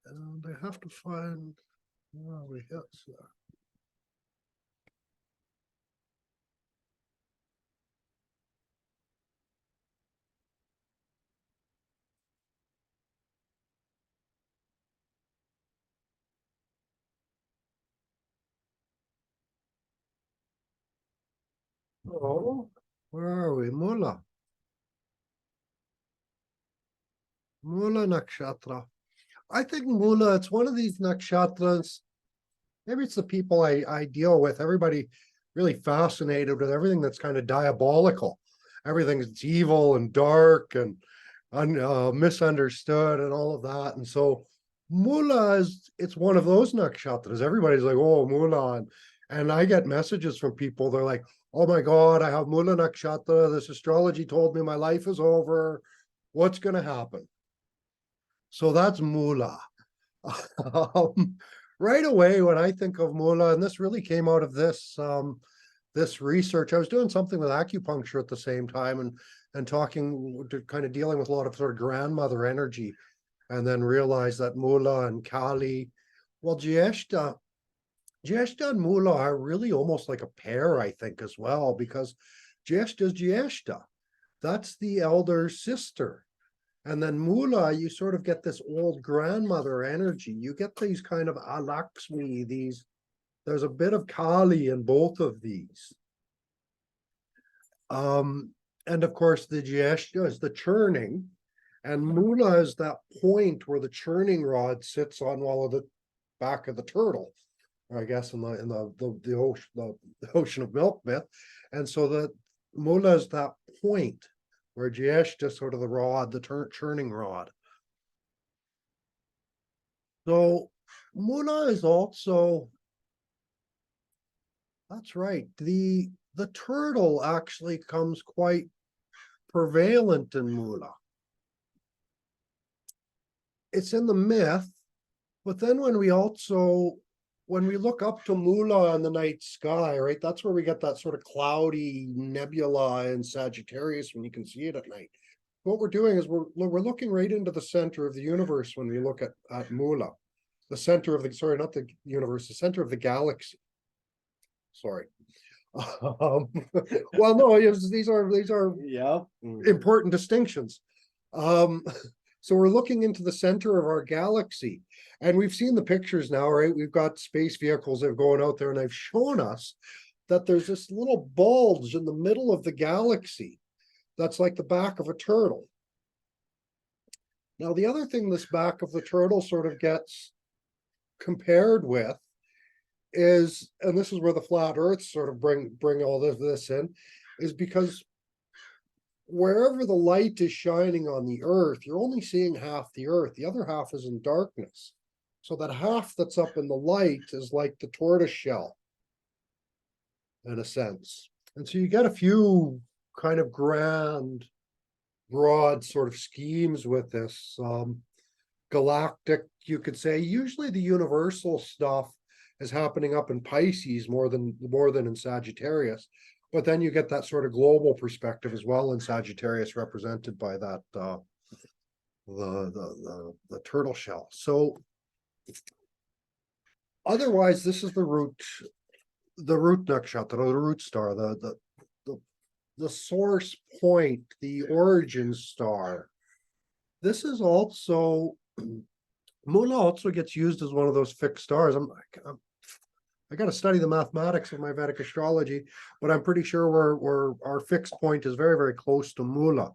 And I have to find where we hit there. Oh, where are we? Mula. Mula Nakshatra. I think Mula, it's one of these nakshatras. Maybe it's the people I deal with. Everybody really fascinated with everything that's kind of diabolical. Everything that's evil and dark and misunderstood and all of that. And so Mula it's one of those nakshatras. Everybody's like, oh, Mula. And I get messages from people. They're like, oh my God, I have Mula Nakshatra. This astrology told me my life is over. What's going to happen? So that's Mula. Right away, when I think of Moola, and this really came out of this research, I was doing something with acupuncture at the same time and talking, kind of dealing with a lot of sort of grandmother energy, and then realized that Moola and Kali, well, Jyeshta and Moola are really almost like a pair, I think, as well, because Jyeshta is Jyeshta. That's the elder sister. And then Mula, you sort of get this old grandmother energy. You get these kind of Alakshmi, there's a bit of Kali in both of these. And of course, the Jyeshta is the churning, and Mula is that point where the churning rod sits on all of the back of the turtle, I guess, in the ocean of milk myth. And so the Mula is that point where Jyeshta is sort of the rod, the churning rod. So Mula is also, that's right, the turtle actually comes quite prevalent in Mula. It's in the myth, but then when we look up to Mula in the night sky, right, that's where we get that sort of cloudy nebula in Sagittarius when you can see it at night. What we're doing is we're looking right into the center of the universe when we look at Mula. The center of the, sorry, not the universe, the center of the galaxy. Sorry. Well, no, these are yeah, important distinctions. So we're looking into the center of our galaxy, and we've seen the pictures now, right? We've got space vehicles that are going out there, and I've shown us that there's this little bulge in the middle of the galaxy that's like the back of a turtle. Now, the other thing this back of the turtle sort of gets compared with is, and this is where the flat earth sort of bring all this in, is because wherever the light is shining on the earth, you're only seeing half the earth. The other half is in darkness. So that half that's up in the light is like the tortoise shell, in a sense. And so you get a few kind of grand, broad sort of schemes with this. Galactic, you could say. Usually the universal stuff is happening up in Pisces more than in Sagittarius. But then you get that sort of global perspective as well in Sagittarius, represented by that the turtle shell. So otherwise, this is the root nakshatra, the root star, the source point, the origin star. This is also, Moola also gets used as one of those fixed stars. I got to study the mathematics of my Vedic astrology, but I'm pretty sure our fixed point is very, very close to Moola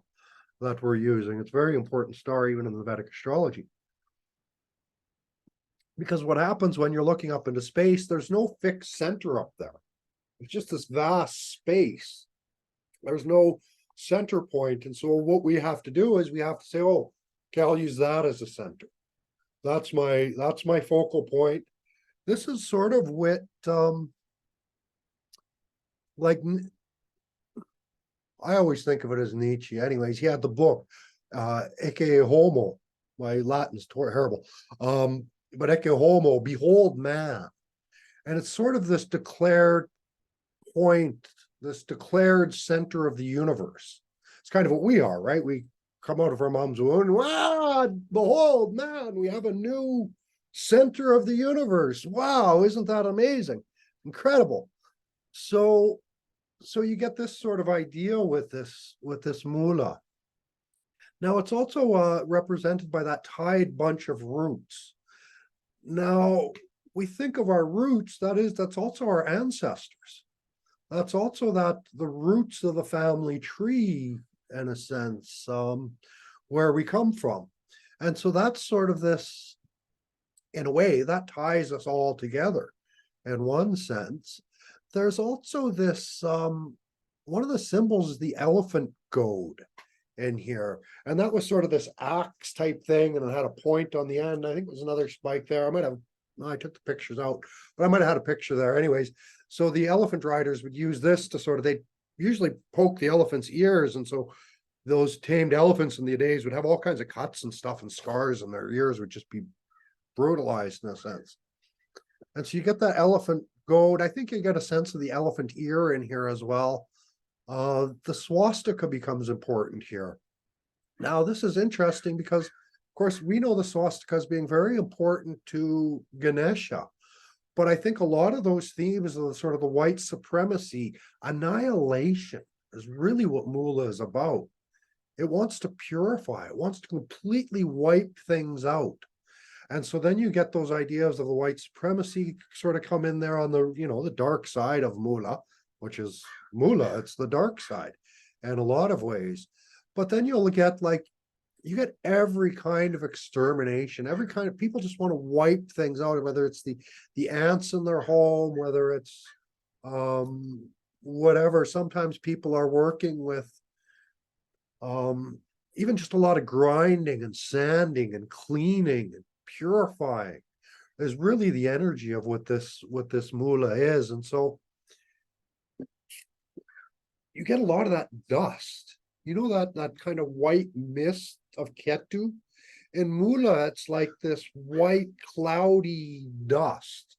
that we're using. It's a very important star even in the Vedic astrology. Because what happens when you're looking up into space, there's no fixed center up there. It's just this vast space. There's no center point. And so what we have to do is we have to say, oh, okay, I'll use that as a center. That's my focal point. This is sort of what, like, I always think of it as Nietzsche. Anyways, he had the book, Ecce Homo. My Latin's terrible. But Ecce Homo, behold man. And it's sort of this declared point, this declared center of the universe. It's kind of what we are, right? come out of our mom's womb. Wow, behold, man, we have a new center of the universe. Wow, isn't that amazing? Incredible. So you get this sort of idea with this Moola. Now it's also represented by that tied bunch of roots. Now we think of our roots, that's also our ancestors. That's also the roots of the family tree, in a sense, where we come from. And so that's sort of this, in a way, that ties us all together in one sense. There's also this, one of the symbols is the elephant goad in here. And that was sort of this axe type thing, and it had a point on the end. I think there's another spike there. I took the pictures out, but I might have had a picture there. Anyways, so the elephant riders would use this to sort of, they usually poke the elephant's ears. And so those tamed elephants in the days would have all kinds of cuts and stuff and scars, and their ears would just be brutalized in a sense. And so you get that elephant goad. I think you get a sense of the elephant ear in here as well. The swastika becomes important here. Now, this is interesting because, of course, we know the swastika as being very important to Ganesha. But I think a lot of those themes of the sort of the white supremacy, annihilation is really what Moola is about. It wants to purify, it wants to completely wipe things out. And so then you get those ideas of the white supremacy sort of come in there on the, the dark side of Moola, which is Moola, it's the dark side in a lot of ways. But then you'll get you get every kind of extermination, every kind of, people just want to wipe things out, whether it's the ants in their home, whether it's whatever. Sometimes people are working with even just a lot of grinding and sanding and cleaning and purifying is really the energy of what this Moola is. And so you get a lot of that dust, that kind of white mist of Ketu. In Moola, it's like this white cloudy dust.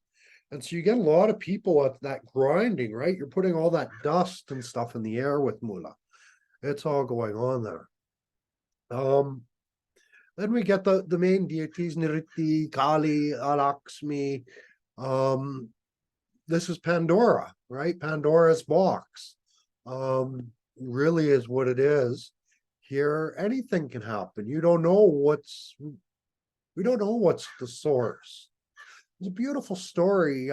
And so you get a lot of people at that grinding, right? You're putting all that dust and stuff in the air with Moola. It's all going on there. Then we get the main deities, Nritti, Kali, Alakshmi. This is Pandora, right? Pandora's box. Really is what it is. Here, anything can happen. We don't know what's the source. It's a beautiful story.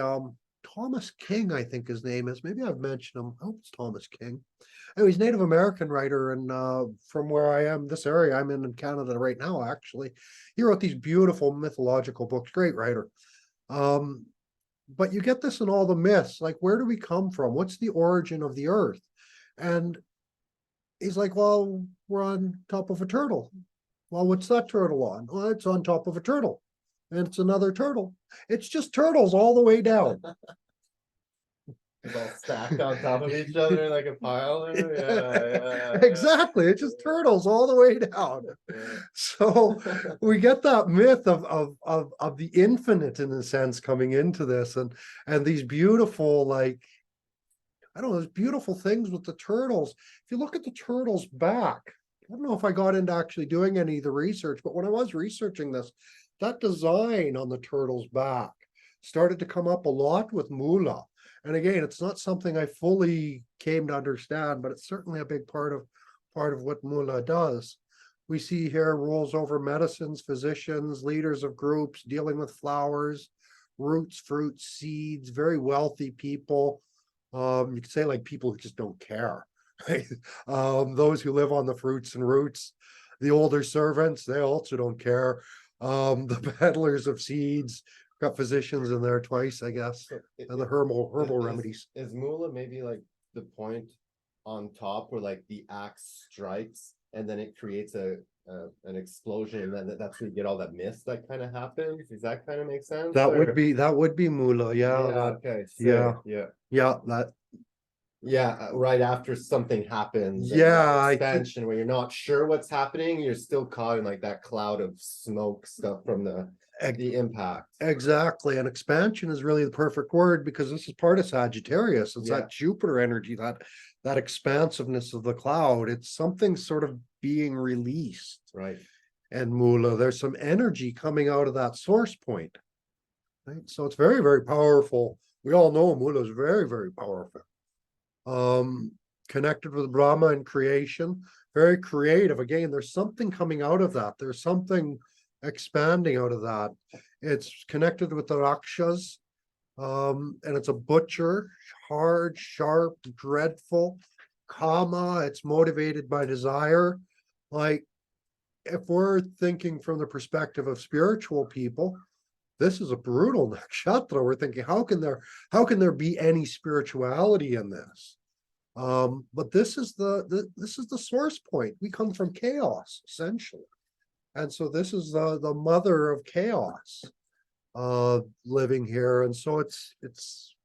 Thomas King, I think his name is. Maybe I've mentioned him. I hope it's Thomas King. Anyway, he's Native American writer, and from where I am, this area I'm in Canada right now, actually. He wrote these beautiful mythological books. Great writer. But you get this in all the myths, like, where do we come from? What's the origin of the earth? And he's like, well, we're on top of a turtle. Well, what's that turtle on? Well, it's on top of a turtle. And it's another turtle. It's just turtles all the way down. It's all stacked on top of each other like a pile. Yeah. Exactly. It's just turtles all the way down. Yeah. So we get that myth of the infinite, in a sense, coming into this, and these beautiful, I don't know, there's beautiful things with the turtles. If you look at the turtle's back, I don't know if I got into actually doing any of the research, but when I was researching this, that design on the turtle's back started to come up a lot with Moola. And again, it's not something I fully came to understand, but it's certainly a big part of what Moola does. We see here rules over medicines, physicians, leaders of groups, dealing with flowers, roots, fruits, seeds, very wealthy people. You could say people who just don't care. Right? Those who live on the fruits and roots, the older servants, they also don't care. The peddlers of seeds, got physicians in there twice, I guess, and the herbal remedies. Is Moola maybe the point on top where the axe strikes and then it creates an explosion, and then that's where you get all that mist that kind of happens? Does that kind of make sense? That would be Moola, yeah. Okay. Yeah. Yeah. Yeah, that Yeah, right after something happens. And Yeah, that I think expansion where you're not sure what's happening, you're still caught in like that cloud of smoke stuff from the impact. exactly. And expansion is really the perfect word because this is part of Sagittarius. It's Yeah. that Jupiter energy, that expansiveness of the cloud. It's something sort of being released. Right. And Moola, there's some energy coming out of that source point. Right? So it's very, very powerful. We all know Moola is very, very powerful. Connected with Brahma and creation, very creative. Again, there's something coming out of that. There's something expanding out of that. It's connected with the Rakshas, and it's a butcher, hard, sharp, dreadful, Kama. It's motivated by desire. Like, if we're thinking from the perspective of spiritual people, this is a brutal nakshatra. We're thinking, how can there be any spirituality in this? But this is the source point. We come from chaos, essentially. And so this is the mother of chaos living here. And so it's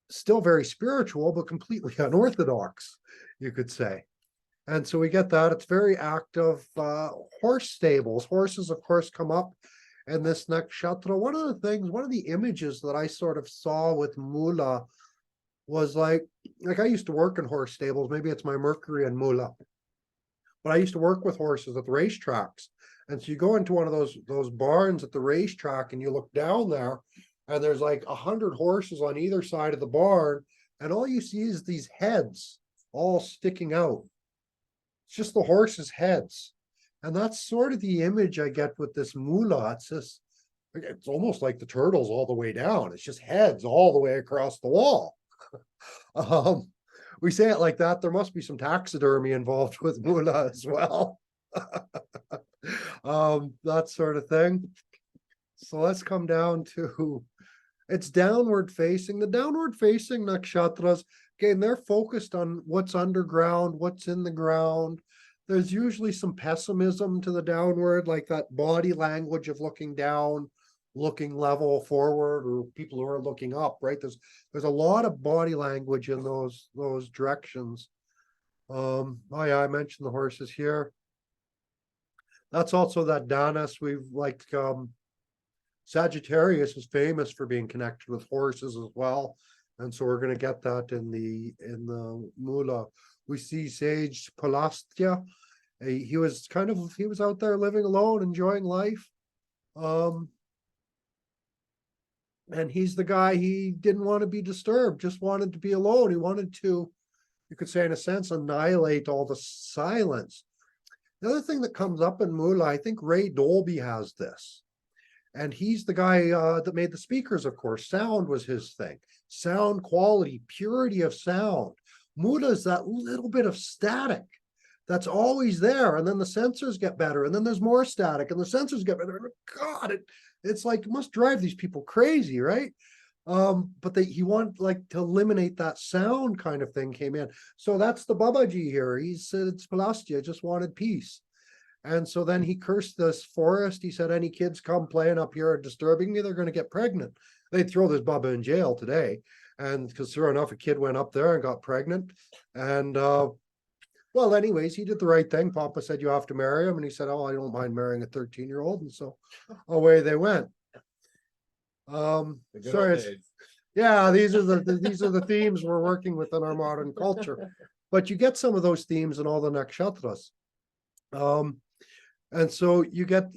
still very spiritual, but completely unorthodox, you could say. And so we get that. It's very active. Horse stables. Horses, of course, come up in this nakshatra. One of the images that I sort of saw with Mula was like I used to work in horse stables. Maybe it's my Mercury and Mula, but I used to work with horses at the racetracks. And so you go into one of those barns at the racetrack and you look down there, and there's like 100 horses on either side of the barn, and all you see is these heads all sticking out. It's just the horses' heads. And that's sort of the image I get with this Moola. It's almost like the turtles all the way down. It's just heads all the way across the wall. Um, we say it like that. There must be some taxidermy involved with Mula as well. That sort of thing. So let's come down to it's downward facing. The downward facing nakshatras, again, they're focused on what's underground, what's in the ground. There's usually some pessimism to the downward, like that body language of looking down, looking level forward, or people who are looking up, right? There's a lot of body language in those directions. Oh yeah, I mentioned the horses here. That's also that Danas. We've like Sagittarius is famous for being connected with horses as well. And so we're going to get that in the Moola. We see Sage Palastya. He was out there living alone, enjoying life. And he's the guy, he didn't want to be disturbed, just wanted to be alone. He wanted to, you could say in a sense, annihilate all the silence. The other thing that comes up in Moola, I think Ray Dolby has this. And he's the guy that made the speakers, of course. Sound was his thing. Sound quality, purity of sound. Moola is that little bit of static that's always there. And then the sensors get better. And then there's more static and the sensors get better. God, it's like, it must drive these people crazy, right? But he wanted like to eliminate that sound kind of thing came in. So that's the Babaji here. He said, it's Palastya, just wanted peace. And so then he cursed this forest. He said, any kids come playing up here and disturbing me, they're going to get pregnant. They'd throw this Baba in jail today. And because sure enough, a kid went up there and got pregnant. And well, anyways, he did the right thing. Papa said, you have to marry him. And he said, oh, I don't mind marrying a 13-year-old. And so away they went. Sorry, yeah, these are the themes we're working with in our modern culture. But you get some of those themes in all the nakshatras. And so you get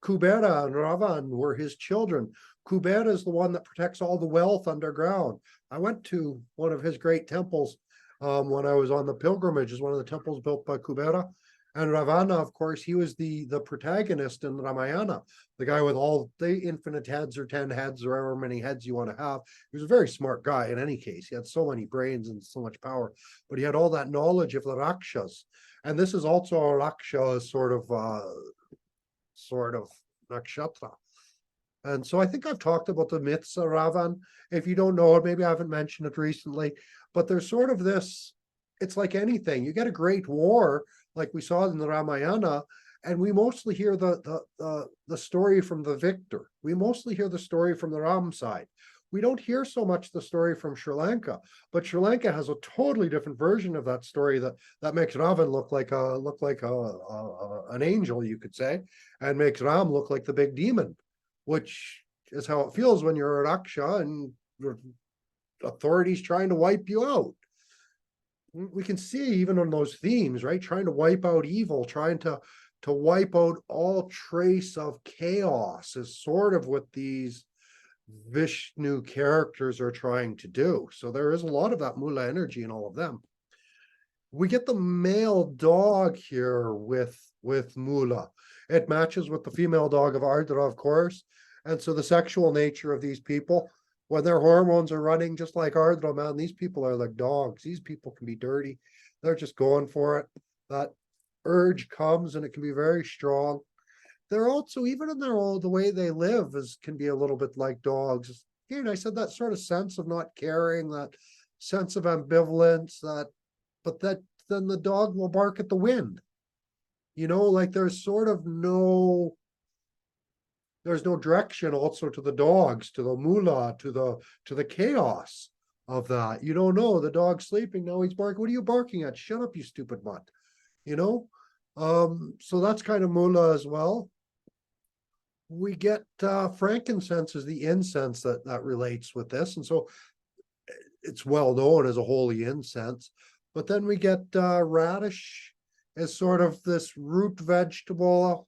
Kubera and Ravan were his children. Kubera is the one that protects all the wealth underground. I went to one of his great temples when I was on the pilgrimage, is one of the temples built by Kubera. And Ravana, of course, he was the protagonist in Ramayana, the guy with all the infinite heads or 10 heads or however many heads you want to have. He was a very smart guy in any case. He had so many brains and so much power, but he had all that knowledge of the Rakshas. And this is also a Raksha sort of nakshatra. And so I think I've talked about the myths of Ravan. If you don't know it, maybe I haven't mentioned it recently, but there's sort of this, it's like anything. You get a great war, like we saw in the Ramayana, and we mostly hear the story from the victor. We mostly hear the story from the Ram side. We don't hear so much the story from Sri Lanka, but Sri Lanka has a totally different version of that story that makes Ravan look like an angel, you could say, and makes Ram look like the big demon, which is how it feels when you're a Raksha and authorities trying to wipe you out. We can see even on those themes, right? Trying to wipe out evil, trying to wipe out all trace of chaos is sort of what these Vishnu characters are trying to do. So there is a lot of that Mula energy in all of them. We get the male dog here with Mula. It matches with the female dog of Ardra, of course. And so the sexual nature of these people, when their hormones are running just like Ardra, man, these people are like dogs. These people can be dirty. They're just going for it. That urge comes and it can be very strong. They're also, even in the way they live can be a little bit like dogs. Again, I said that sort of sense of not caring, that sense of ambivalence, but then the dog will bark at the wind. Like there's no direction also to the dogs, to the Mula, to the chaos of that. You don't know. The dog's sleeping, now he's barking. What are you barking at? Shut up, you stupid mutt. So that's kind of Mula as well. We get frankincense as the incense that relates with this, and so it's well known as a holy incense. But then we get radish as sort of this root vegetable.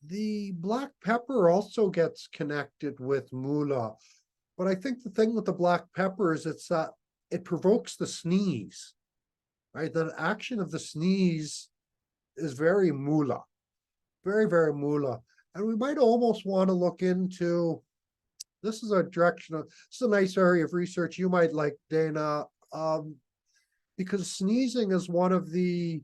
The black pepper also gets connected with Mula, but I think the thing with the black pepper is it provokes the sneeze, right? The action of the sneeze is very Mula, very, very Mula. And we might almost want to look into, this is a nice area of research you might like, Dana, because sneezing is one of if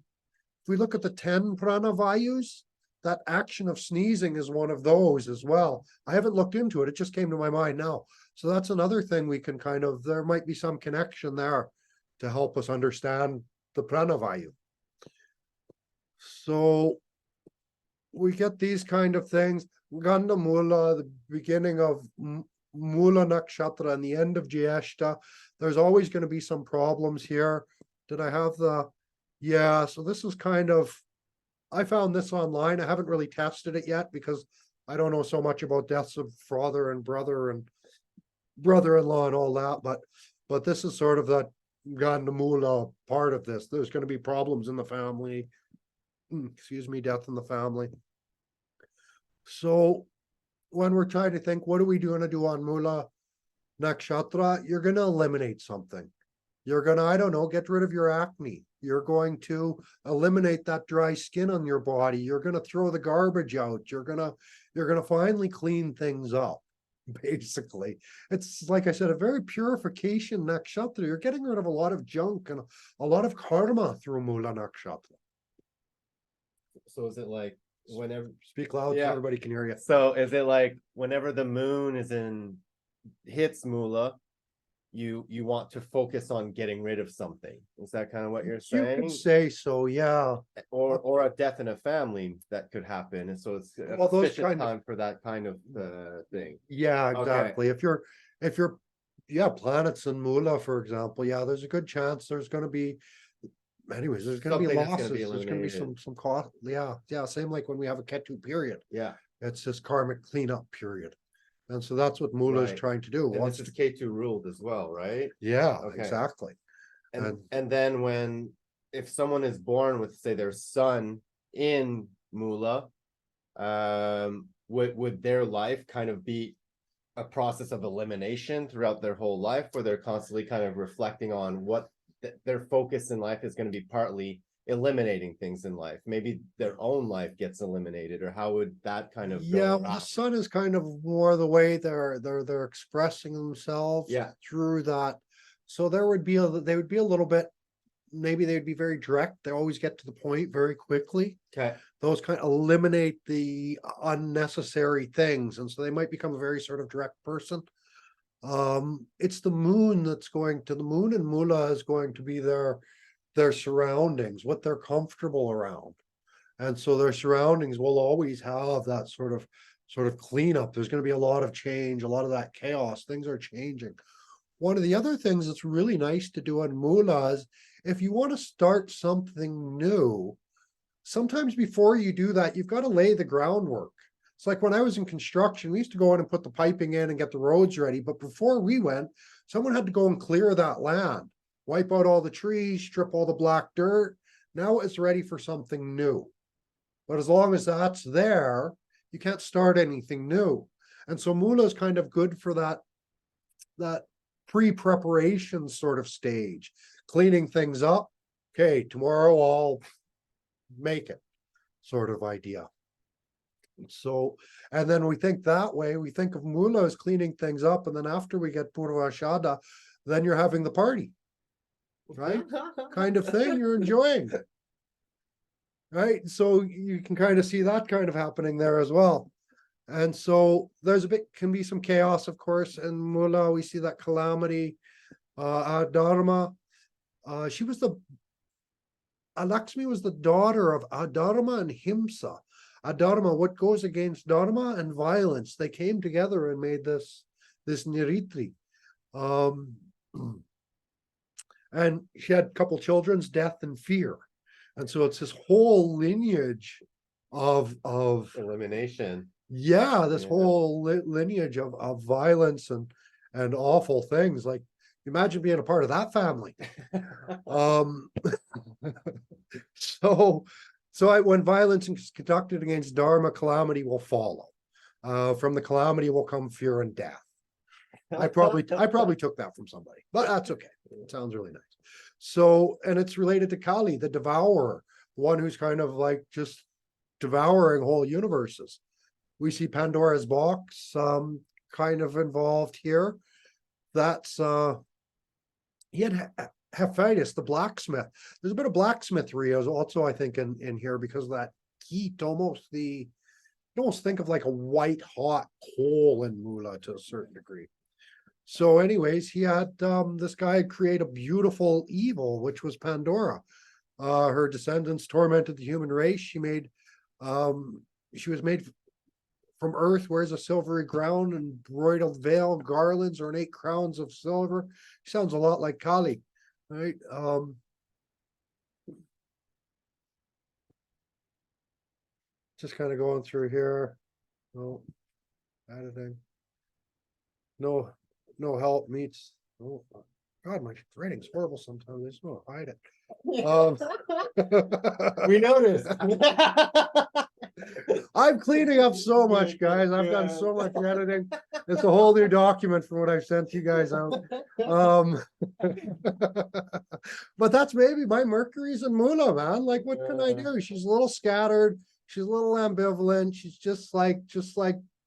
we look at the 10 prana vayus, that action of sneezing is one of those as well. I haven't looked into it. It just came to my mind now. So that's another thing we can there might be some connection there to help us understand the prana vayu. So we get these kind of things. Ganda Mula, the beginning of Mula Nakshatra and the end of Jyeshta. There's always going to be some problems here. Did I have yeah, so this is I found this online. I haven't really tested it yet because I don't know so much about deaths of father and brother and brother-in-law and all that, but this is sort of that Ganda Mula part of this. There's going to be problems in the family. Excuse me, death in the family. So when we're trying to think, what are we going to do on Mula Nakshatra? You're going to eliminate something. You're going to, I don't know, get rid of your acne. You're going to eliminate that dry skin on your body. You're going to throw the garbage out. You're going to finally clean things up. Basically, it's like I said, a very purification nakshatra. You're getting rid of a lot of junk and a lot of karma through Mula Nakshatra. So is it like whenever, speak loud so everybody can hear you? So is it like whenever the moon hits Mula, you want to focus on getting rid of something? Is that kind of what you're saying? You could say so, yeah. Or a death in a family that could happen, and so it's a sufficient time for that kind of thing. Yeah, exactly. Okay. If you're planets in Moola, for example, there's a good chance there's going to be. Anyways, there's going to be losses. There's going to be some cost. Yeah. Same like when we have a Ketu period. Yeah, it's this karmic cleanup period. And so that's what Moola is trying to do. And this is Ketu ruled as well, right? Yeah, exactly. And then if someone is born with, say, their sun in Moola, would their life kind of be a process of elimination throughout their whole life, where they're constantly kind of reflecting on what their focus in life is going to be, partly eliminating things in life? Maybe their own life gets eliminated, or how would that kind of go the sun is kind of more the way they're expressing themselves through that. So they would be a little bit, maybe they'd be very direct. They always get to the point very quickly. Okay. Those kind of eliminate the unnecessary things, and so they might become a very sort of direct person. It's the moon the moon and Mula is going to be their surroundings, what they're comfortable around. And so their surroundings will always have that sort of sort of cleanup. There's going to be a lot of change, a lot of that chaos. Things are changing. One of the other things that's really nice to do on Moola is if you want to start something new, sometimes before you do that, you've got to lay the groundwork. It's like when I was in construction, we used to go in and put the piping in and get the roads ready. But before we went, someone had to go and clear that land, wipe out all the trees, strip all the black dirt. Now it's ready for something new. But as long as that's there, you can't start anything new. And so Moola is kind of good for that pre-preparation sort of stage, cleaning things up. Okay, tomorrow I'll make it sort of idea. So, and then we think that way, we think of Moola as cleaning things up, and then after we get Purvashada, then you're having the party, right? Kind of thing you're enjoying. Right, so you can kind of see that kind of happening there as well. And so there's can be some chaos, of course, in Moola. We see that calamity. Adharma, Lakshmi was the daughter of Adharma and Himsa. Adharma, what goes against Dharma, and violence. They came together and made this Niritri. And she had a couple children's, death and fear. And so it's this whole lineage of elimination. Yeah, this whole lineage of violence and awful things. Like, imagine being a part of that family. When violence is conducted against Dharma, calamity will follow. From the calamity will come fear and death. I probably took that from somebody, but that's okay. It sounds really nice. So, and it's related to Kali, the devourer, one who's kind of like just devouring whole universes. We see Pandora's box kind of involved here. That's he had Hephaestus, the blacksmith. There's a bit of blacksmithery also, I think, in here because of that heat, you almost think of like a white hot coal in Moola to a certain degree. So anyways, he had this guy create a beautiful evil, which was Pandora. Her descendants tormented the human race. She was made from earth, wears a silvery crown and embroidered veil, garlands, ornate crowns of silver. Sounds a lot like Kali, right? Just kind of going through here. No editing. No help meets. Oh God, my writing's horrible sometimes. I just want to hide it. We noticed. I'm cleaning up so much, guys. I've done so much editing. It's a whole new document from what I've sent you guys out. But that's maybe my Mercury's in Moola, man. Like, what can I do? She's a little scattered. She's a little ambivalent. She's just like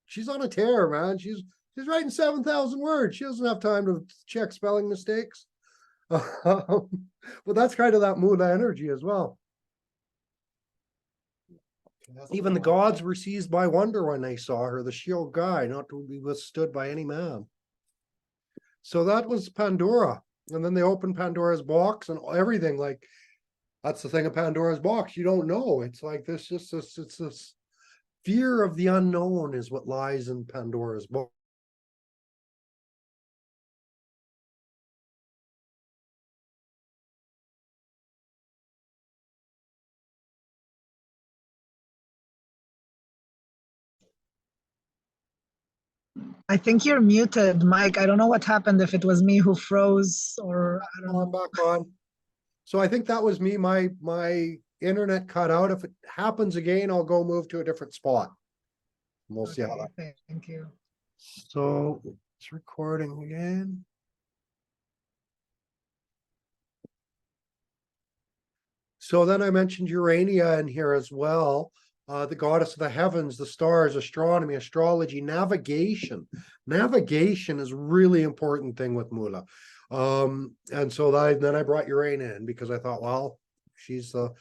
she's on a tear, man. She's writing 7,000 words. She doesn't have time to check spelling mistakes. But that's kind of that Moola energy as well. Even the gods were seized by wonder when they saw her, the shield guy, not to be withstood by any man. So that was Pandora. And then they opened Pandora's box and everything. Like, that's the thing of Pandora's box. You don't know. It's like it's this fear of the unknown is what lies in Pandora's box. I think you're muted, Mike. I don't know what happened, if it was me who froze or I don't know. I'm back on. So I think that was me. My internet cut out. If it happens again, I'll go move to a different spot. And we'll see how that. Thank you. So it's recording again. So then I mentioned Urania in here as well. The goddess of the heavens, the stars, astronomy, astrology, navigation. Navigation is a really important thing with Moola. And so then I brought Urania in because I thought, well, she's the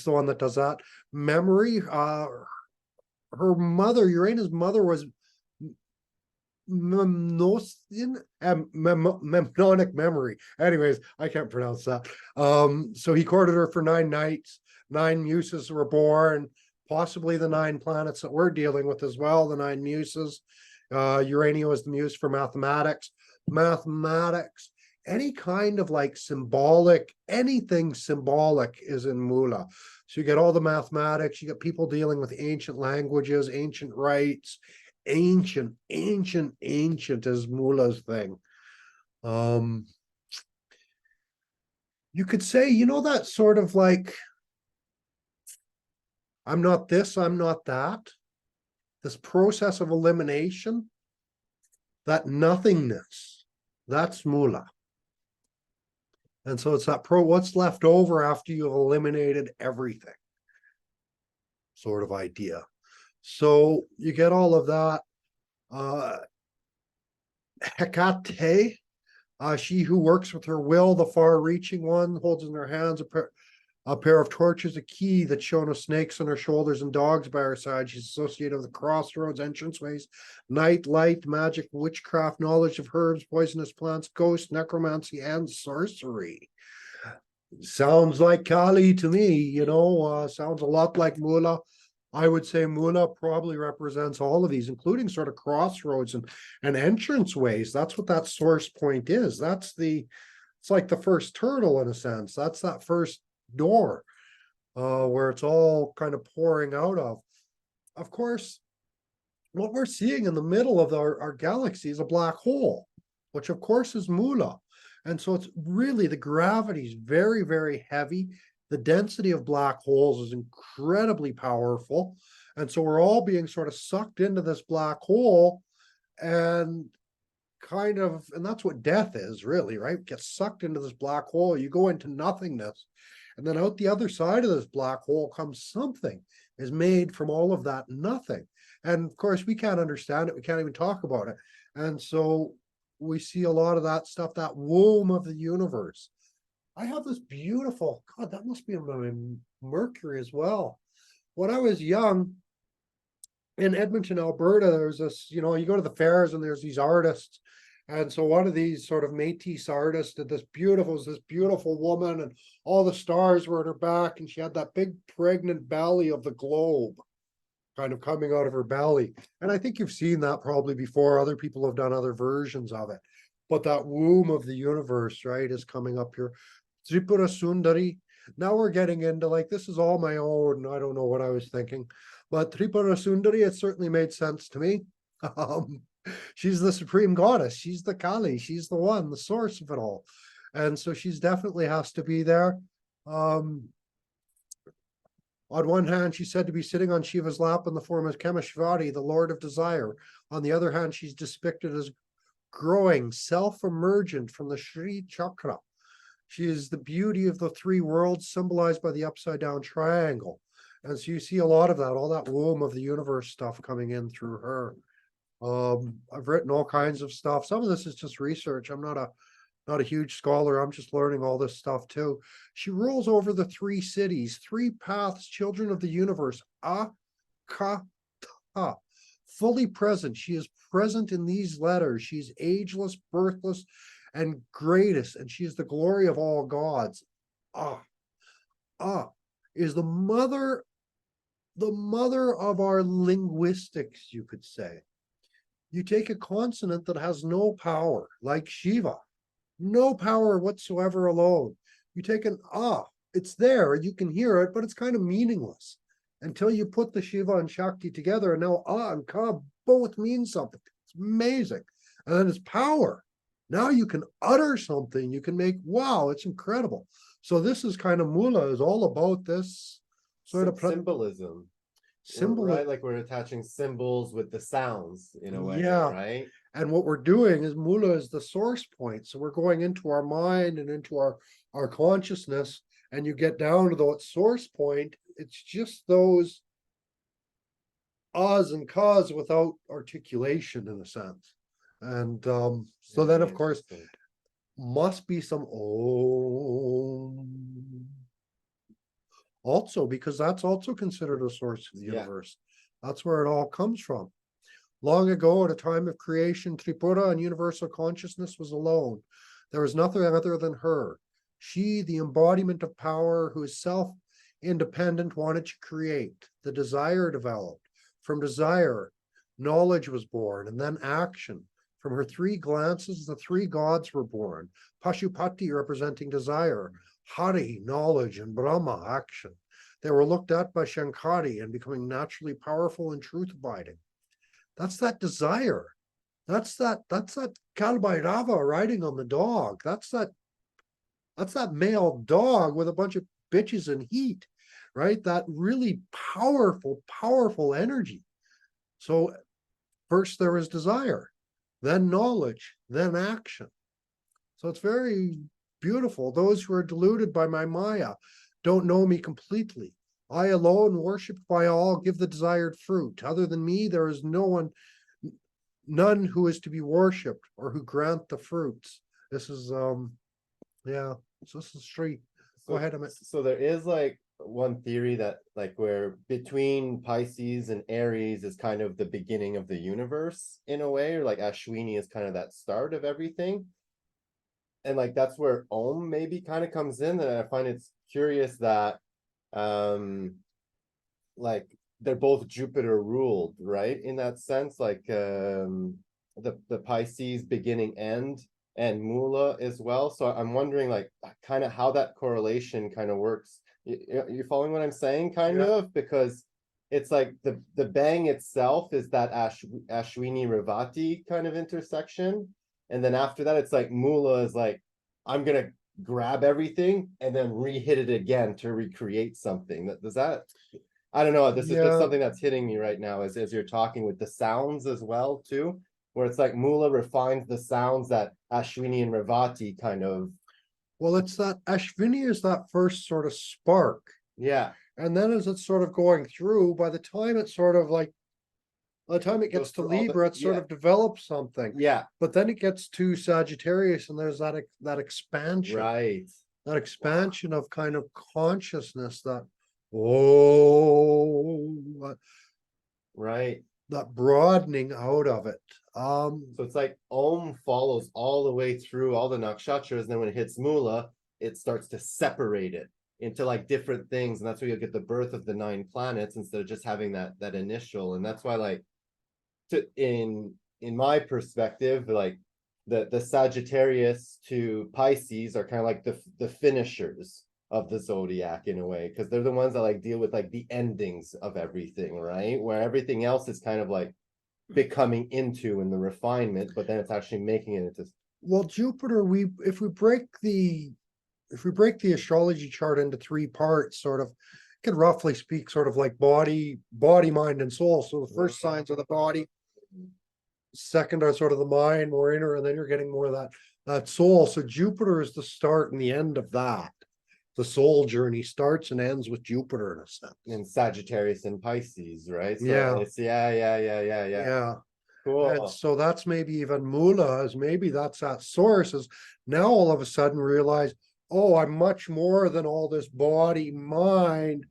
one that does that. Memory, her mother, Urania's mother was memnonic memory. Anyways, I can't pronounce that. So he courted her for 9 nights. 9 muses were born. possibly the 9 planets that we're dealing with as well, the 9 muses. Urania is the muse for mathematics. Mathematics, any kind of like symbolic, anything symbolic is in Mula. So you get all the mathematics, you get people dealing with ancient languages, ancient rites, ancient is Mula's thing. You could say, that sort of like, I'm not this, I'm not that. This process of elimination, that nothingness, that's Mula. And so it's that what's left over after you've eliminated everything sort of idea. So you get all of that. Hecate, she who works with her will, the far-reaching one, holds in her hands a pair of torches, a key that's shown with snakes on her shoulders and dogs by her side. She's associated with the crossroads, entranceways, night, light, magic, witchcraft, knowledge of herbs, poisonous plants, ghosts, necromancy, and sorcery. Sounds like Kali to me, sounds a lot like Mula. I would say Mula probably represents all of these, including sort of crossroads and entranceways. That's what that source point is. It's like the first turtle in a sense. That's that first door where it's all kind of pouring out of. Of course, what we're seeing in the middle of our galaxy is a black hole, which of course is Mula. And so it's really, the gravity is very, very heavy. The density of black holes is incredibly powerful. And so we're all being sort of sucked into this black hole and and that's what death is really, right? Get sucked into this black hole. You go into nothingness. And then out the other side of this black hole comes something is made from all of that nothing. And of course, we can't understand it. We can't even talk about it. And so we see a lot of that stuff, that womb of the universe. I have this beautiful, God, that must be my Mercury as well. When I was young in Edmonton, Alberta, there's this, you go to the fairs and there's these artists. And so one of these sort of Métis artists did this beautiful woman, and all the stars were at her back, and she had that big pregnant belly of the globe kind of coming out of her belly. And I think you've seen that probably before. Other people have done other versions of it. But that womb of the universe, right, is coming up here. Tripura Sundari. Now we're getting into like, this is all my own. I don't know what I was thinking. But Tripura Sundari, it certainly made sense to me. She's the supreme goddess. She's the Kali. She's the one, the source of it all. And so she's definitely has to be there. On one hand, she's said to be sitting on Shiva's lap in the form of Kameshvari, the Lord of Desire. On the other hand, she's depicted as growing, self-emergent from the Shri Chakra. She is the beauty of the 3 worlds, symbolized by the upside-down triangle. And so you see a lot of that, all that womb of the universe stuff coming in through her. I've written all kinds of stuff. Some of this is just research. I'm not a huge scholar. I'm just learning all this stuff too. She rules over the 3 cities, 3 paths, children of the universe. Akata, fully present. She is present in these letters. She's ageless, birthless, and greatest, and she is the glory of all gods. Is the mother of our linguistics, you could say. You take a consonant that has no power, like Shiva, no power whatsoever alone. You take an it's there, you can hear it, but it's kind of meaningless until you put the Shiva and Shakti together, and now and Ka both mean something. It's amazing. And then it's power. Now you can utter something, you can make, wow, it's incredible. So this is kind of Mula, is all about this sort of symbolism. Right, like we're attaching symbols with the sounds in a way, right? And what we're doing is Mula is the source point. So we're going into our mind and into our consciousness, and you get down to the source point. It's just those ahs and kas without articulation in a sense. And so then, of course, must be some om. Also, because that's also considered a source of the universe. That's where it all comes from. Long ago, at a time of creation, Tripura and universal consciousness was alone. There was nothing other than her. She, the embodiment of power, who is self independent, wanted to create. The desire developed. From desire, knowledge was born, and then action. From her 3 glances, the 3 gods were born. Pashupati representing desire, Hari, knowledge, and Brahma, action. They were looked at by Shankari and becoming naturally powerful and truth-abiding. That's that desire. That's that Kalbhairava riding on the dog. That's that male dog with a bunch of bitches and heat, right? That really powerful energy. So first there is desire, then knowledge, then action. So it's very beautiful. Those who are deluded by my Maya don't know me completely. I alone, worshipped by all, give the desired fruit. Other than me, there is none who is to be worshipped or who grant the fruits. This is yeah, so this is straight. Go ahead, Amit. So there is like one theory that like where between Pisces and Aries is kind of the beginning of the universe in a way, or like Ashwini is kind of that start of everything. And like that's where Om maybe kind of comes in. And I find it's curious that like they're both Jupiter ruled, right? In that sense, like the Pisces beginning end and Mula as well. So I'm wondering like kind of how that correlation kind of works. You following what I'm saying? Kind of, because it's like the bang itself is that Ashwini Revati kind of intersection. And then after that, it's like Mula is like, I'm gonna grab everything and then re-hit it again to recreate something. Does that, I don't know, this is just something that's hitting me right now as you're talking with the sounds as well too, where it's like Mula refines the sounds that Ashwini and Revati kind of. Well, it's that Ashwini is that first sort of spark. Yeah. And then as it's sort of going through, by the time it's sort of like, by the time it gets to Libra, it sort of develops something. Yeah. But then it gets to Sagittarius and there's that expansion. Right. That expansion of kind of consciousness that, right. That broadening out of it. So it's like Om follows all the way through all the nakshatras, and then when it hits Mula, it starts to separate it into like different things, and that's where you'll get the birth of the 9 planets instead of just having that initial. And that's why like in my perspective, like the Sagittarius to Pisces are kind of like the finishers of the zodiac in a way, because they're the ones that like deal with like the endings of everything, right? Where everything else is kind of like becoming into in the refinement, but then it's actually making it into. Well, Jupiter, if we break the astrology chart into 3 parts, sort of, can roughly speak sort of like body, mind, and soul. So the first signs are the body, second are sort of the mind, more inner, and then you're getting more of that soul. So Jupiter is the start and the end of that. The soul journey starts and ends with Jupiter in a sense. In Sagittarius and Pisces, right? So Yeah. It's yeah. Cool. And so that's maybe even Mula, is maybe that's that source, is now all of a sudden realize, oh, I'm much more than all this body, mind.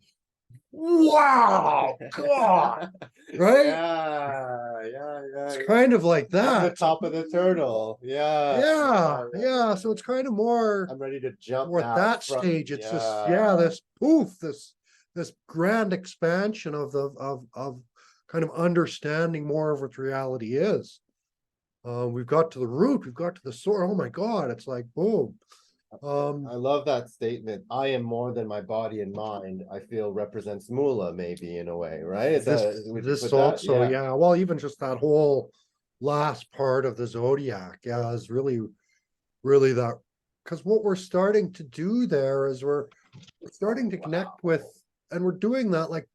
Wow, God, right? Yeah. It's kind of like At the that. top of the turtle. Yeah. So it's kind of more. I'm ready to jump Or at now that from- stage, it's this poof, this grand expansion of kind of understanding more of what reality is. We've got to the root, we've got to the source. Oh my God, it's like boom. I love that statement. I am more than my body and mind. I feel represents Mula, maybe in a way, right? Is this also, yeah. Well, even just that whole last part of the zodiac, is really that. Because what we're starting to do there is we're starting to connect with, and we're doing that like,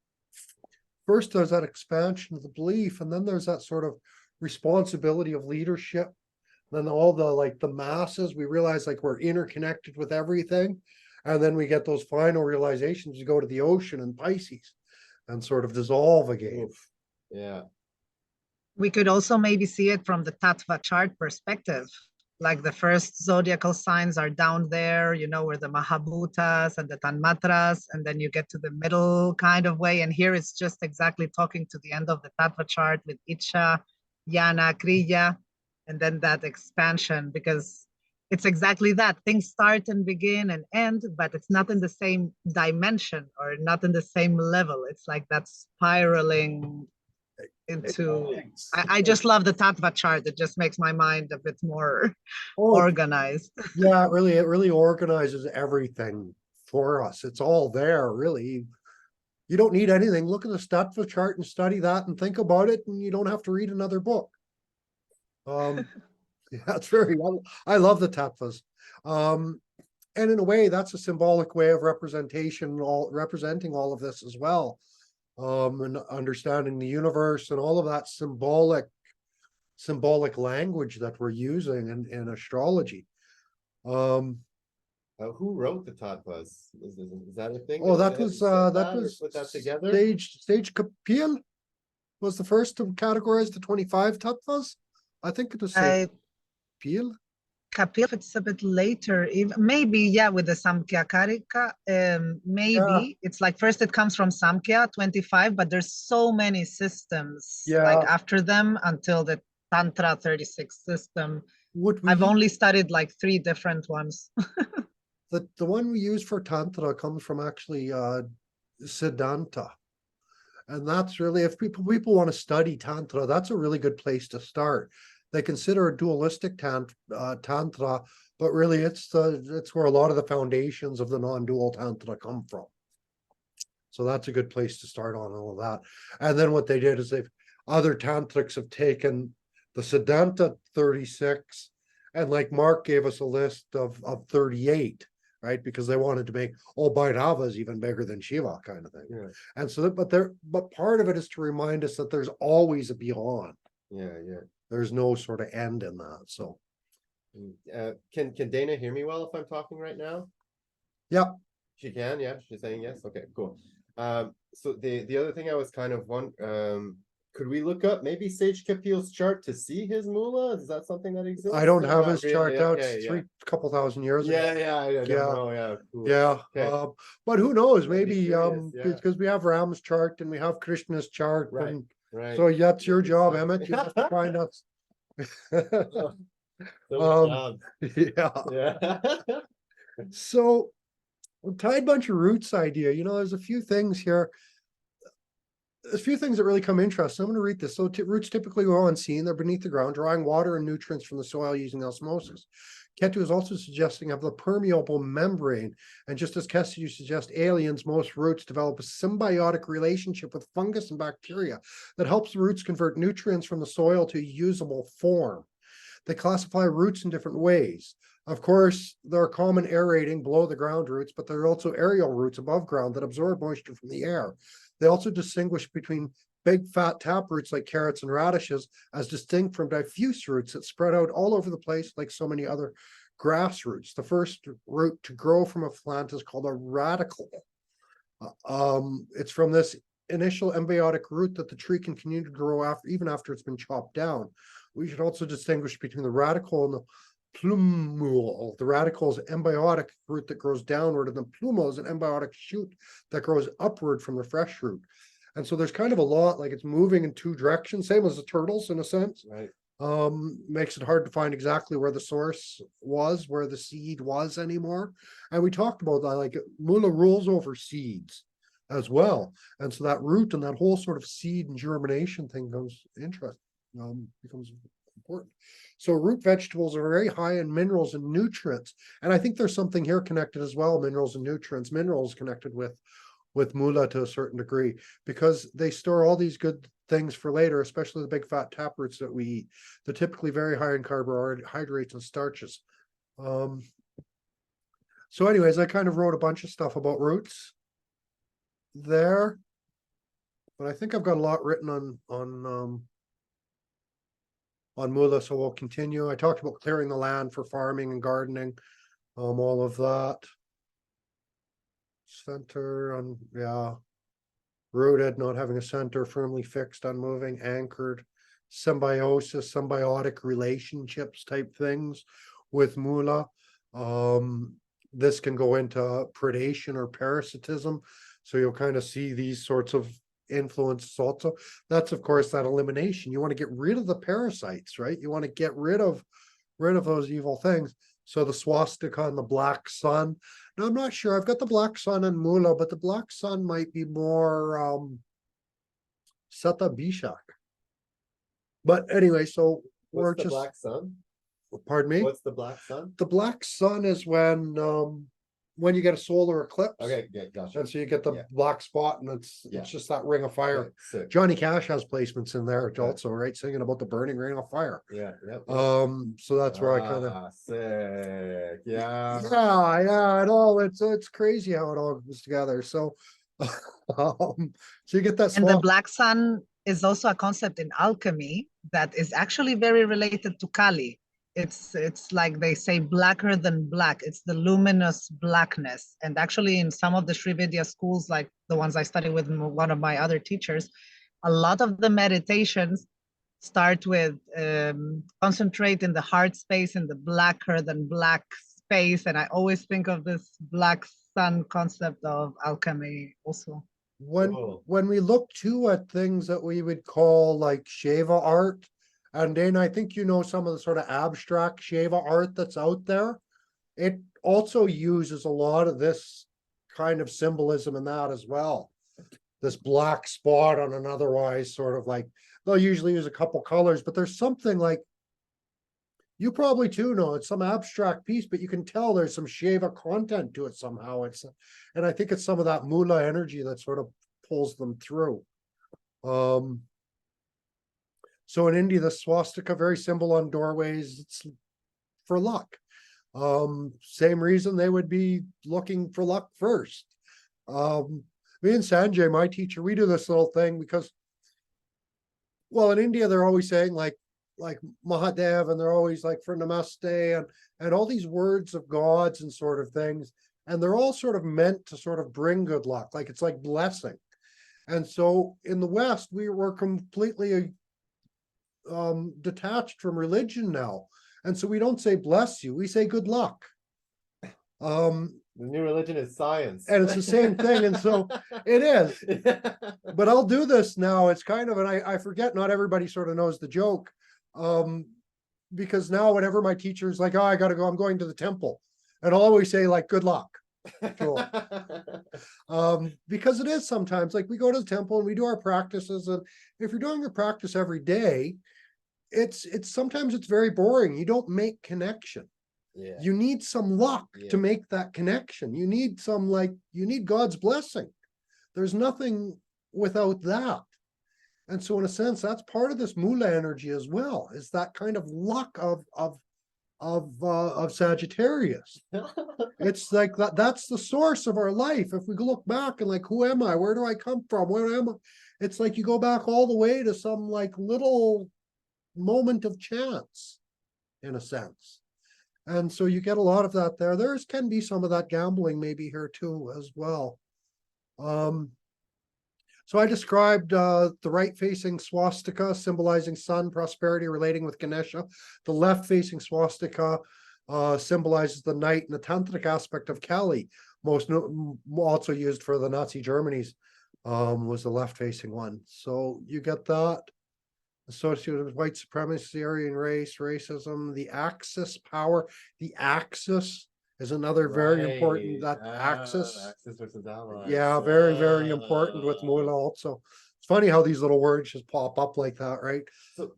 first there's that expansion of the belief, and then there's that sort of responsibility of leadership. Then all the masses, we realize like we're interconnected with everything. And then we get those final realizations, you go to the ocean and Pisces and sort of dissolve again. Oof. Yeah. We could also maybe see it from the Tattva chart perspective. Like the first zodiacal signs are down there, where the Mahabhutas and the Tanmatras, and then you get to the middle kind of way. And here it's just exactly talking to the end of the Tattva chart with Icha, Yana, Kriya, and then that expansion, because it's exactly that. Things start and begin and end, but it's not in the same dimension or not in the same level. It's like that spiraling into. I just love the Tattva chart. It just makes my mind a bit more Oh, organized. yeah, it really organizes everything for us. It's all there, really. You don't need anything. Look at the Tattva chart and study that and think about it, and you don't have to read another book. Yeah, it's very well. I love the tattvas. And in a way, that's a symbolic way of representation, all representing all of this as well. And understanding the universe and all of that symbolic language that we're using in astrology. Who wrote the tattvas? Is that a thing? Oh, that Have you was said that that or was put that together? Sage Kapil was the first to categorize the 25 tattvas. I think it was Sage I Kapil. Kapil, it's a bit later, even maybe, yeah, with the Samkhya Karika, maybe it's like first it comes from Samkhya 25, but there's so many systems like Yeah. after them until the Tantra 36 system. What we I've only studied like 3 different ones. the one we use for Tantra comes from actually Siddhanta. And that's really, if people want to study Tantra, that's a really good place to start. They consider a dualistic Tantra, but really it's where a lot of the foundations of the non-dual Tantra come from. So that's a good place to start on all of that. And then what they did is other tantrics have taken the Siddhanta 36, and like Mark gave us a list of 38, right? Because they wanted to make Bhairava is even bigger than Shiva kind of thing. Yeah. And so but part of it is to remind us that there's always a beyond. Yeah. There's no sort of end in that. So Can Dana hear me well if I'm talking right now? yeah. She can, yeah. She's saying yes. Okay, cool. So the other thing I was kind of could we look up maybe Sage Kapil's chart to see his Moola? Is that something that exists? I don't Or have not his really? chart out. Okay, It's yeah. couple thousand years ago. I don't know. Yeah, cool. Yeah. Okay. But who knows? I'd be Maybe curious, yeah. because we have Ram's chart and we have Krishna's chart. Right, And right. so that's your Maybe job, so. Emmett. You have to find us. So job. Yeah. Yeah. So tied bunch of roots idea. There's a few things here. There's a few things that really come interesting. I'm going to read this. So roots typically grow unseen. They're beneath the ground, drawing water and nutrients from the soil using osmosis. Ketu is also suggesting of the permeable membrane. And just as Ketu suggests aliens, most roots develop a symbiotic relationship with fungus and bacteria that helps the roots convert nutrients from the soil to a usable form. They classify roots in different ways. Of course, there are common aerating below the ground roots, but there are also aerial roots above ground that absorb moisture from the air. They also distinguish between big fat taproots like carrots and radishes as distinct from diffuse roots that spread out all over the place like so many other grass roots. The first root to grow from a plant is called a radicle. It's from this initial embryonic root that the tree can continue to grow even after it's been chopped down. We should also distinguish between the radicle and the plumule. The radicle is an embryonic root that grows downward, and the plumule is an embryonic shoot that grows upward from the fresh root. And so there's kind of a lot, like it's moving in 2 directions, same as the turtles in a sense. Right. Makes it hard to find exactly where the source was, where the seed was anymore. And we talked about that, like Moola rules over seeds as well. And so that root and that whole sort of seed and germination thing becomes important. So root vegetables are very high in minerals and nutrients. And I think there's something here connected as well, minerals and nutrients, minerals connected with Moola to a certain degree, because they store all these good things for later, especially the big fat taproots that we eat. They're typically very high in carbohydrates and starches. So anyways, I kind of wrote a bunch of stuff about roots there, but I think I've got a lot written on Moola, so we'll continue. I talked about clearing the land for farming and gardening, all of that. Center on, yeah. Rooted, not having a center, firmly fixed, unmoving, anchored, symbiosis, symbiotic relationships type things with Moola. This can go into predation or parasitism. So you'll kind of see these sorts of influences also. That's of course that elimination. You want to get rid of the parasites, right? You want to get rid of those evil things. So the swastika and the black sun. Now, I'm not sure. I've got the black sun and Moola, but the black sun might be more Sata Bishak. But anyway, so we're What's the just, black sun? pardon me? What's the black sun? The black sun is when you get a solar eclipse. Okay, yeah, gotcha. And so you get the Yeah. black spot and Yeah. it's just that ring of fire. Okay, sick. Johnny Cash has placements in there Okay. also, right? Singing about the burning ring of fire. Yeah, yeah. So that's where I kind of, Sick. Yeah. yeah, it all, it's crazy how it all goes together. So, so you get that And the swap. black sun is also a concept in alchemy that is actually very related to Kali. It's like they say blacker than black. It's the luminous blackness. And actually in some of the Sri Vidya schools, like the ones I study with one of my other teachers, a lot of the meditations start with concentrate in the heart space, in the blacker than black space. And I always think of this black sun concept of alchemy also. Cool. When we look too at things that we would call like Shaiva art, and then I think you know some of the sort of abstract Shaiva art that's out there, it also uses a lot of this kind of symbolism in that as well. This black spot on an otherwise sort of like, they'll usually use a couple colors, but there's something like, you probably too know it's some abstract piece, but you can tell there's some Shaiva content to it somehow. And I think it's some of that Mula energy that sort of pulls them through. So in India, the swastika, very symbol on doorways, it's for luck. Same reason they would be looking for luck first. Me and Sanjay, my teacher, we do this little thing because, well, in India, they're always saying like Mahadev, and they're always like for Namaste and all these words of gods and sort of things. And they're all sort of meant to sort of bring good luck, like it's like blessing. And so in the West, we were completely detached from religion now. And so we don't say bless you, we say good luck. The new religion is science. And it's the same thing. And so it is. But I'll do this now. It's kind of, and I forget not everybody sort of knows the joke. Because now whenever my teacher's like, oh, I gotta go, I'm going to the temple. And I'll always say like, good luck. Cool. Because it is sometimes like we go to the temple and we do our practices, and if you're doing your practice every day, it's sometimes it's very boring. You don't make connection. Yeah. You need some luck to make that connection. You need you need God's blessing. There's nothing without that. And so in a sense, that's part of this Mula energy as well, is that kind of luck of Sagittarius. It's like that's the source of our life. If we look back and like, who am I? Where do I come from? Where am I? It's like you go back all the way to some like little moment of chance, in a sense. And so you get a lot of that there. There can be some of that gambling maybe here too as well. So I described the right-facing swastika symbolizing sun, prosperity, relating with Ganesha. The left-facing swastika symbolizes the night and the tantric aspect of Kali. Also used for the Nazi Germany's was the left-facing one. So you get that associated with white supremacy, Aryan race, racism, the Axis power. The Axis is another very important, that axis. Axis versus allies. Yeah, very, very important with Moola also. It's funny how these little words just pop up like that, right? So,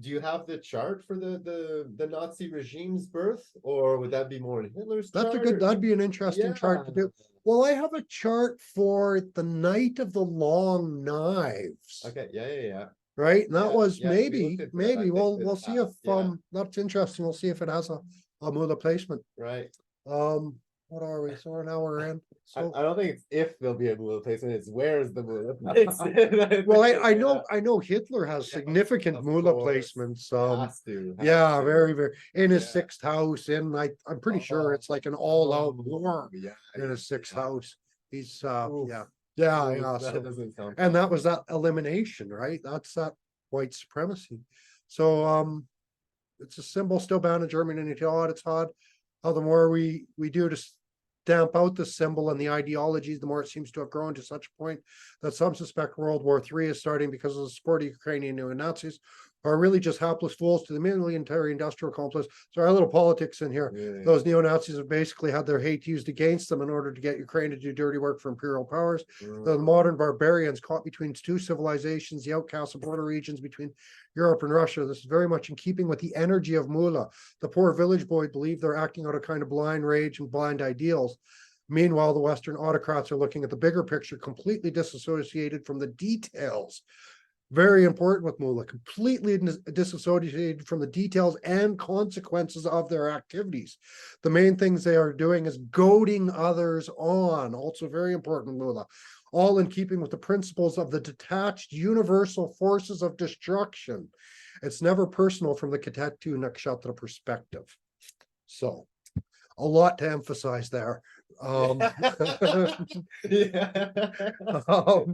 do you have the chart for the Nazi regime's birth, or would that be more in Hitler's chart? That'd be an interesting chart to do. Well, I have a chart for the Night of the Long Knives. Okay, yeah. Right, and that was we maybe looked into that, we'll see if yeah. That's interesting. We'll see if it has a Moola placement. Right. What are we? So now we're in. So I don't think it's if there'll be a Moola placement, it's where's the Moola placement. well, I know Hitler has significant Moola placements. Has to. Very, very in his sixth house. I'm pretty sure it's like an all-out war in his sixth house. He's yeah. That doesn't sound And that was that elimination, right? That's that white supremacy. So it's a symbol still bound in Germany, and it's odd how the more we do to stamp out the symbol and the ideologies, the more it seems to have grown to such a point that some suspect World War III is starting because of the support of Ukrainian neo-Nazis, are really just hapless fools to the military industrial complex. So our little politics in here. Yeah. Those neo-Nazis have basically had their hate used against them in order to get Ukraine to do dirty work for imperial powers. The modern barbarians caught between two civilizations, the outcasts of border regions between Europe and Russia. This is very much in keeping with the energy of Moola. The poor village boy believe they're acting out of kind of blind rage and blind ideals. Meanwhile, the Western autocrats are looking at the bigger picture, completely disassociated from the details. Very important with Moola, completely disassociated from the details and consequences of their activities. The main things they are doing is goading others on, also very important Moola, all in keeping with the principles of the detached universal forces of destruction. It's never personal from the Ketu Nakshatra perspective. So, a lot to emphasize there. Yeah. Um,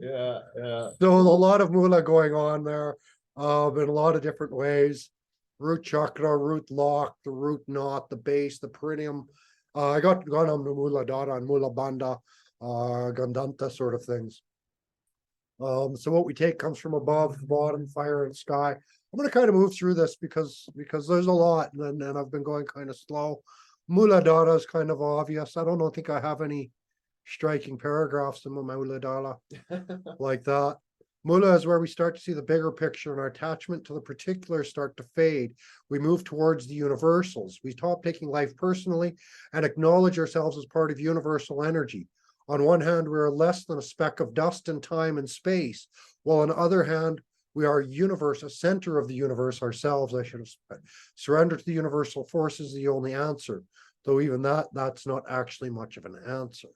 Yeah. So a lot of Mula going on there, in a lot of different ways. Root chakra, root lock, the root knot, the base, the perineum. I got on the Mula Dada and Mula Bandha, Gandanta sort of things. So what we take comes from above, the bottom, fire and sky. I'm going to kind of move through this because there's a lot, and I've been going kind of slow. Mula Dada is kind of obvious. I don't think I have any striking paragraphs in my Mula Dada like that. Mula is where we start to see the bigger picture and our attachment to the particulars start to fade. We move towards the universals. We stop taking life personally and acknowledge ourselves as part of universal energy. On one hand, we are less than a speck of dust in time and space, while on the other hand, we are universe, a center of the universe ourselves. I should have said. Surrender to the universal force is the only answer, though even that's not actually much of an answer.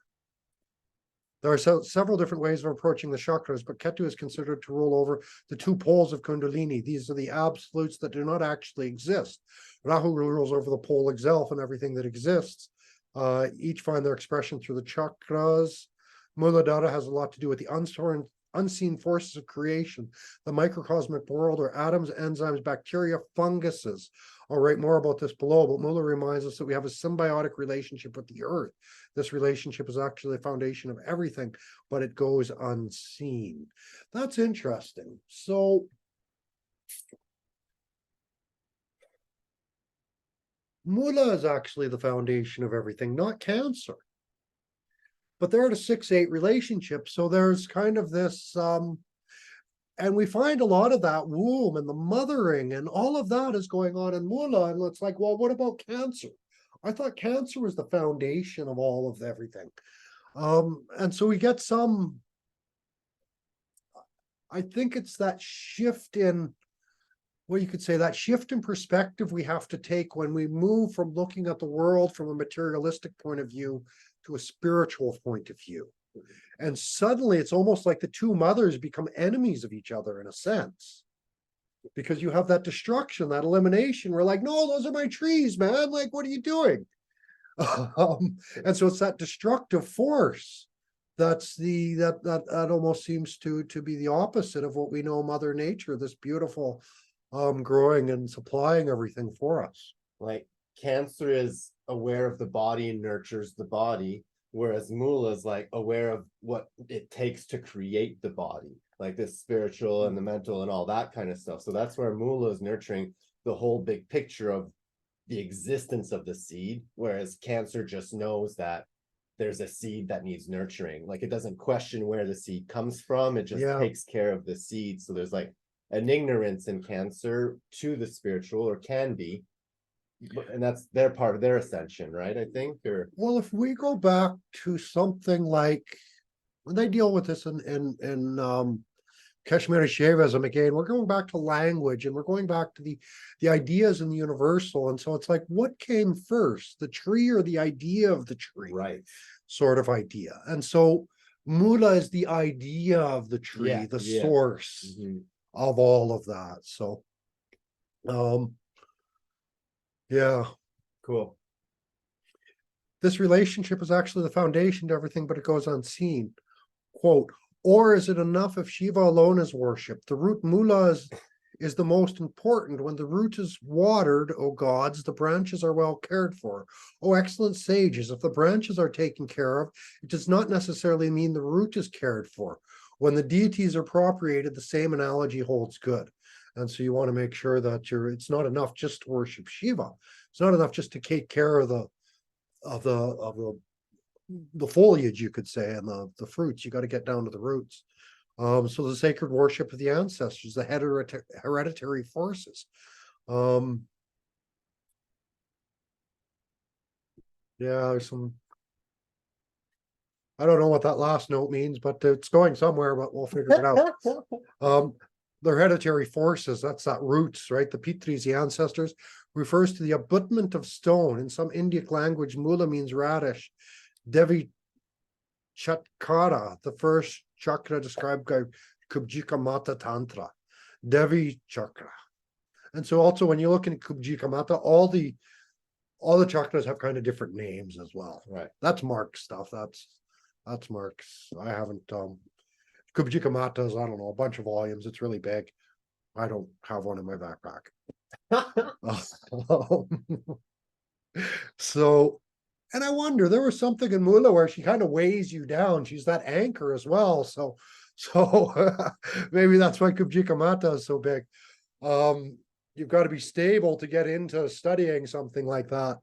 There are several different ways of approaching the chakras, but Ketu is considered to rule over the two poles of Kundalini. These are the absolutes that do not actually exist. Rahu rules over the pole itself and everything that exists. Each find their expression through the chakras. Muladhara has a lot to do with the unseen forces of creation, the microcosmic world, or atoms, enzymes, bacteria, funguses. I'll write more about this below, but Mula reminds us that we have a symbiotic relationship with the earth. This relationship is actually the foundation of everything, but it goes unseen. That's interesting. So, Mula is actually the foundation of everything, not Cancer. But they're at a 6-8 relationship, so there's kind of this, and we find a lot of that womb and the mothering and all of that is going on in Mula, and it's like, well, what about Cancer? I thought Cancer was the foundation of all of everything. And so we get some, I think it's that shift in, well, you could say that shift in perspective we have to take when we move from looking at the world from a materialistic point of view to a spiritual point of view. And suddenly it's almost like the two mothers become enemies of each other in a sense. Because you have that destruction, that elimination. We're like, no, those are my trees, man. Like, what are you doing? And so it's that destructive force that's that almost seems to be the opposite of what we know Mother Nature, this beautiful growing and supplying everything for us. Like Cancer is aware of the body and nurtures the body, whereas Mula is like aware of what it takes to create the body, like the spiritual and the mental and all that kind of stuff. So that's where Mula is nurturing the whole big picture of the existence of the seed, whereas Cancer just knows that there's a seed that needs nurturing. Like it doesn't question where the seed comes from, it just takes care of the seed. So there's like an ignorance in Cancer to the spiritual, or can be, and that's their part of their ascension, right? I think. Or well, if we go back to something like when they deal with this in Kashmiri Shaivism, again, we're going back to language and we're going back to the ideas in the universal. And so it's like, what came first, the tree or the idea of the tree? Right. Sort of idea. And so Mula is the idea of the tree, the source of all of that. So, yeah. Cool. This relationship is actually the foundation to everything, but it goes unseen. Quote, or is it enough if Shiva alone is worshipped? The root Mula is the most important. When the root is watered, O gods, the branches are well cared for. O excellent sages, if the branches are taken care of, it does not necessarily mean the root is cared for. When the deities are propitiated, the same analogy holds good. And so you want to make sure that it's not enough just to worship Shiva. It's not enough just to take care of the foliage, you could say, and the fruits. You got to get down to the roots. So the sacred worship of the ancestors, the hereditary forces. Yeah, there's some. I don't know what that last note means, but it's going somewhere, but we'll figure it out. The hereditary forces, that's that roots, right? The Pitris, the ancestors, refers to the abutment of stone. In some Indic language, Mula means radish. Devi Chatkara, the first chakra described by Kubjika Mata Tantra. Devi Chakra. And so also when you look in Kubjika Mata, all the chakras have kind of different names as well. Right. That's Mark's stuff. That's Mark's. I haven't Kubjika Mata's, I don't know, a bunch of volumes. It's really big. I don't have one in my backpack. So, and I wonder, there was something in Moola where she kind of weighs you down. She's that anchor as well. So maybe that's why Kubjika Mata is so big. You've got to be stable to get into studying something like that.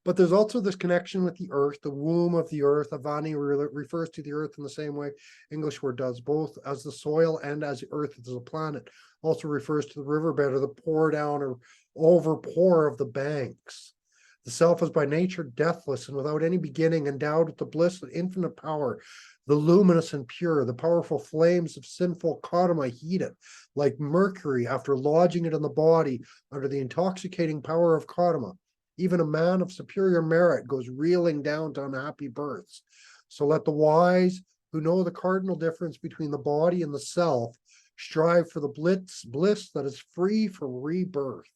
But there's also this connection with the earth, the womb of the earth. Avani refers to the earth in the same way English word does, both as the soil and as the earth as a planet. Also refers to the riverbed or the pour down or overpour of the banks. The self is by nature deathless and without any beginning, endowed with the bliss of infinite power, the luminous and pure. The powerful flames of sinful karma heat it, like Mercury after lodging it in the body under the intoxicating power of karma. Even a man of superior merit goes reeling down to unhappy births. So let the wise, who know the cardinal difference between the body and the self, strive for the bliss that is free from rebirth.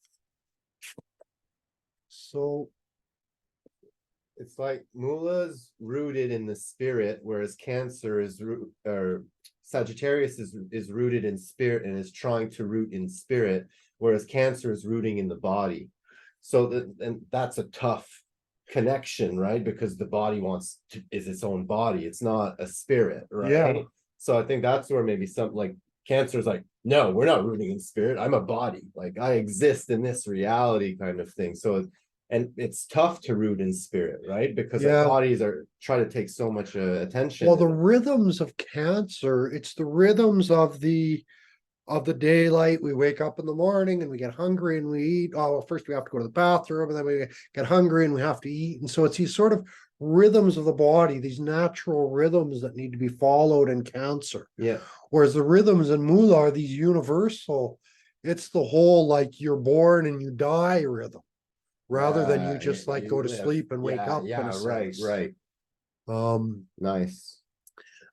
So it's like Mula's rooted in the spirit, whereas Cancer or Sagittarius is rooted in spirit and is trying to root in spirit, whereas Cancer is rooting in the body. So and that's a tough connection, right? Because the body is its own body. It's not a spirit, right? Yeah. So I think that's where maybe something like Cancer is like, no, we're not rooting in spirit. I'm a body. Like I exist in this reality kind of thing. So, and it's tough to root in spirit, right? Because our bodies are trying to take so much attention. Well, the rhythms of Cancer, it's the rhythms of the daylight. We wake up in the morning and we get hungry and we eat. Oh, well, first we have to go to the bathroom and then we get hungry and we have to eat. And so it's these sort of rhythms of the body, these natural rhythms that need to be followed in Cancer. Yeah. Whereas the rhythms in Moola are these universal. It's the whole like you're born and you die rhythm, rather than you just like go to sleep and wake up. Yeah, right. Nice.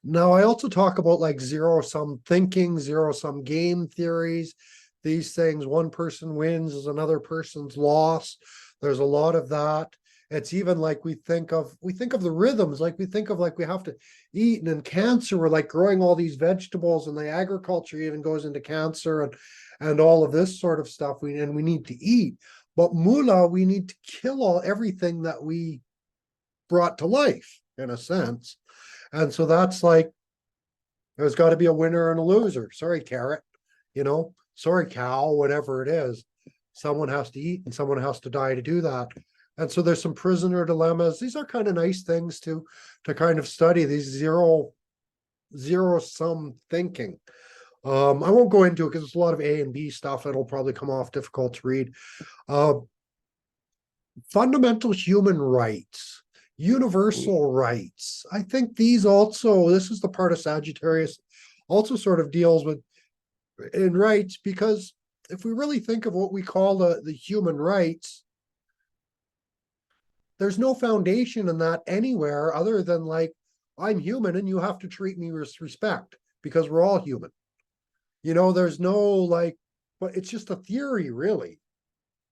Now, I also talk about like zero-sum thinking, zero-sum game theories. These things, one person wins is another person's loss. There's a lot of that. It's even like we think of the rhythms, like we think of like we have to eat. And in Cancer, we're like growing all these vegetables, and the agriculture even goes into Cancer and all of this sort of stuff. We need to eat. But Moola, we need to kill everything that we brought to life, in a sense. And so that's like, there's got to be a winner and a loser. Sorry, carrot, sorry, cow, whatever it is. Someone has to eat and someone has to die to do that. And so there's some prisoner dilemmas. These are kind of nice things to kind of study, these zero-sum thinking. I won't go into it because it's a lot of A and B stuff. It'll probably come off difficult to read. Fundamental human rights. Universal rights. I think this is the part of Sagittarius also sort of deals with in rights, because if we really think of what we call the human rights, there's no foundation in that anywhere other than like, I'm human and you have to treat me with respect because we're all human. There's no like, but it's just a theory, really.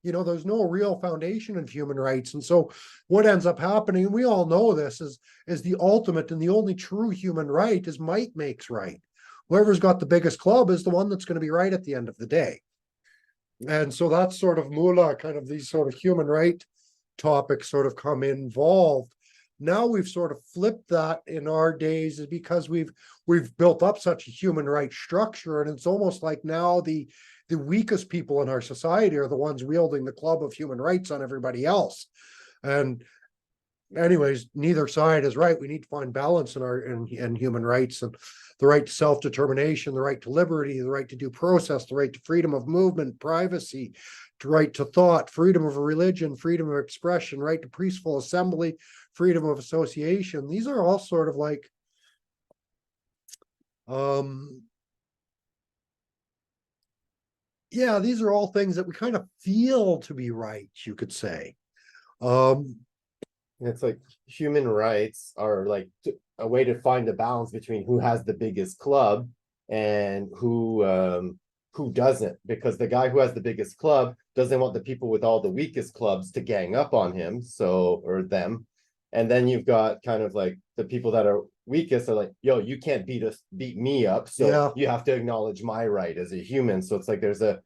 There's no real foundation of human rights. And so what ends up happening, and we all know this, is the ultimate and the only true human right is might makes right. Whoever's got the biggest club is the one that's going to be right at the end of the day. And so that's sort of Moola, kind of these sort of human right topics sort of come involved. Now we've sort of flipped that in our days, is because we've built up such a human rights structure, and it's almost like now the weakest people in our society are the ones wielding the club of human rights on everybody else. And anyways, neither side is right. We need to find balance in our in human rights, and the right to self-determination, the right to liberty, the right to due process, the right to freedom of movement, privacy, to right to thought, freedom of religion, freedom of expression, right to peaceful assembly, freedom of association. These are all sort of like yeah, these are all things that we kind of feel to be right, you could say. It's like human rights are like a way to find a balance between who has the biggest club and who doesn't, because the guy who has the biggest club doesn't want the people with all the weakest clubs to gang up on him, so, or them. And then you've got kind of like the people that are weakest are like, yo, you can't beat me up, so Yeah. you have to acknowledge my right as a human. So it's like there's a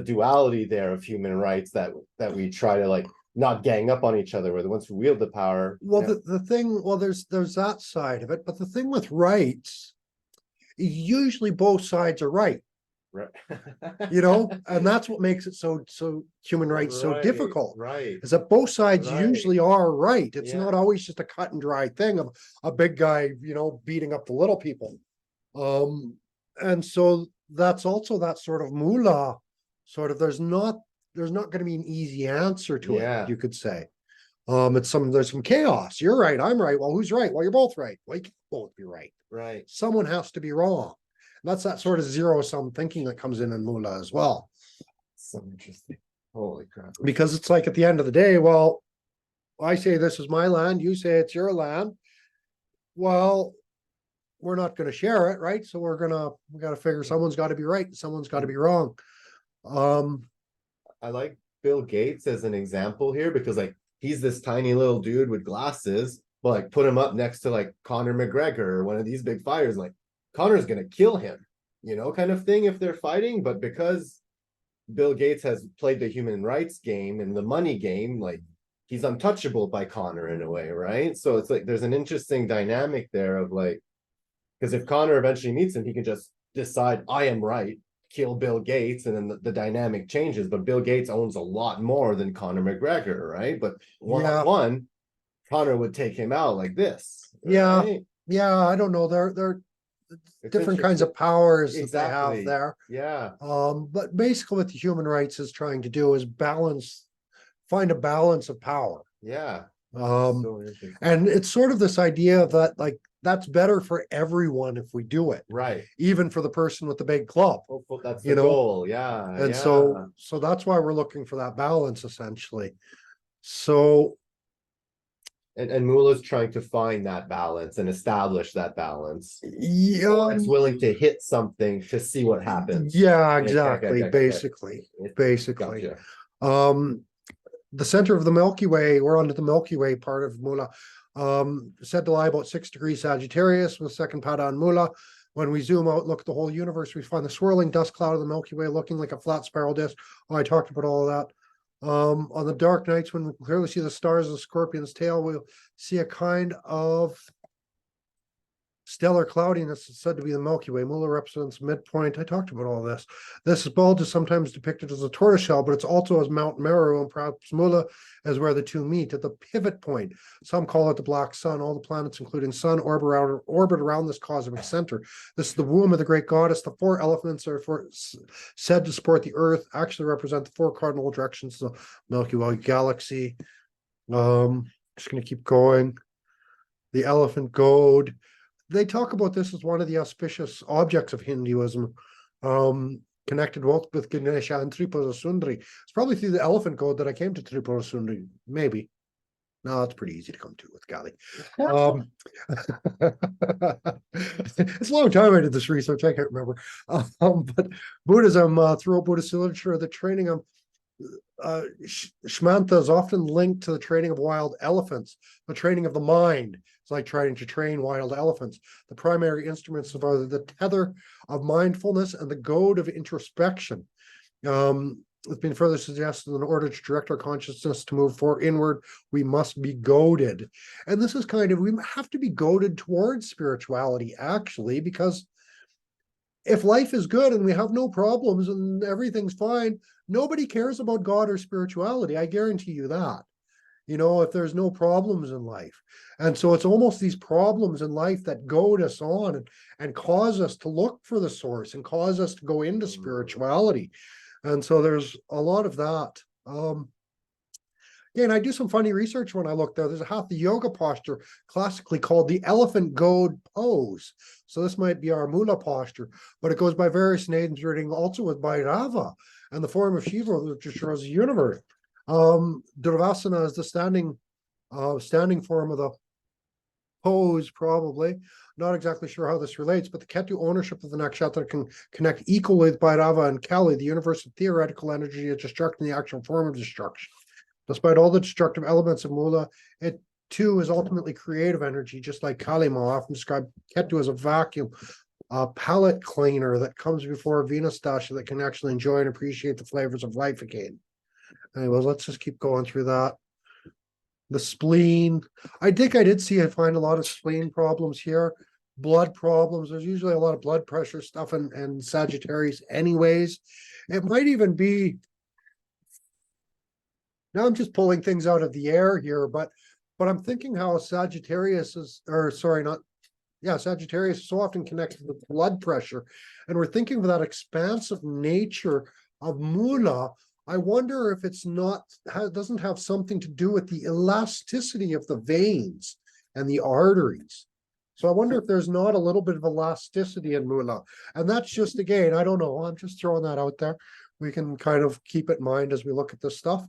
duality there of human rights that we try to like not gang up on each other. We're the ones who wield the power. Well, the thing, well, there's that side of it, but the thing with rights, usually both sides are right, right. you know, and that's what makes it so human rights so Right, difficult. right. Is that both sides Right. usually are right. It's Yeah. not always just a cut and dry thing of a big guy, you know, beating up the little people. And so that's also that sort of moolah, sort of, there's not going to be an easy answer to Yeah. it, you could say. There's some chaos. You're right, I'm right. Well, who's right? Well, you're both right. Well, you can't both be right. Right. Someone has to be wrong. And that's that sort of zero-sum thinking that comes in Moola as well. So interesting. Holy crap. Because it's like at the end of the day, well, I say this is my land, you say it's your land. Well, we're not going to share it, right? So we got to figure someone's got to be right and someone's got to be wrong. I like Bill Gates as an example here, because like he's this tiny little dude with glasses, but like put him up next to like Conor McGregor or one of these big fighters, like Conor's gonna kill him, you know, kind of thing if they're fighting. But because Bill Gates has played the human rights game and the money game, like he's untouchable by Conor in a way, right? So it's like there's an interesting dynamic there of like, because if Conor eventually meets him, he can just decide, I am right, kill Bill Gates, and then the dynamic changes. But Bill Gates owns a lot more than Conor McGregor, right? But one-on-one, Conor would take him out like this. Yeah. Right? Yeah, I don't know. They're It's different kinds of powers that they Exactly. have there. Yeah. But basically what the human rights is trying to do is find a balance of power. Yeah. So and it's sort of this idea that like that's better for everyone if we do it, right, even for the person with the big club. hopeful that's You the know? goal. Yeah. And yeah. so that's why we're looking for that balance essentially. So and Mula's trying to find that balance and establish that balance. yeah, It's willing to hit something to see what happens. yeah, exactly. Okay. Basically. Gotcha. The center of the Milky Way, we're onto the Milky Way part of Moola, said to lie about 6 degrees Sagittarius with second pada on Moola. When we zoom out, look at the whole universe, we find the swirling dust cloud of the Milky Way looking like a flat spiral disk. Oh, I talked about all of that. On the dark nights, when we can clearly see the stars of the scorpion's tail, we'll see a kind of stellar cloudiness is said to be the Milky Way. Moola represents midpoint. I talked about all this. This bulge is sometimes depicted as a tortoiseshell, but it's also as Mount Meru, and perhaps Moola is where the two meet at the pivot point. Some call it the black sun. All the planets, including sun, orbit around this cosmic center. This is the womb of the great goddess. The 4 elephants are said to support the earth, actually represent the 4 cardinal directions of the Milky Way galaxy. Just going to keep going. The elephant goad. They talk about this as one of the auspicious objects of Hinduism, connected both with Ganesha and Tripura Sundari. It's probably through the elephant goad that I came to Tripura Sundari, maybe. No, it's pretty easy to come to with Gali. It's a long time I did this research, I can't remember. But Buddhism, throughout Buddhist literature, the training of Shmanta is often linked to the training of wild elephants, the training of the mind. It's like trying to train wild elephants. The primary instruments are the tether of mindfulness and the goad of introspection. it's been further suggested in order to direct our consciousness to move forward inward, we must be goaded. And this is kind of, we have to be goaded towards spirituality, actually, because if life is good and we have no problems and everything's fine, nobody cares about God or spirituality. I guarantee you that. You know, if there's no problems in life. And so it's almost these problems in life that goad us on and cause us to look for the source and cause us to go into spirituality. And so there's a lot of that. Again, I do some funny research when I look there. There's a hatha yoga posture classically called the elephant goad pose. So this might be our Mula posture, but it goes by various names, reading also with Bhairava and the form of Shiva, which shows the universe. Durvasana is the standing form of the pose, probably. Not exactly sure how this relates, but the Ketu ownership of the nakshatra can connect equally with Bhairava and Kali, the universal theoretical energy of destruction, the actual form of destruction. Despite all the destructive elements of Moola, it too is ultimately creative energy, just like Kali Ma often described Ketu as a vacuum, a palate cleaner that comes before Venus Dasha that can actually enjoy and appreciate the flavors of life again. Anyways, let's just keep going through that. The spleen. I think I find a lot of spleen problems here. Blood problems. There's usually a lot of blood pressure stuff in Sagittarius anyways. It might even be, now I'm just pulling things out of the air here, but I'm thinking how Sagittarius is, or sorry, not, yeah, Sagittarius is so often connected with blood pressure. And we're thinking of that expansive nature of Moola. I wonder if it's not, doesn't have something to do with the elasticity of the veins and the arteries. So I wonder if there's not a little bit of elasticity in Moola. And that's just, again, I don't know. I'm just throwing that out there. We can kind of keep it in mind as we look at this stuff.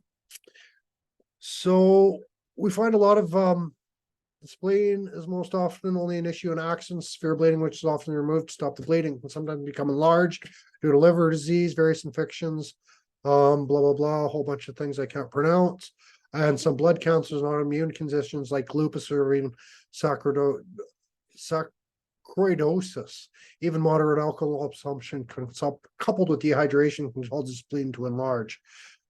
So we find a lot of the spleen is most often only an issue in accidents, severe bleeding, which is often removed to stop the bleeding, can sometimes become enlarged due to liver disease, various infections, blah, blah, blah, a whole bunch of things I can't pronounce. And some blood cancers and autoimmune conditions like lupus or even saccharidosis. Even moderate alcohol consumption coupled with dehydration can cause the spleen to enlarge.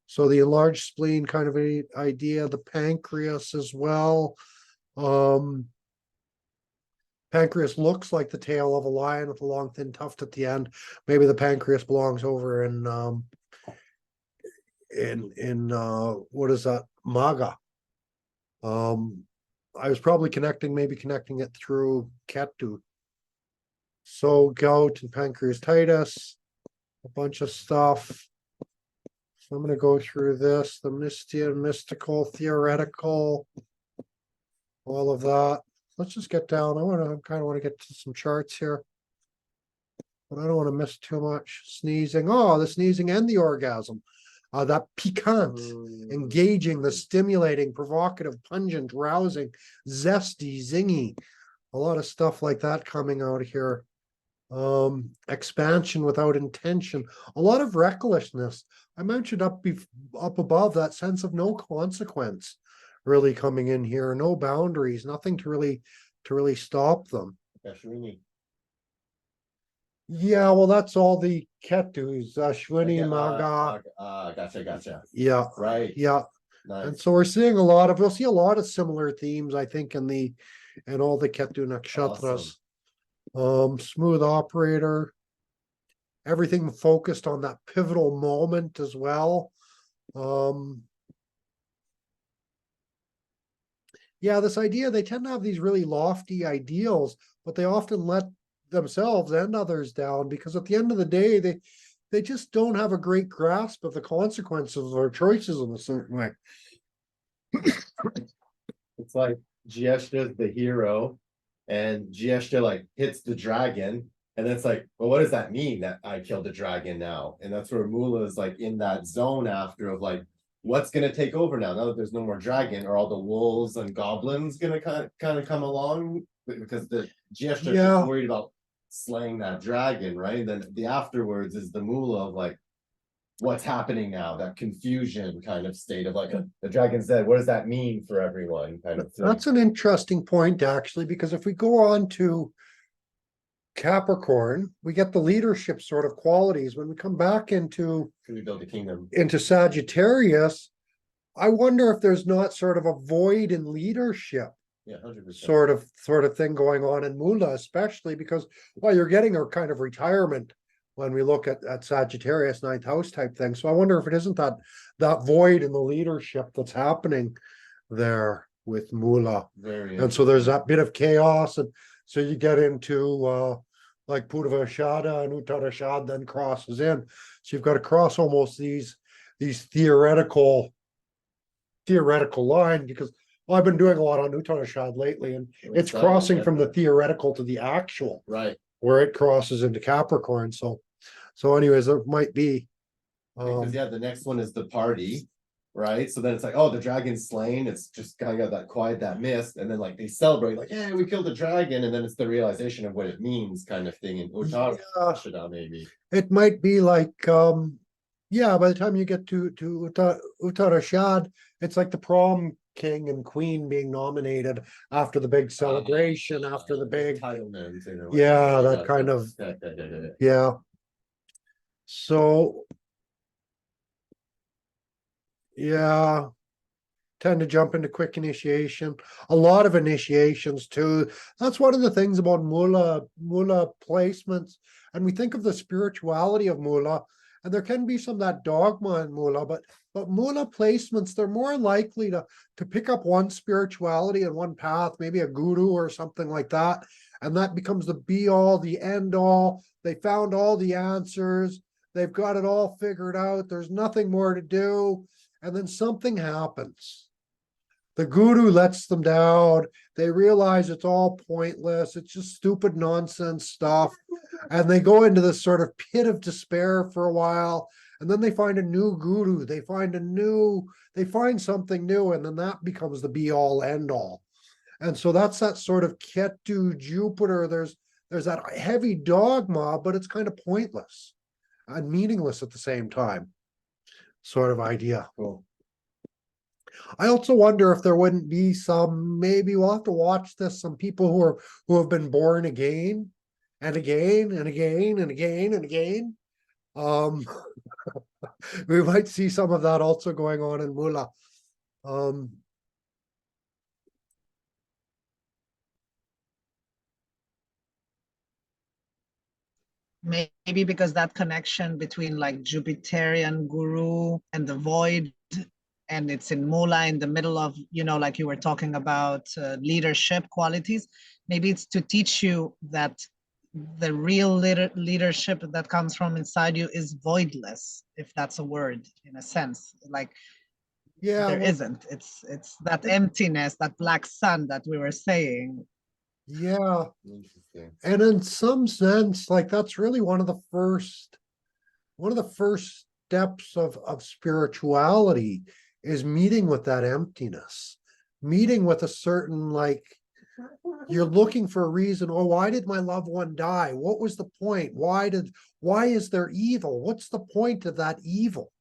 So the enlarged spleen kind of an idea, the pancreas as well. Pancreas looks like the tail of a lion with a long thin tuft at the end. Maybe the pancreas belongs over in what is that? Maga. I was probably maybe connecting it through Ketu. So gout and pancreatitis, a bunch of stuff. So I'm going to go through this, the mystical, theoretical, all of that. Let's just get down. I kind of want to get to some charts here, but I don't want to miss too much. Sneezing. Oh, the sneezing and the orgasm. That piquant, engaging, the stimulating, provocative, pungent, rousing, zesty, zingy. A lot of stuff like that coming out here. Expansion without intention. A lot of recklessness. I mentioned up above that sense of no consequence really coming in here, no boundaries, nothing to really stop them. Yeah, well, that's all the Ketus, Ashwini, Maga. Gotcha. Yeah, Right. yeah. Nice. And so we'll see a lot of similar themes, I think, in all the Ketu nakshatras. Smooth operator. Everything focused on that pivotal moment as well. Yeah, this idea, they tend to have these really lofty ideals, but they often let themselves and others down because at the end of the day, they just don't have a great grasp of the consequences of their choices in a certain way. It's like Gieshta is the hero, and Gieshta like hits the dragon, and it's like, well, what does that mean that I killed the dragon now? And that's where Moola is like in that zone after of like, what's gonna take over now that there's no more dragon? Are all the wolves and goblins gonna kind of come along? Because the Gieshta is worried about slaying that dragon, right? And then the afterwards is the Moola of like, what's happening now, that confusion kind of state of like, the dragon's dead, what does that mean for everyone kind of thing. That's an interesting point, actually, because if we go on to Capricorn, we get the leadership sort of qualities. When we come back into Can we build a kingdom? Sagittarius, I wonder if there's not sort of a void in leadership Yeah, 100%. sort of thing going on in Mula, especially because, well, you're getting a kind of retirement when we look at Sagittarius ninth house type thing. So I wonder if it isn't that void in the leadership that's happening there with Mula. Very And so there's interesting. that bit of chaos, and so you get into like Purvashada and Uttarashad then crosses in. So you've got to cross almost these theoretical line, because I've been doing a lot on Uttarashad lately, and it's starting to crossing get from the there. theoretical to the actual, Right. where it crosses into Capricorn. So anyways, there might be Because yeah, the next one is the party, right? So then it's like, oh, the dragon's slain. It's just kind of that quiet, that mist, and then like they celebrate, like, yeah, we killed a dragon, and then it's the realization of what it means, kind of thing. In Uttarashada, maybe. it might be like yeah, by the time you get to Uttarashad, it's like the prom king and queen being nominated after the big celebration, after the big entitlement, you know, yeah, that kind of yeah. So yeah, tend to jump into quick initiation. A lot of initiations too. That's one of the things about Mula placements. And we think of the spirituality of Mula, and there can be some of that dogma in Mula, but Mula placements, they're more likely to pick up one spirituality and one path, maybe a guru or something like that. And that becomes the be all, the end all. They found all the answers. They've got it all figured out. There's nothing more to do. And then something happens. The guru lets them down. They realize it's all pointless. It's just stupid nonsense stuff. And they go into this sort of pit of despair for a while. And then they find a new guru. They find something new. And then that becomes the be all end all. And so that's that sort of Ketu, Jupiter. There's that heavy dogma, but it's kind of pointless and meaningless at the same time. Sort of idea. Cool. I also wonder if there wouldn't be some, maybe we'll have to watch this, some people who have been born again and again and again and again and again. We might see some of that also going on in Mula. Maybe because that connection between like Jupiterian guru and the void, and it's in Moola in the middle of, you know, like you were talking about leadership qualities. Maybe it's to teach you that the real leadership that comes from inside you is voidless, if that's a word, in a sense. Like Yeah, there well, isn't. It's that emptiness, that black sun that we were saying. yeah. Interesting. And in some sense, like that's really one of the first steps of spirituality is meeting with that emptiness, meeting with a certain, like, you're looking for a reason. Oh, why did my loved one die? What was the point? Why is there evil? What's the point of that evil?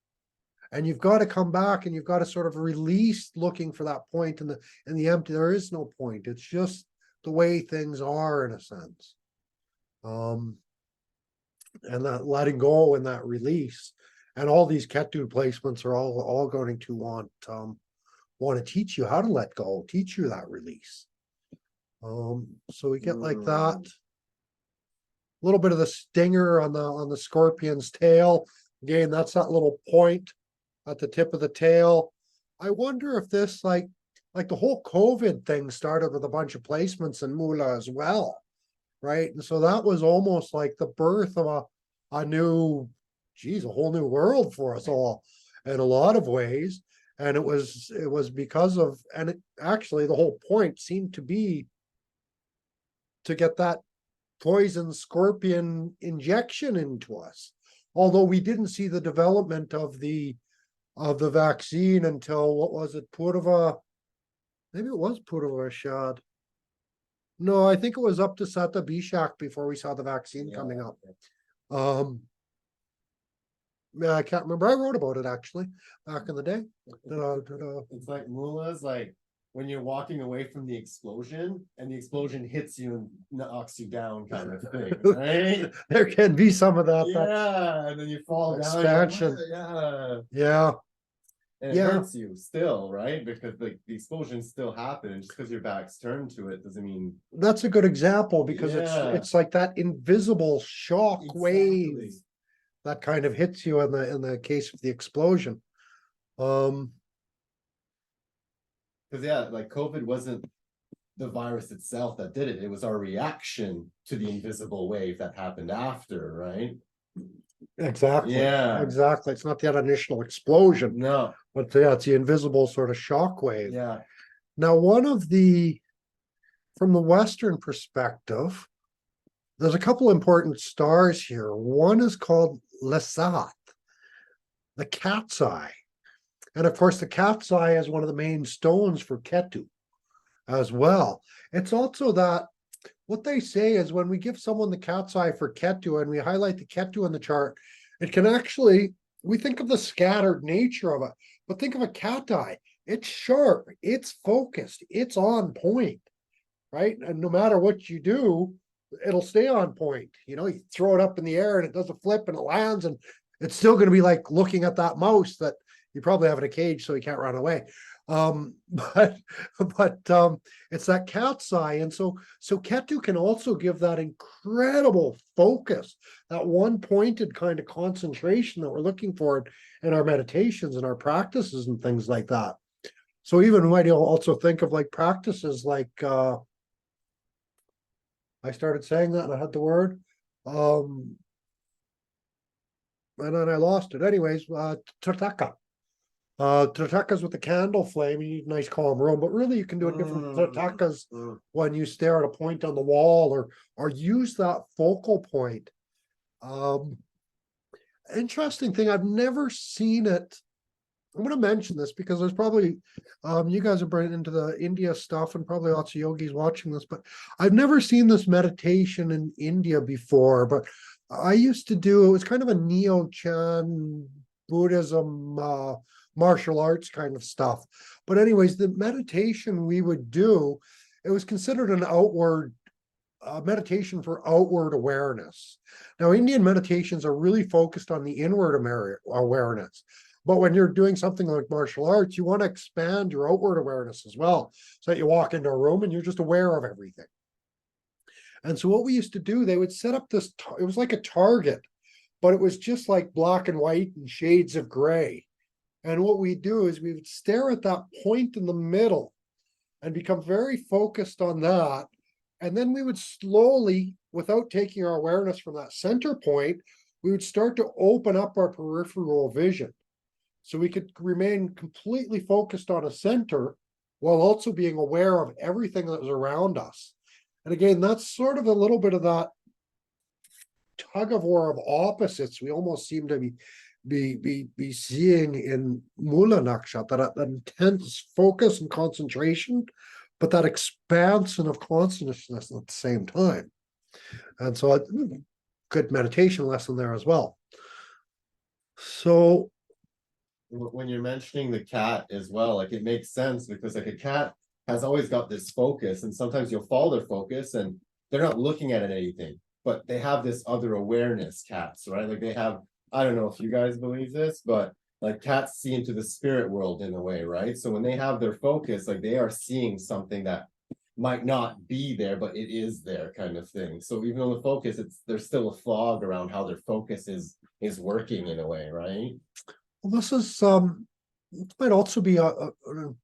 And you've got to come back and you've got to sort of release looking for that point in the empty. There is no point. It's just the way things are, in a sense. And that letting go and that release. And all these Ketu placements are all going to want to teach you how to let go, teach you that release. So we get like that. A little bit of the stinger on the scorpion's tail. Again, that's that little point at the tip of the tail. I wonder if this, like the whole COVID thing started with a bunch of placements in Moola as well, right? And so that was almost like the birth of a new, a whole new world for us all in a lot of ways. And it was because of, and it actually, the whole point seemed to be to get that poison scorpion injection into us. Although we didn't see the development of the vaccine until, what was it, maybe it was Purvashad. No, I think it was up to Sata Bishak before we saw the vaccine coming up. Yeah, I can't remember. I wrote about it actually back in the day. It's like Mula's like when you're walking away from the explosion and the explosion hits you and knocks you down kind of thing, right? There can be some of that. Yeah, and then you fall down. Expansion. Yeah. Yeah, And it Yeah. hurts you still, right? Because like the explosion still happened, and just because your back's turned to it doesn't mean that's a good example because Yeah. it's like that invisible shock wave Exactly. that kind of hits you in the case of the explosion. Because yeah, like COVID wasn't the virus itself that did it. It was our reaction to the invisible wave that happened after, right? Exactly. Yeah. Exactly. It's not that initial explosion, No. but yeah, it's the invisible sort of shock wave. Yeah. Now, from the Western perspective, there's a couple important stars here. One is called Lesat, the cat's eye. And of course, the cat's eye is one of the main stones for Ketu as well. It's also that what they say is when we give someone the cat's eye for Ketu and we highlight the Ketu in the chart, it can actually, we think of the scattered nature of it, but think of a cat eye. It's sharp, it's focused, it's on point, right? And no matter what you do, it'll stay on point. You know, you throw it up in the air and it does a flip and it lands, and it's still going to be like looking at that mouse that you probably have in a cage so he can't run away. But it's that cat's eye. And so Ketu can also give that incredible focus, that one pointed kind of concentration that we're looking for in our meditations and our practices and things like that. So even we might also think of like practices like I started saying that and I had the word. And then I lost it. Anyways, Trataka. Tratakas with the candle flame, you need a nice calm room, but really you can do a different tratakas when you stare at a point on the wall or use that focal point. Interesting thing, I've never seen it. I'm going to mention this because there's probably you guys are bringing into the India stuff and probably lots of yogis watching this, but I've never seen this meditation in India before. But I used to do, it was kind of a Neo-Chan Buddhism martial arts kind of stuff. But anyways, the meditation we would do, it was considered an outward meditation for outward awareness. Now, Indian meditations are really focused on the inward awareness. But when you're doing something like martial arts, you want to expand your outward awareness as well. So that you walk into a room and you're just aware of everything. And so what we used to do, they would set up this, it was like a target, but it was just like black and white and shades of gray. And what we do is we would stare at that point in the middle and become very focused on that. And then we would slowly, without taking our awareness from that center point, we would start to open up our peripheral vision. So we could remain completely focused on a center while also being aware of everything that was around us. And again, that's sort of a little bit of that tug of war of opposites we almost seem to be seeing in Mula Nakshatra, that intense focus and concentration, but that expansion of consciousness at the same time. And so good meditation lesson there as well. So when you're mentioning the cat as well, like it makes sense because like a cat has always got this focus, and sometimes you'll follow their focus and they're not looking at anything, but they have this other awareness, cats, right? Like they have, I don't know if you guys believe this, but like cats see into the spirit world in a way, right? So when they have their focus, like they are seeing something that might not be there, but it is there kind of thing. So even though the focus, there's still a fog around how their focus is working in a way, right? well, this is it might also be an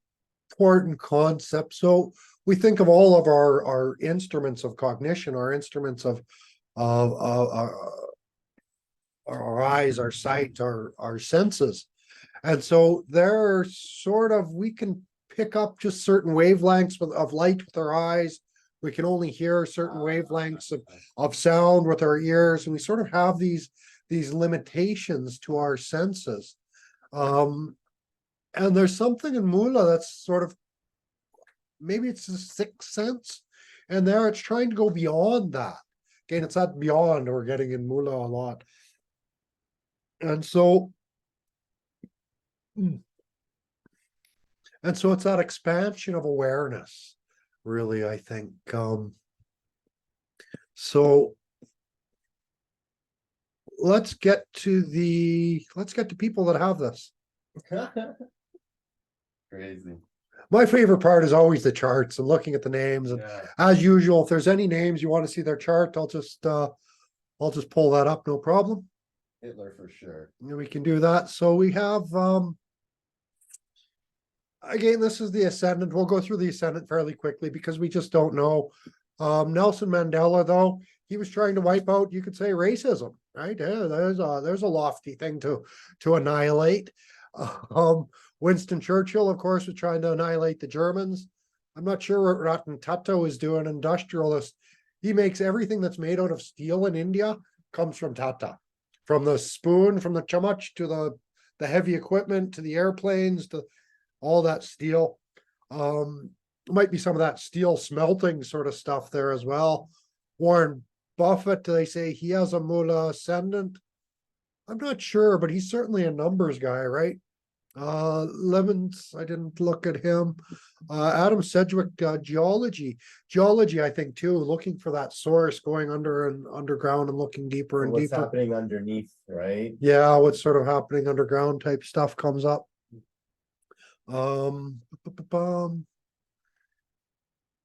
important concept. So we think of all of our instruments of cognition, our instruments of our eyes, our sight, our senses. And so they're sort of, we can pick up just certain wavelengths of light with our eyes. We can only hear certain wavelengths of sound with our ears. And we sort of have these limitations to our senses. And there's something in Moola that's sort of, maybe it's a sixth sense. And there it's trying to go beyond that. Again, it's that beyond we're getting in Moola a lot. And so, And so it's that expansion of awareness, really, I think. So let's get to people that have this. Crazy. My favorite part is always the charts and looking at the names. And Yeah. as usual, if there's any names you want to see their chart, I'll just pull that up, no problem. Hitler for sure. And we can do that. So we have again, this is the Ascendant. We'll go through the Ascendant fairly quickly because we just don't know. Nelson Mandela, though, he was trying to wipe out, you could say, racism, right? Yeah, there's a lofty thing to annihilate. Winston Churchill, of course, was trying to annihilate the Germans. I'm not sure what Ratan Tata is doing, industrialist. He makes everything that's made out of steel in India comes from Tata. From the spoon, from the chamuch to the heavy equipment, to the airplanes, to all that steel. Might be some of that steel smelting sort of stuff there as well. Warren Buffett, they say he has a Mula Ascendant. I'm not sure, but he's certainly a numbers guy, right? Lemons, I didn't look at him. Adam Sedgwick, geology, I think too, looking for that source, going under and underground and looking deeper and What's deeper. happening underneath, right? Yeah, what's sort of happening underground type stuff comes up.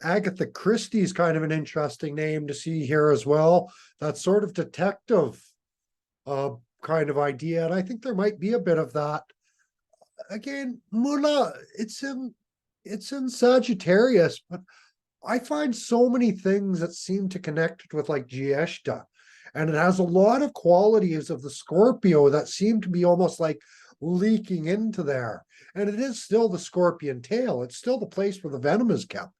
Agatha Christie is kind of an interesting name to see here as well. That sort of detective kind of idea, and I think there might be a bit of that. Again, Moola, it's in Sagittarius, but I find so many things that seem to connect it with like Gieshta, and it has a lot of qualities of the Scorpio that seem to be almost like leaking into there. And it is still the scorpion tail. It's still the place where the venom is kept.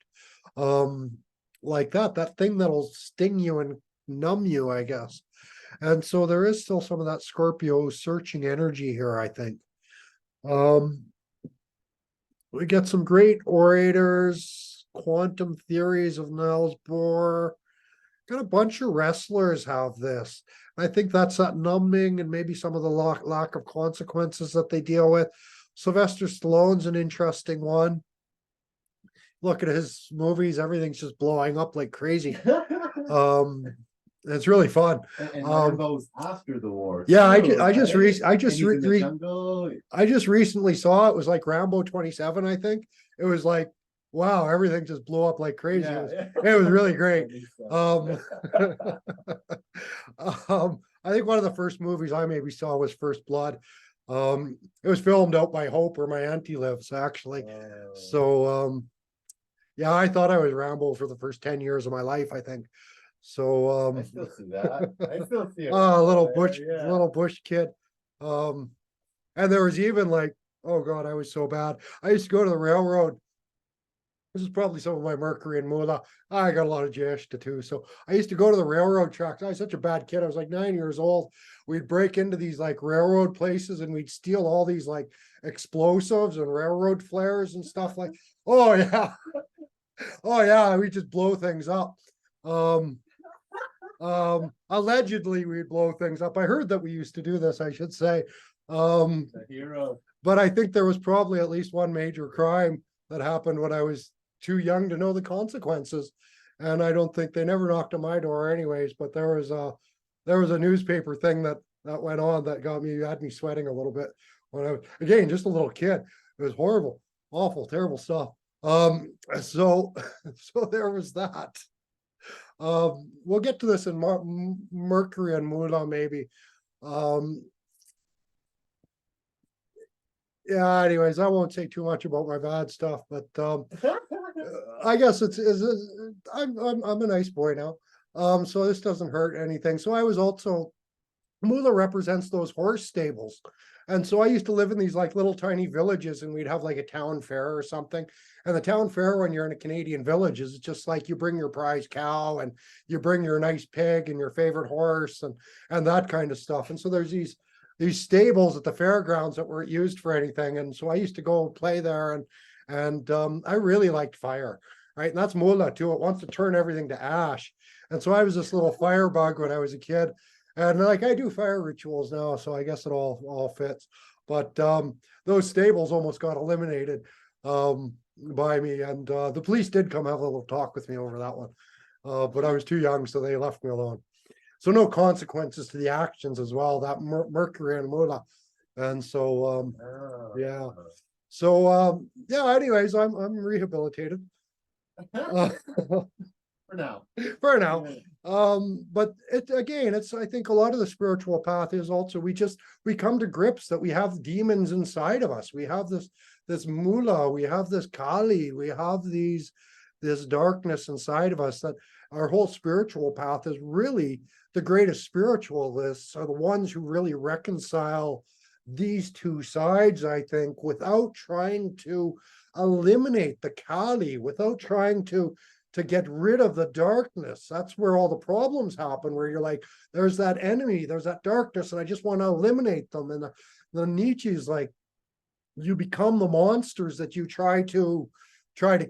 Like that thing that'll sting you and numb you, I guess. And so there is still some of that Scorpio searching energy here, I think. We get some great orators, quantum theories of Niels Bohr. Got a bunch of wrestlers have this. I think that's that numbing and maybe some of the lack of consequences that they deal with. Sylvester Stallone's an interesting one. Look at his movies, everything's just blowing up like crazy. It's really fun. And what are those after the war? Yeah, too, I just right? I just And he's in the jungle. I just recently saw it was like Rambo 27, I think. It was like, wow, everything just blew up like crazy. Yeah, It was really great. so. I think one of the first movies I maybe saw was First Blood. It was filmed out by Hope, where my auntie lives, actually. So yeah, I thought I was Rambo for the first 10 years of my life, I think. So I still see that. I still see it. a little Yeah. bush kid. And there was even like, oh God, I was so bad. I used to go to the railroad. This is probably some of my Mercury and Moola. I got a lot of Gieshta too. So I used to go to the railroad tracks. I was such a bad kid. I was like 9 years old. We'd break into these like railroad places and we'd steal all these like explosives and railroad flares and stuff like, oh yeah. Oh yeah, we just blow things up. Allegedly we'd blow things up. I heard that we used to do this, I should say. The hero. But I think there was probably at least one major crime that happened when I was too young to know the consequences. And I don't think they never knocked on my door anyways, but there was a newspaper thing that went on that had me sweating a little bit when I was, again, just a little kid. It was horrible, awful, terrible stuff. So there was that. We'll get to this in Mercury and Moola maybe. Yeah, anyways, I won't say too much about my bad stuff, but I guess I'm a nice boy now. So this doesn't hurt anything. So I was also, Moola represents those horse stables. And so I used to live in these like little tiny villages, and we'd have like a town fair or something. And the town fair, when you're in a Canadian village, is just like you bring your prize cow and you bring your nice pig and your favorite horse and that kind of stuff. And so there's these stables at the fairgrounds that weren't used for anything. And so I used to go play there, and I really liked fire, right? And that's Moola too. It wants to turn everything to ash. And so I was this little firebug when I was a kid. And like I do fire rituals now, so I guess it all fits. But those stables almost got eliminated. by me, and the police did come have a little talk with me over that one. But I was too young, so they left me alone. So no consequences to the actions as well, that Mercury and Mula. And so yeah. So yeah, anyways, I'm rehabilitated. For now. For now. Yeah. But it again, it's I think a lot of the spiritual path is also we come to grips that we have demons inside of us. We have this Moola, we have this Kali, we have this darkness inside of us, that our whole spiritual path is really the greatest spiritualists are the ones who really reconcile these two sides, I think, without trying to eliminate the Kali, without trying to get rid of the darkness. That's where all the problems happen, where you're like, there's that enemy, there's that darkness, and I just want to eliminate them. And the Nietzsche's like, you become the monsters that you try to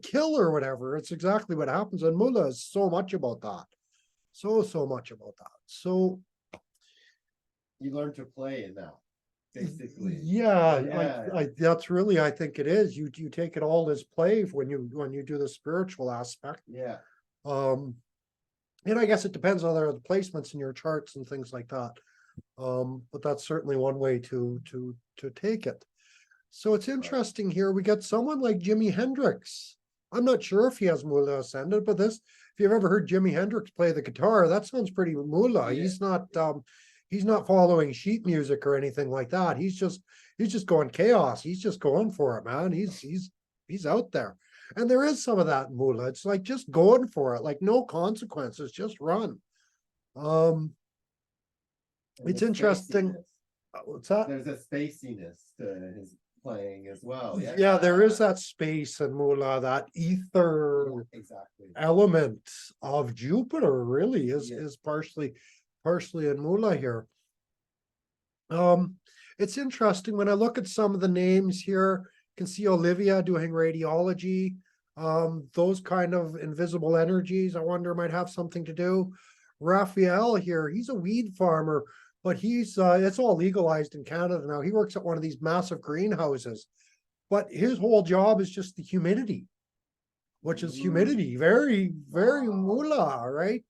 kill or whatever. It's exactly what happens. And Mula is so much about that. So much about that. So You learn to play in that, basically. yeah, Yeah. I that's really, I think it is. You take it all as play when you do the spiritual aspect. Yeah. And I guess it depends on the placements in your charts and things like that. But that's certainly one way to take it. So it's interesting here. We got someone like Jimi Hendrix. I'm not sure if he has Mula Ascendant, but if you've ever heard Jimi Hendrix play the guitar, that sounds pretty Mula. Yeah. He's not following sheet music or anything like that. He's just going chaos. He's just going for it, man. He's out there. And there is some of that in Mula. It's like just going for it, like no consequences, just run. It's interesting. What's that? There's a spaciness to his playing as well. Yeah. Yeah, there is that space in Moola, that ether Exactly. element of Jupiter really is Yeah. is partially in Moola here. It's interesting when I look at some of the names here, you can see Olivia doing radiology. Those kind of invisible energies, I wonder might have something to do. Raphael here, he's a weed farmer, but it's all legalized in Canada now. He works at one of these massive greenhouses, but his whole job is just the humidity, which is humidity, very, very Moola, right?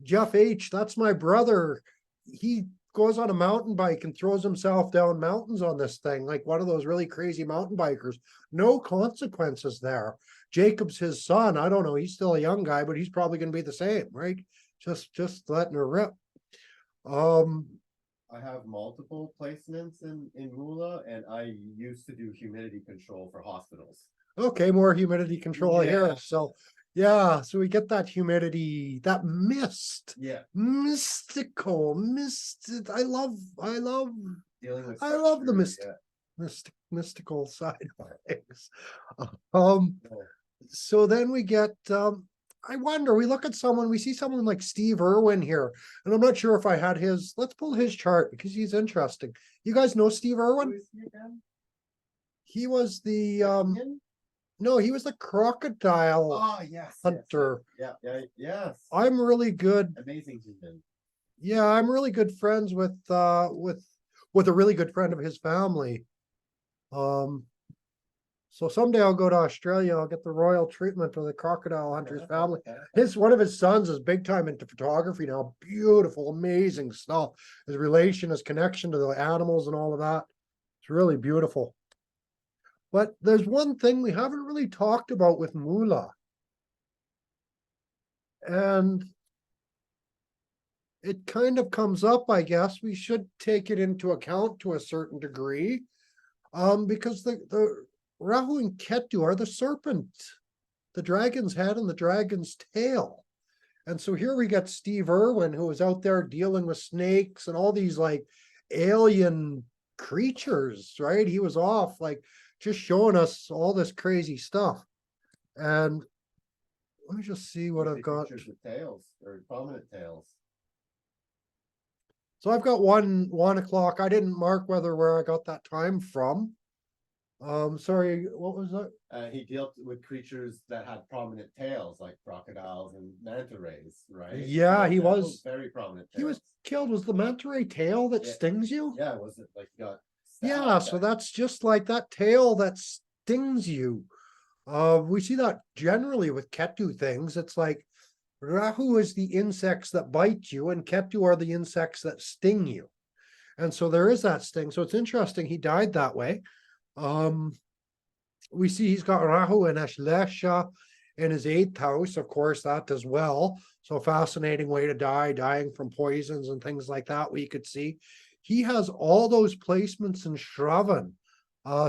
Jeff H, that's my brother. He goes on a mountain bike and throws himself down mountains on this thing, like one of those really crazy mountain bikers. No consequences there. Jacob's his son. I don't know. He's still a young guy, but he's probably going to be the same, right? Just letting her rip. I have multiple placements in Moola, and I used to do humidity control for hospitals. Okay, more humidity control here. Yeah. So yeah, so we get that humidity, that mist. Yeah. Mystical, I love Dealing with I love the structure, mystical side of things. Yeah. So then we get I wonder, we look at someone, we see someone like Steve Irwin here, and I'm not sure if I had his, let's pull his chart because he's interesting. You guys know Steve Who Irwin? is he again? He was the Indian? no, he was the crocodile Oh, yes. hunter. Yes. Yeah. Yes. I'm really good. Amazing human. Yeah, I'm really good friends with a really good friend of his family. So someday I'll go to Australia. I'll get the royal treatment of the crocodile hunter's family. One of his sons is big time into photography now. Beautiful, amazing stuff. His relation, his connection to the animals and all of that. It's really beautiful. But there's one thing we haven't really talked about with Moola. And it kind of comes up, I guess. We should take it into account to a certain degree. Because the Rahu and Ketu are the serpent, the dragon's head and the dragon's tail. And so here we got Steve Irwin, who was out there dealing with snakes and all these like alien creatures, right? He was off like just showing us all this crazy stuff. And let me just see what I've got. Creatures with tails or prominent tails. So I've got 1 o'clock. I didn't mark where I got that time from. Sorry, what was that? He dealt with creatures that had prominent tails, like crocodiles and manta rays, right? Yeah, he was very prominent. He was tails. killed. Was the manta ray tail that Yeah. stings you? Yeah, was it like got? Yeah, so that's just like that tail that stings you. We see that generally with Ketu things. It's like Rahu is the insects that bite you, and Ketu are the insects that sting you. And so there is that sting. So it's interesting he died that way. We see he's got Rahu and Ashlesha in his 8th house, of course, that as well. So fascinating way to die, dying from poisons and things like that, we could see. He has all those placements in Shravan,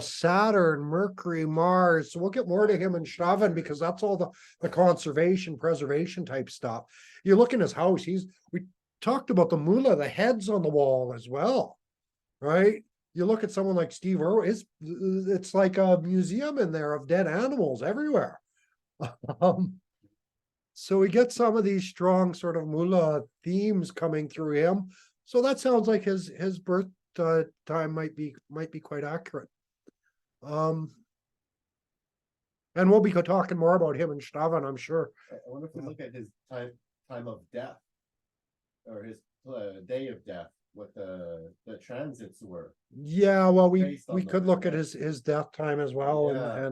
Saturn, Mercury, Mars. So we'll get more to him in Shravan because that's all the conservation, preservation type stuff. You look in his house, we talked about the Moola, the heads on the wall as well, right? You look at someone like Steve Irwin, it's like a museum in there of dead animals everywhere. So we get some of these strong sort of Moola themes coming through him. So that sounds like his birth time might be quite accurate. And we'll be talking more about him and Shravan, I'm sure. I wonder if we look at his time of death, or his day of death, what the transits were. Yeah, well, we Based on could the look at events. his death time as well Yeah.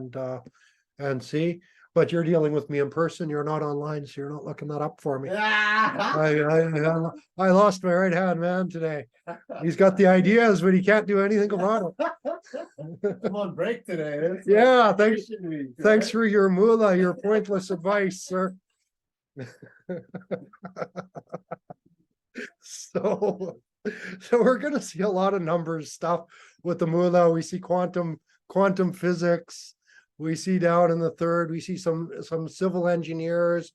and see. But you're dealing with me in person. You're not online, so you're not looking that up for me. I lost my right hand man today. He's got the ideas, but he can't do anything about it. I'm on break today. It's Yeah, like thanks. vacation week, Thanks right? for your Moola, your pointless advice, sir. So we're gonna see a lot of numbers stuff with the Moola. We see quantum physics. We see down in the 3rd, we see some civil engineers,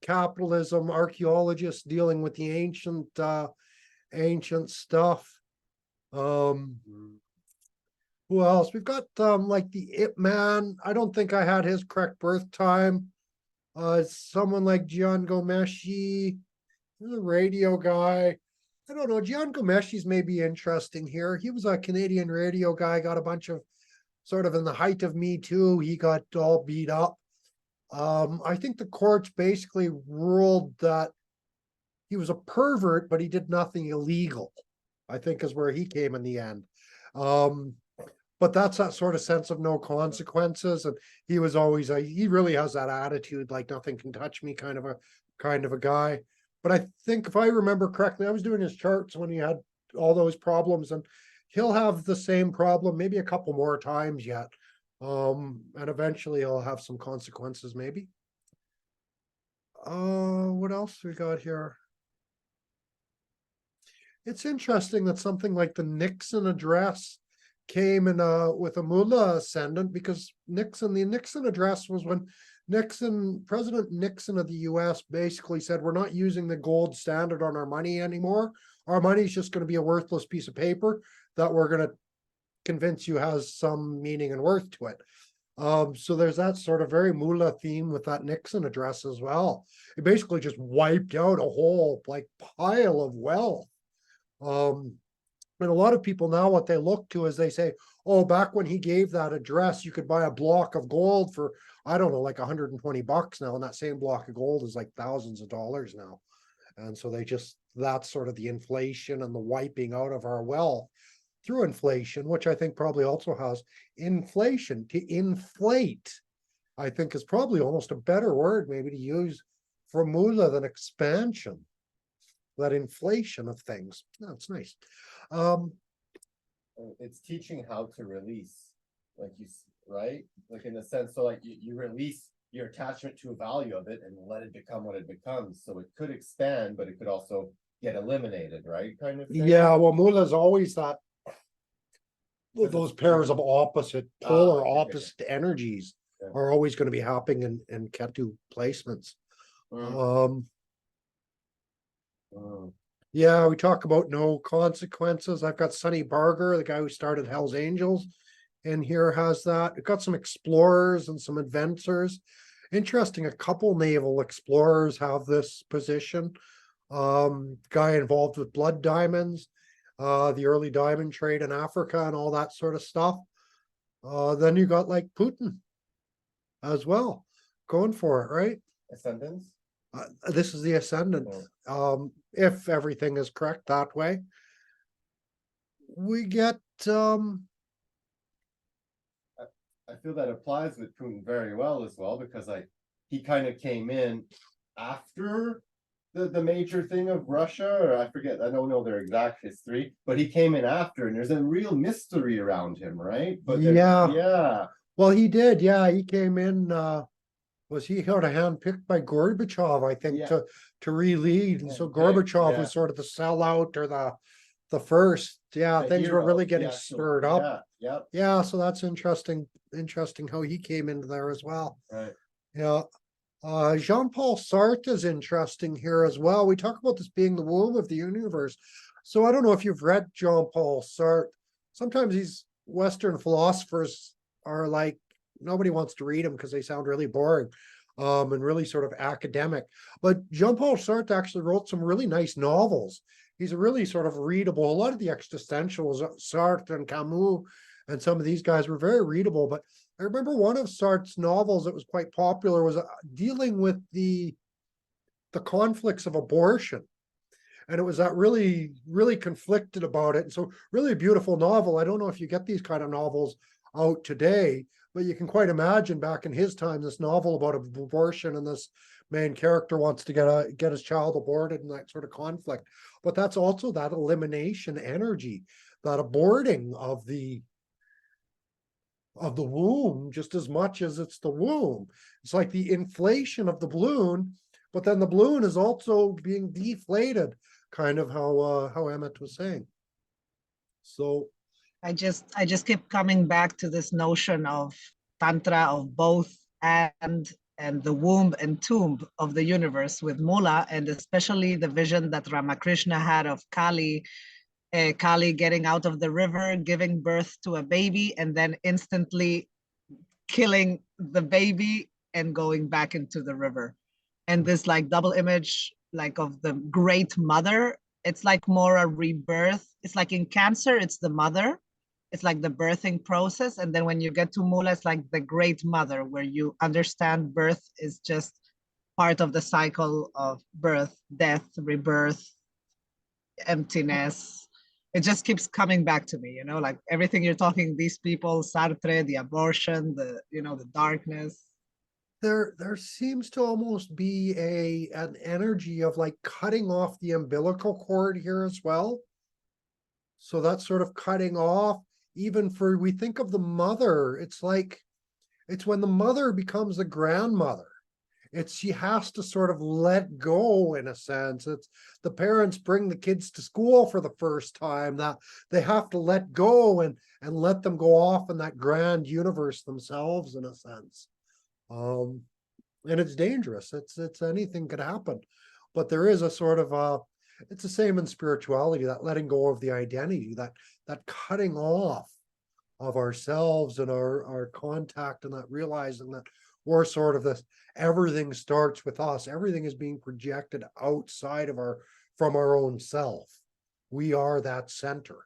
capitalism, archaeologists dealing with the ancient stuff. Who else? We've got like the Ip Man. I don't think I had his correct birth time. Someone like Gian Gomeshi, the radio guy. I don't know. Gian Gomeshi's may be interesting here. He was a Canadian radio guy, got a bunch of sort of in the height of Me Too. He got all beat up. I think the courts basically ruled that he was a pervert, but he did nothing illegal, I think is where he came in the end. But that's that sort of sense of no consequences. And he was always he really has that attitude, like nothing can touch me kind of a guy. But I think if I remember correctly, I was doing his charts when he had all those problems, and he'll have the same problem maybe a couple more times yet. And eventually he'll have some consequences, maybe. What else we got here? It's interesting that something like the Nixon address came in with a Mula ascendant, because the Nixon address was when President Nixon of the US basically said, we're not using the gold standard on our money anymore. Our money is just going to be a worthless piece of paper that we're going to convince you has some meaning and worth to it. So there's that sort of very Moola theme with that Nixon address as well. It basically just wiped out a whole like pile of wealth. And a lot of people now, what they look to is they say, oh, back when he gave that address, you could buy a block of gold for, I don't know, like $120 now. And that same block of gold is like thousands of dollars now. And so that's sort of the inflation and the wiping out of our wealth through inflation, which I think probably also has inflation. To inflate, I think is probably almost a better word maybe to use for Moola than expansion. That inflation of things. That's nice. It's teaching how to release, like right? Like in the sense, so like you release your attachment to a value of it and let it become what it becomes. So it could expand, but it could also get eliminated, right? Kind of thing. Yeah, well, Moola is always that. Those pairs of polar opposite energies are always going to be happening in Ketu placements. Yeah, we talk about no consequences. I've got Sonny Barger, the guy who started Hell's Angels, and here has that. We've got some explorers and some adventurers. Interesting, a couple naval explorers have this position. Guy involved with blood diamonds, the early diamond trade in Africa and all that sort of stuff. Then you got like Putin as well, going for it, right? Ascendants? This is the ascendant. If everything is correct that way, we get I feel that applies with Putin very well as well, because like he kind of came in after the major thing of Russia, or I forget, I don't know their exact history, but he came in after, and there's a real mystery around him, right? But Yeah. yeah, Well, he did, yeah, he came in, was he sort of handpicked by Gorbachev, I think, Yeah. to re-lead, and Yeah, so yeah, Gorbachev yeah. was sort of the sellout or the first, yeah, the things were hero, really the getting actual- stirred up. Yeah, yep, Yeah, so that's interesting how he came into there as well. right. Yeah. Jean-Paul Sartre is interesting here as well. We talk about this being the womb of the universe. So I don't know if you've read Jean-Paul Sartre. Sometimes these Western philosophers are like, nobody wants to read them because they sound really boring, and really sort of academic. But Jean-Paul Sartre actually wrote some really nice novels. He's a really sort of readable. A lot of the existentials, Sartre and Camus, and some of these guys were very readable. But I remember one of Sartre's novels that was quite popular was dealing with the conflicts of abortion. And it was that really, really conflicted about it. And so really a beautiful novel. I don't know if you get these kind of novels out today, but you can quite imagine back in his time, this novel about abortion, and this main character wants to get his child aborted, and that sort of conflict. But that's also that elimination energy, that aborting of the womb just as much as it's the womb. It's like the inflation of the balloon, but then the balloon is also being deflated, kind of how Emmett was saying. So I just keep coming back to this notion of tantra, of both and the womb and tomb of the universe with Mula, and especially the vision that Ramakrishna had of Kali getting out of the river, giving birth to a baby, and then instantly killing the baby and going back into the river. And this like double image, like of the great mother, it's like more a rebirth. It's like in Cancer, it's the mother. It's like the birthing process. And then when you get to Moola, it's like the great mother, where you understand birth is just part of the cycle of birth, death, rebirth, emptiness. It just keeps coming back to me, like everything you're talking, these people, Sartre, the abortion, the darkness. there seems to almost be an energy of like cutting off the umbilical cord here as well. So that's sort of cutting off, even we think of the mother, it's like, it's when the mother becomes the grandmother. She has to sort of let go in a sense. It's the parents bring the kids to school for the first time, that they have to let go and let them go off in that grand universe themselves in a sense. And it's dangerous. It's anything could happen. But there is a sort of it's the same in spirituality, that letting go of the identity, that cutting off of ourselves and our contact, and that realizing that we're sort of this, everything starts with us. Everything is being projected outside of from our own self. We are that center.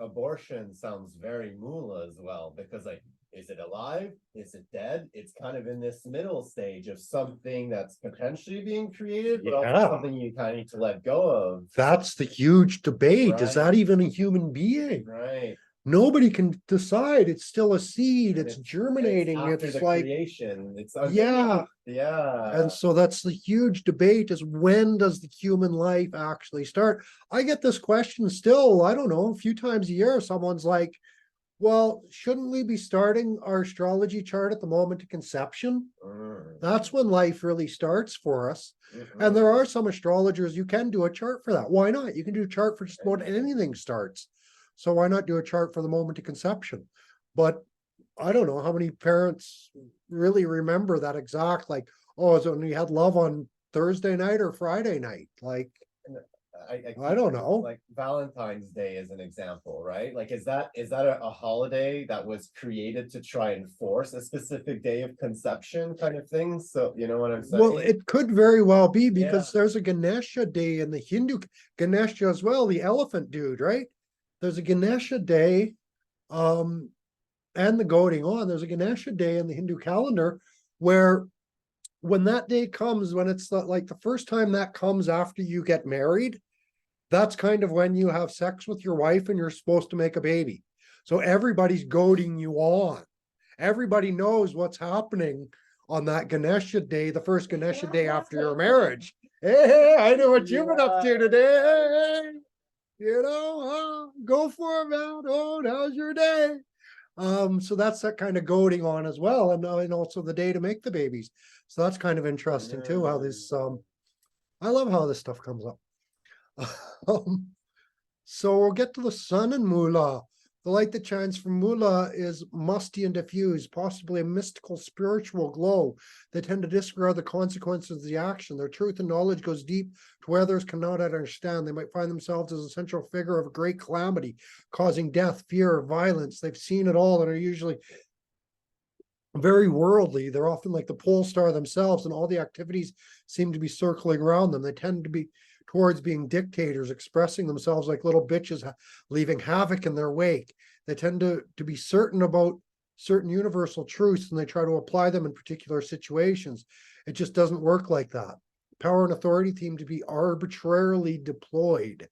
Abortion sounds very Moola as well, because like, is it alive? Is it dead? It's kind of in this middle stage of something that's potentially being created, but also something you kind of need to let go of. That's the huge debate. Right. Is that even a human being? Right. Nobody can decide. It's still a seed. And it's germinating. after It's the like creation. It's yeah. Yeah. And so that's the huge debate, is when does the human life actually start? I get this question still, I don't know, a few times a year. Someone's like, well, shouldn't we be starting our astrology chart at the moment of conception? That's when life really starts for us. And there are some astrologers, you can do a chart for that. Why not? You can do a chart for just about anything starts. So why not do a chart for the moment of conception? But I don't know how many parents really remember that exact, like, oh, so when you had love on Thursday night or Friday night? Like, I don't know. Like Valentine's Day is an example, right? Like, is that a holiday that was created to try and force a specific day of conception kind of thing? So you know what I'm saying? Well, it could very well be, because there's a Ganesha day in the Hindu Ganesha as well, the elephant dude, right? There's a Ganesha day, and the goading on. There's a Ganesha day in the Hindu calendar where, when that day comes, when it's like the first time that comes after you get married, that's kind of when you have sex with your wife and you're supposed to make a baby. So everybody's goading you on. Everybody knows what's happening on that Ganesha day, the first Ganesha day after your marriage. Hey, I know what you've been up to today. You know, go for it, man. Oh, how's your day? So that's that kind of goading on as well, and also the day to make the babies. So that's kind of interesting too, how this I love how this stuff comes up. So we'll get to the sun and Moola. The light that shines from Moola is musty and diffuse, possibly a mystical spiritual glow. They tend to disregard the consequences of the action. Their truth and knowledge goes deep to where others cannot understand. They might find themselves as a central figure of a great calamity, causing death, fear, violence. They've seen it all and are usually very worldly. They're often like the pole star themselves, and all the activities seem to be circling around them. They tend to be towards being dictators, expressing themselves like little bitches, leaving havoc in their wake. They tend to be certain about certain universal truths, and they try to apply them in particular situations. It just doesn't work like that. Power and authority seem to be arbitrarily deployed.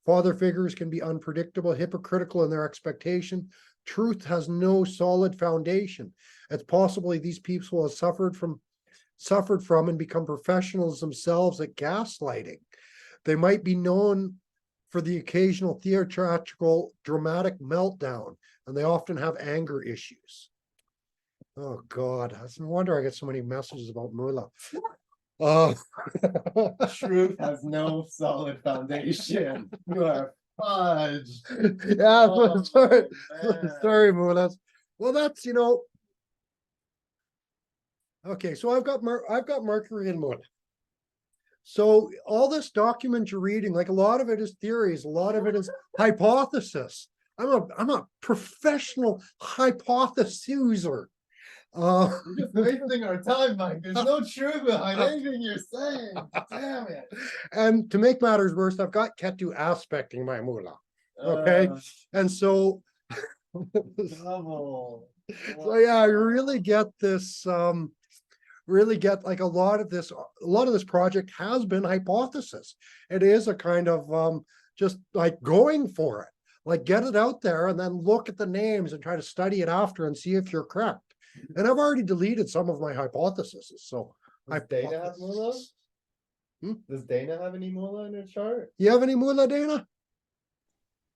Father figures can be unpredictable, hypocritical in their expectation. Truth has no solid foundation. It's possibly these people will have suffered from and become professionals themselves at gaslighting. They might be known for the occasional theatrical dramatic meltdown, and they often have anger issues. Oh God, no wonder I get so many messages about Moola. Truth has no solid foundation. You are fudge. Yeah, Oh, sorry, man. sorry, Moola. Well, that's okay. So I've got Mercury and Moola. So all this document you're reading, like a lot of it is theories, a lot of it is hypothesis. I'm a professional hypothesizer. You're just wasting our time, Mike. There's no truth behind anything you're saying. Damn it. And to make matters worse, I've got Ketu aspecting my Moola. Okay. And so Double. so yeah, I really get this like a lot of this project has been hypothesis. It is a kind of just like going for it, like get it out there and then look at the names and try to study it after and see if you're correct. And I've already deleted some of my hypotheses. So Does Dana have Moola? Hmm? Does Dana have any Moola in her chart? You have any Moola, Dana?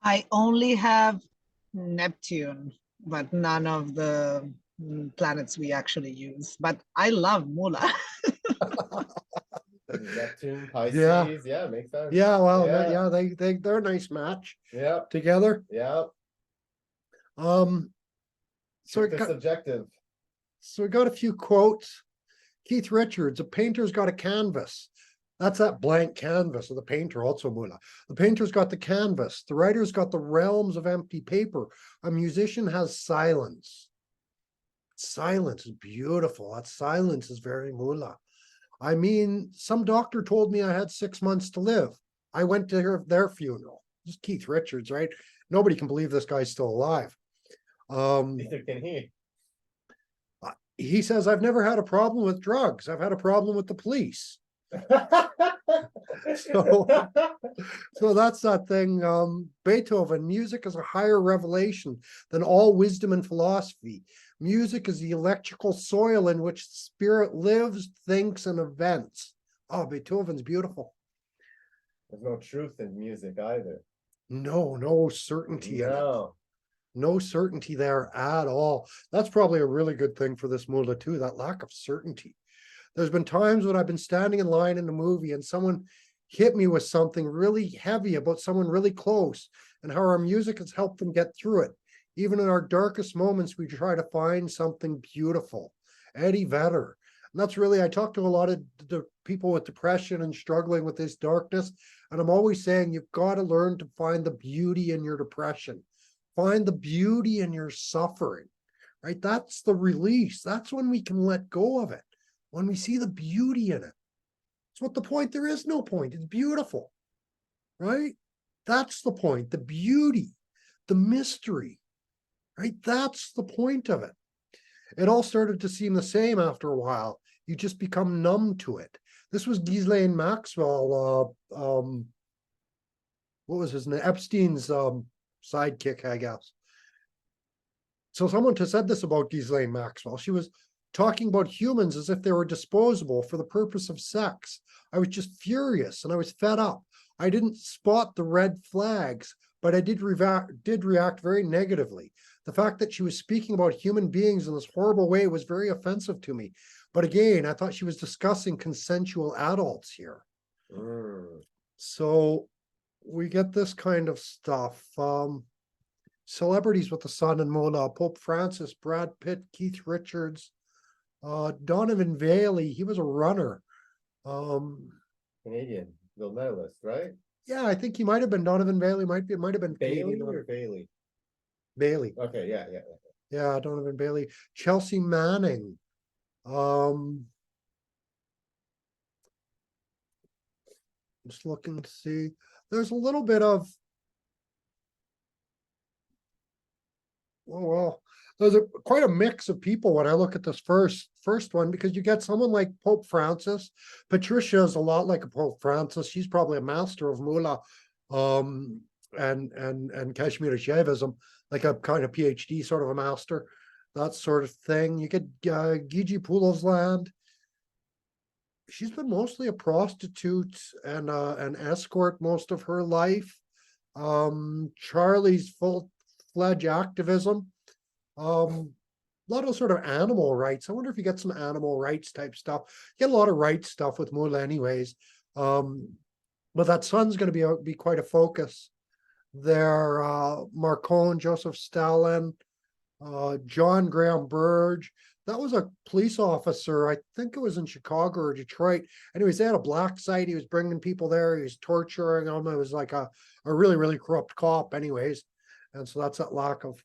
I only have Neptune, but none of the planets we actually use. But I love Moola. Neptune, Pisces, yeah, makes sense. Yeah, well, Yeah. they're a nice match Yep, together. yep. So Truth is subjective. So we got a few quotes. Keith Richards, a painter's got a canvas. That's that blank canvas of the painter, also Moola. The painter's got the canvas. The writer's got the realms of empty paper. A musician has silence. Silence is beautiful. That silence is very Moola. I mean, some doctor told me I had 6 months to live. I went to their funeral. This is Keith Richards, right? Nobody can believe this guy's still alive. Neither can he. He says, I've never had a problem with drugs. I've had a problem with the police. So that's that thing. Beethoven, music is a higher revelation than all wisdom and philosophy. Music is the electrical soil in which the spirit lives, thinks, and events. Oh, Beethoven's beautiful. There's no truth in music either. No certainty in it. No. No certainty there at all. That's probably a really good thing for this Moola too, that lack of certainty. There's been times when I've been standing in line in a movie and someone hit me with something really heavy about someone really close and how our music has helped them get through it. Even in our darkest moments, we try to find something beautiful. Eddie Vedder. And that's really, I talk to a lot of the people with depression and struggling with this darkness. And I'm always saying, you've got to learn to find the beauty in your depression. Find the beauty in your suffering, right? That's the release. That's when we can let go of it. When we see the beauty in it. That's what the point. There is no point. It's beautiful, right? That's the point. The beauty, the mystery, right? That's the point of it. It all started to seem the same after a while. You just become numb to it. This was Ghislaine Maxwell, what was his name? Epstein's sidekick, I guess. So someone just said this about Ghislaine Maxwell. She was talking about humans as if they were disposable for the purpose of sex. I was just furious and I was fed up. I didn't spot the red flags, but I did react very negatively. The fact that she was speaking about human beings in this horrible way was very offensive to me. But again, I thought she was discussing consensual adults here. So we get this kind of stuff. Celebrities with the Sun and Moola: Pope Francis, Brad Pitt, Keith Richards, Donovan Bailey. He was a runner. Canadian gold medalist, right? Yeah, I think he might have been Donovan Bailey. Might have been Bailey Canadian. or Bailey? Bailey. Okay, yeah. Yeah, Donovan Bailey. Chelsea Manning. Just looking to see. There's a little bit of, well, there's quite a mix of people when I look at this first one, because you get someone like Pope Francis. Patricia is a lot like a Pope Francis. She's probably a master of Moola, and Kashmiri Shaivism, like a kind of PhD sort of a master, that sort of thing. You get Gigi Pulosland. She's been mostly a prostitute and an escort most of her life. Charlie's full-fledged activism. A lot of sort of animal rights. I wonder if you get some animal rights type stuff. You get a lot of rights stuff with Moola anyways. But that Sun's going to be quite a focus there. Marcone, Joseph Stalin, John Graham Burge. That was a police officer. I think it was in Chicago or Detroit. Anyways, they had a black site. He was bringing people there. He was torturing them. It was like a really, really corrupt cop anyways. And so that's that lack of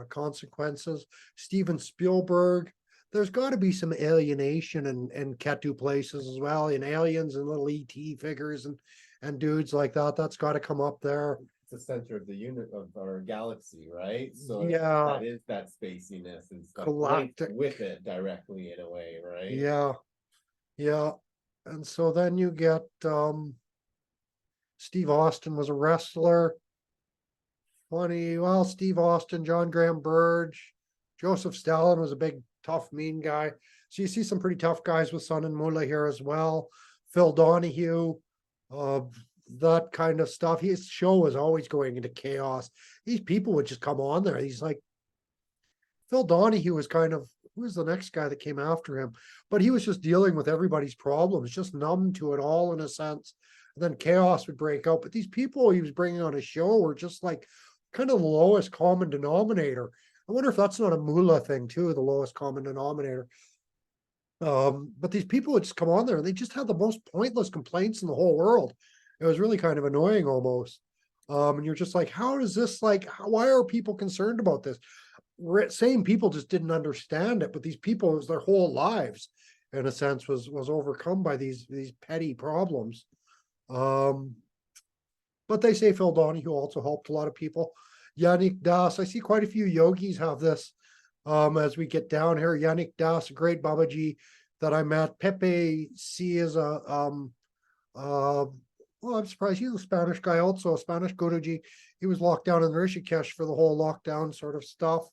consequences. Steven Spielberg. There's got to be some alienation in Ketu places as well, in aliens and little ET figures and dudes like that. That's got to come up there. The center of the unit of our galaxy, right? So yeah, that is that spaciness and stuff galactic with it directly in a way, right? Yeah. And so then you get Steve Austin was a wrestler. Funny, well, Steve Austin, John Graham Burge, Joseph Stalin was a big, tough, mean guy. So you see some pretty tough guys with Sun and Moola here as well. Phil Donahue, that kind of stuff. His show was always going into chaos. These people would just come on there. He's like, Phil Donahue was kind of, who was the next guy that came after him? But he was just dealing with everybody's problems, just numb to it all in a sense. And then chaos would break out. But these people he was bringing on a show were just like kind of the lowest common denominator. I wonder if that's not a Moola thing too, the lowest common denominator. But these people would just come on there and they just had the most pointless complaints in the whole world. It was really kind of annoying almost. And you're just like, how is this like, why are people concerned about this? Same people just didn't understand it, but these people, it was their whole lives, in a sense, was overcome by these petty problems. But they say Phil Donahue also helped a lot of people. Yannick Das, I see quite a few yogis have this. As we get down here, Yannick Das, a great Babaji that I met. Pepe C is a well, I'm surprised he's a Spanish guy, also a Spanish Guruji. He was locked down in Rishikesh for the whole lockdown sort of stuff.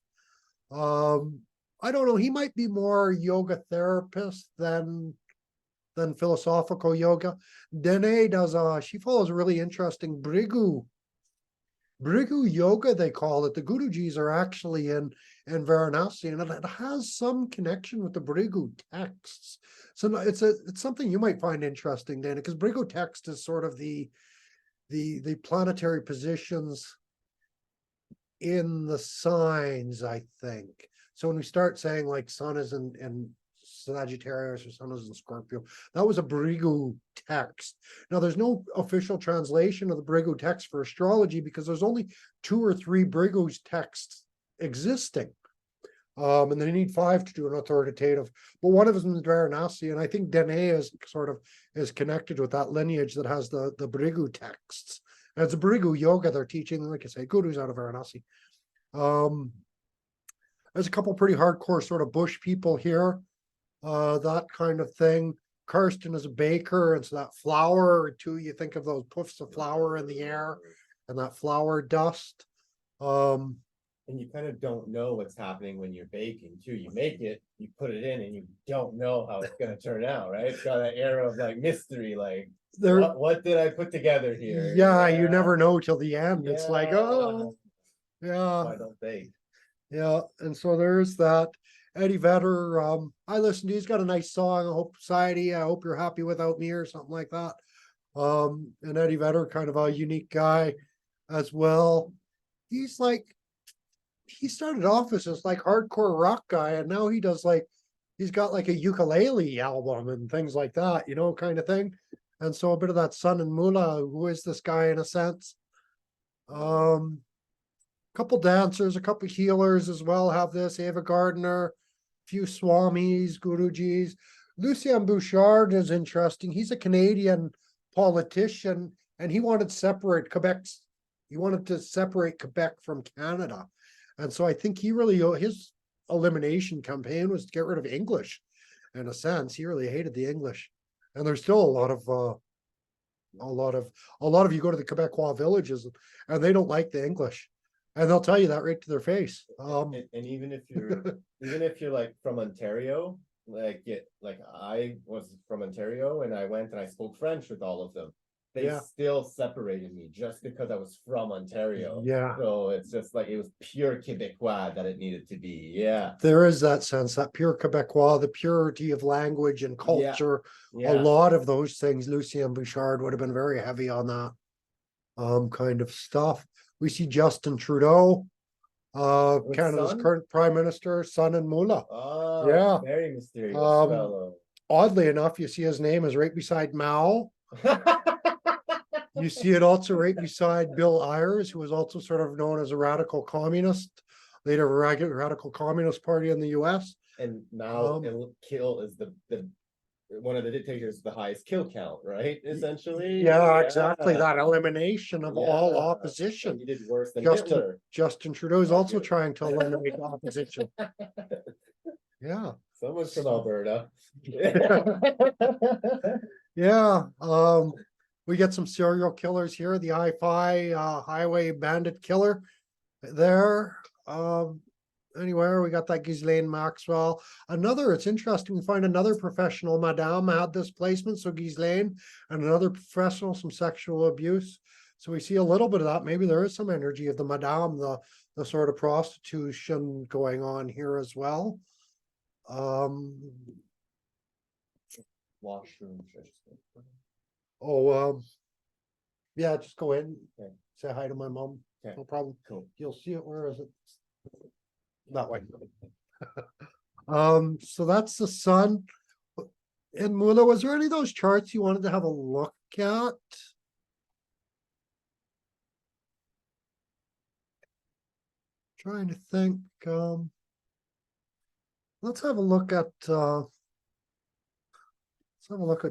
I don't know. He might be more yoga therapist than philosophical yoga. Dene does she follows a really interesting Brigu yoga, they call it. The Gurujis are actually in Varanasi, and it has some connection with the Brigu texts. So it's something you might find interesting, Dana, because Brigu text is sort of the planetary positions in the signs, I think. So when we start saying like Sun is in Sagittarius or Sun is in Scorpio, that was a Brigu text. Now there's no official translation of the Brigu text for astrology because there's only 2 or 3 Brigu's texts existing. And they need 5 to do an authoritative, but one of them is Varanasi, and I think Dene is connected with that lineage that has the Brigu texts. And it's a Brigu yoga they're teaching, like I say, Guru's out of Varanasi. There's a couple pretty hardcore sort of bush people here, that kind of thing. Karsten is a baker, and so that flour too, you think of those puffs of flour in the air and that flour dust. And you kind of don't know what's happening when you're baking too. You make it, you put it in, and you don't know how it's gonna turn out, right? It's got that air of like mystery, like there, what did I put together here? yeah, you never know till the end. It's like, Yeah. oh, yeah. I don't bake. Yeah, and so there's that. Eddie Vedder, I listened to, he's got a nice song, I hope society, I hope you're happy without me, or something like that. And Eddie Vedder, kind of a unique guy as well. He's like, he started off as this like hardcore rock guy, and now he does like, he's got like a ukulele album and things like that, you know, kind of thing. And so a bit of that Sun and Mula, who is this guy in a sense. Couple dancers, a couple healers as well have this. Ava Gardner, a few Swamis, Gurujis. Lucien Bouchard is interesting. He's a Canadian politician, and he wanted to separate Quebec's. He wanted to separate Quebec from Canada, and so I think he really his elimination campaign was to get rid of English. In a sense, he really hated the English, and there's still a lot of you go to the Quebecois villages, and they don't like the English. And they'll tell you that right to their face. And even if you're like from Ontario, like I was from Ontario and I went and I spoke French with all of them. They Yeah. still separated me just because I was from Ontario. Yeah. So it's just like it was pure Quebecois that it needed to be. Yeah. There is that sense, that pure Quebecois, the purity of language and culture. A lot of those things, Lucien Bouchard would have been very heavy on that kind of stuff. We see Justin Trudeau, Canada's son? current prime minister, Sun and Moola. Oh, Yeah. very mysterious fellow. Oddly enough, you see his name is right beside Mao. You see it also right beside Bill Ayers, who was also sort of known as a radical communist, leader of a radical communist party in the US. And now kill is the one of the dictators with the highest kill count, right? Essentially. Yeah, exactly. That elimination of all opposition. He did worse than Justin, Hitler. Justin Trudeau is Not also good. trying to eliminate opposition. Yeah. Someone's from Alberta. Yeah. We get some serial killers here. The I-5 highway bandit killer there. Anywhere we got that Ghislaine Maxwell. It's interesting, we find another professional madame had this placement, so Ghislaine, and another professional, some sexual abuse. So we see a little bit of that. Maybe there is some energy of the madame, the sort of prostitution going on here as well. Washroom. Yeah, just go in. Okay. Say hi to my mom. Okay. No problem. Cool. You'll see it. Where is it? That way. So that's the sun. And Moola, was there any of those charts you wanted to have a look at? Trying to think. Let's have a look at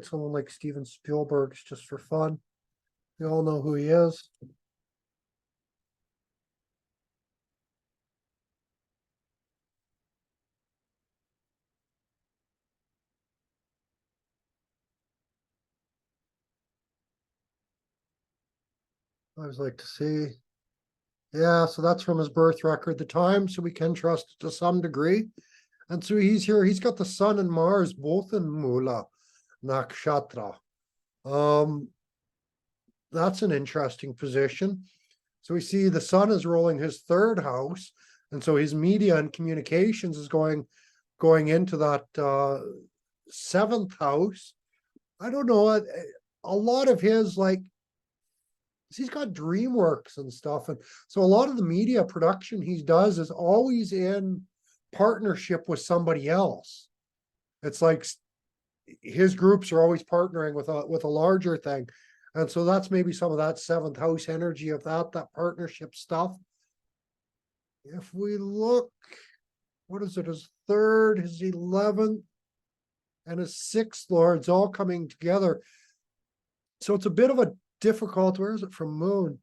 someone like Steven Spielberg's just for fun. We all know who he is. I always like to see. Yeah, so that's from his birth record, the time, so we can trust it to some degree. And so he's here, he's got the sun and Mars both in Mula Nakshatra. That's an interesting position. So we see the sun is rolling his third house, and so his media and communications is going into that seventh house. I don't know, a lot of his, like, he's got DreamWorks and stuff, and so a lot of the media production he does is always in partnership with somebody else. It's like his groups are always partnering with a larger thing, and so that's maybe some of that seventh house energy of that partnership stuff. If we look, what is it? His third, his 11th, and his sixth lords all coming together. So it's a bit of a difficult, where is it from Moon?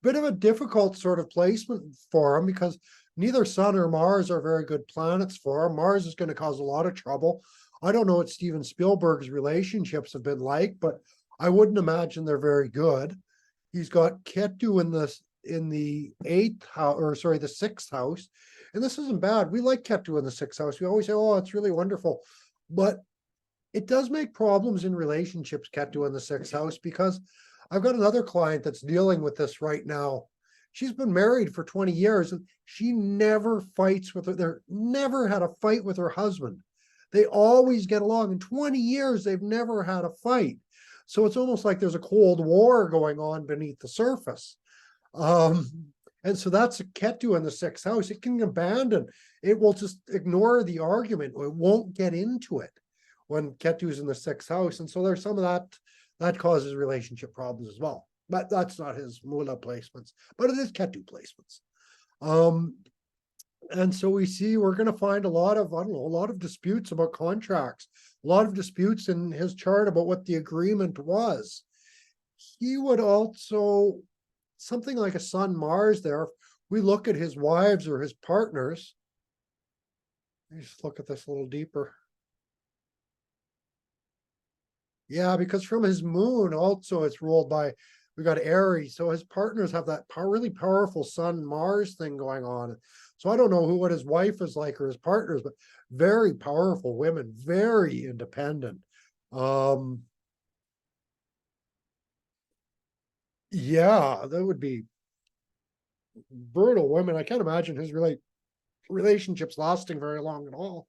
Bit of a difficult sort of placement for him, because neither Sun or Mars are very good planets for him. Mars is going to cause a lot of trouble. I don't know what Steven Spielberg's relationships have been like, but I wouldn't imagine they're very good. He's got Ketu in in the eighth house, or sorry, the sixth house. And this isn't bad. We like Ketu in the sixth house. We always say, oh, it's really wonderful. But it does make problems in relationships, Ketu in the sixth house, because I've got another client that's dealing with this right now. She's been married for 20 years and she never fights with her. They're never had a fight with her husband. They always get along. In 20 years, they've never had a fight. So it's almost like there's a cold war going on beneath the surface. And so that's a Ketu in the sixth house. It can abandon. It will just ignore the argument. It won't get into it when Ketu's in the sixth house. And so there's some of that causes relationship problems as well. But that's not his Mula placements, but it is Ketu placements. And so we see we're going to find a lot of, I don't know, a lot of disputes about contracts, a lot of disputes in his chart about what the agreement was. He would also, something like a Sun Mars there, if we look at his wives or his partners, let's look at this a little deeper. Yeah, because from his moon also it's ruled by, we got Aries. So his partners have that really powerful Sun Mars thing going on. So I don't know what his wife is like or his partners, but very powerful women, very independent. Yeah, that would be brutal women. I can't imagine his relationships lasting very long at all,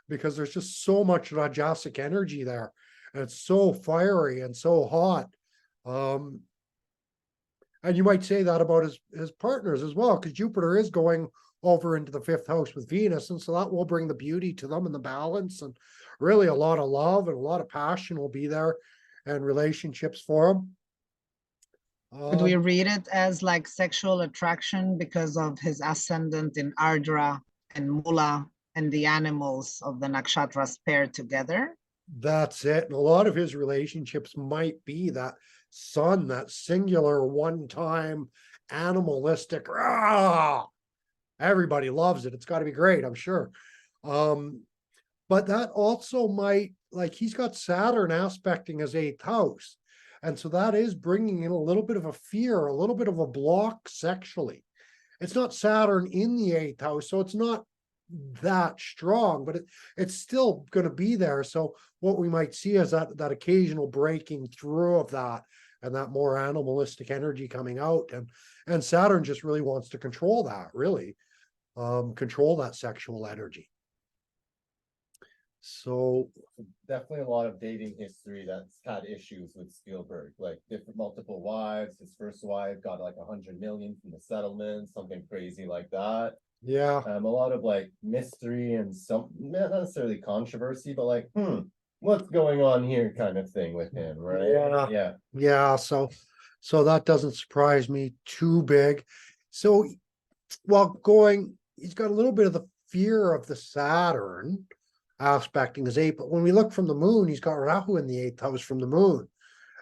because there's just so much Rajasic energy there. And it's so fiery and so hot. And you might say that about his partners as well, because Jupiter is going over into the fifth house with Venus. And so that will bring the beauty to them and the balance, and really a lot of love and a lot of passion will be there and relationships for them. Could we read it as like sexual attraction because of his ascendant in Ardra and Mula and the animals of the nakshatras paired together? That's it. And a lot of his relationships might be that sun, that singular one-time animalistic, rah! Everybody loves it. It's got to be great, I'm sure. But that also might, like, he's got Saturn aspecting his eighth house. And so that is bringing in a little bit of a fear, a little bit of a block sexually. It's not Saturn in the eighth house, so it's not that strong, but it's still going to be there. So what we might see is that occasional breaking through of that, and that more animalistic energy coming out. And Saturn just really wants to control that, really, control that sexual energy. So definitely a lot of dating history that's had issues with Spielberg, like different multiple wives. His first wife got like 100 million from the settlement, something crazy like that. yeah, A lot of like mystery and some not necessarily controversy, but like, what's going on here kind of thing with him, right? yeah. So that doesn't surprise me too big. So while he's got a little bit of the fear of the Saturn aspecting his eighth, but when we look from the moon, he's got Rahu in the eighth house from the moon.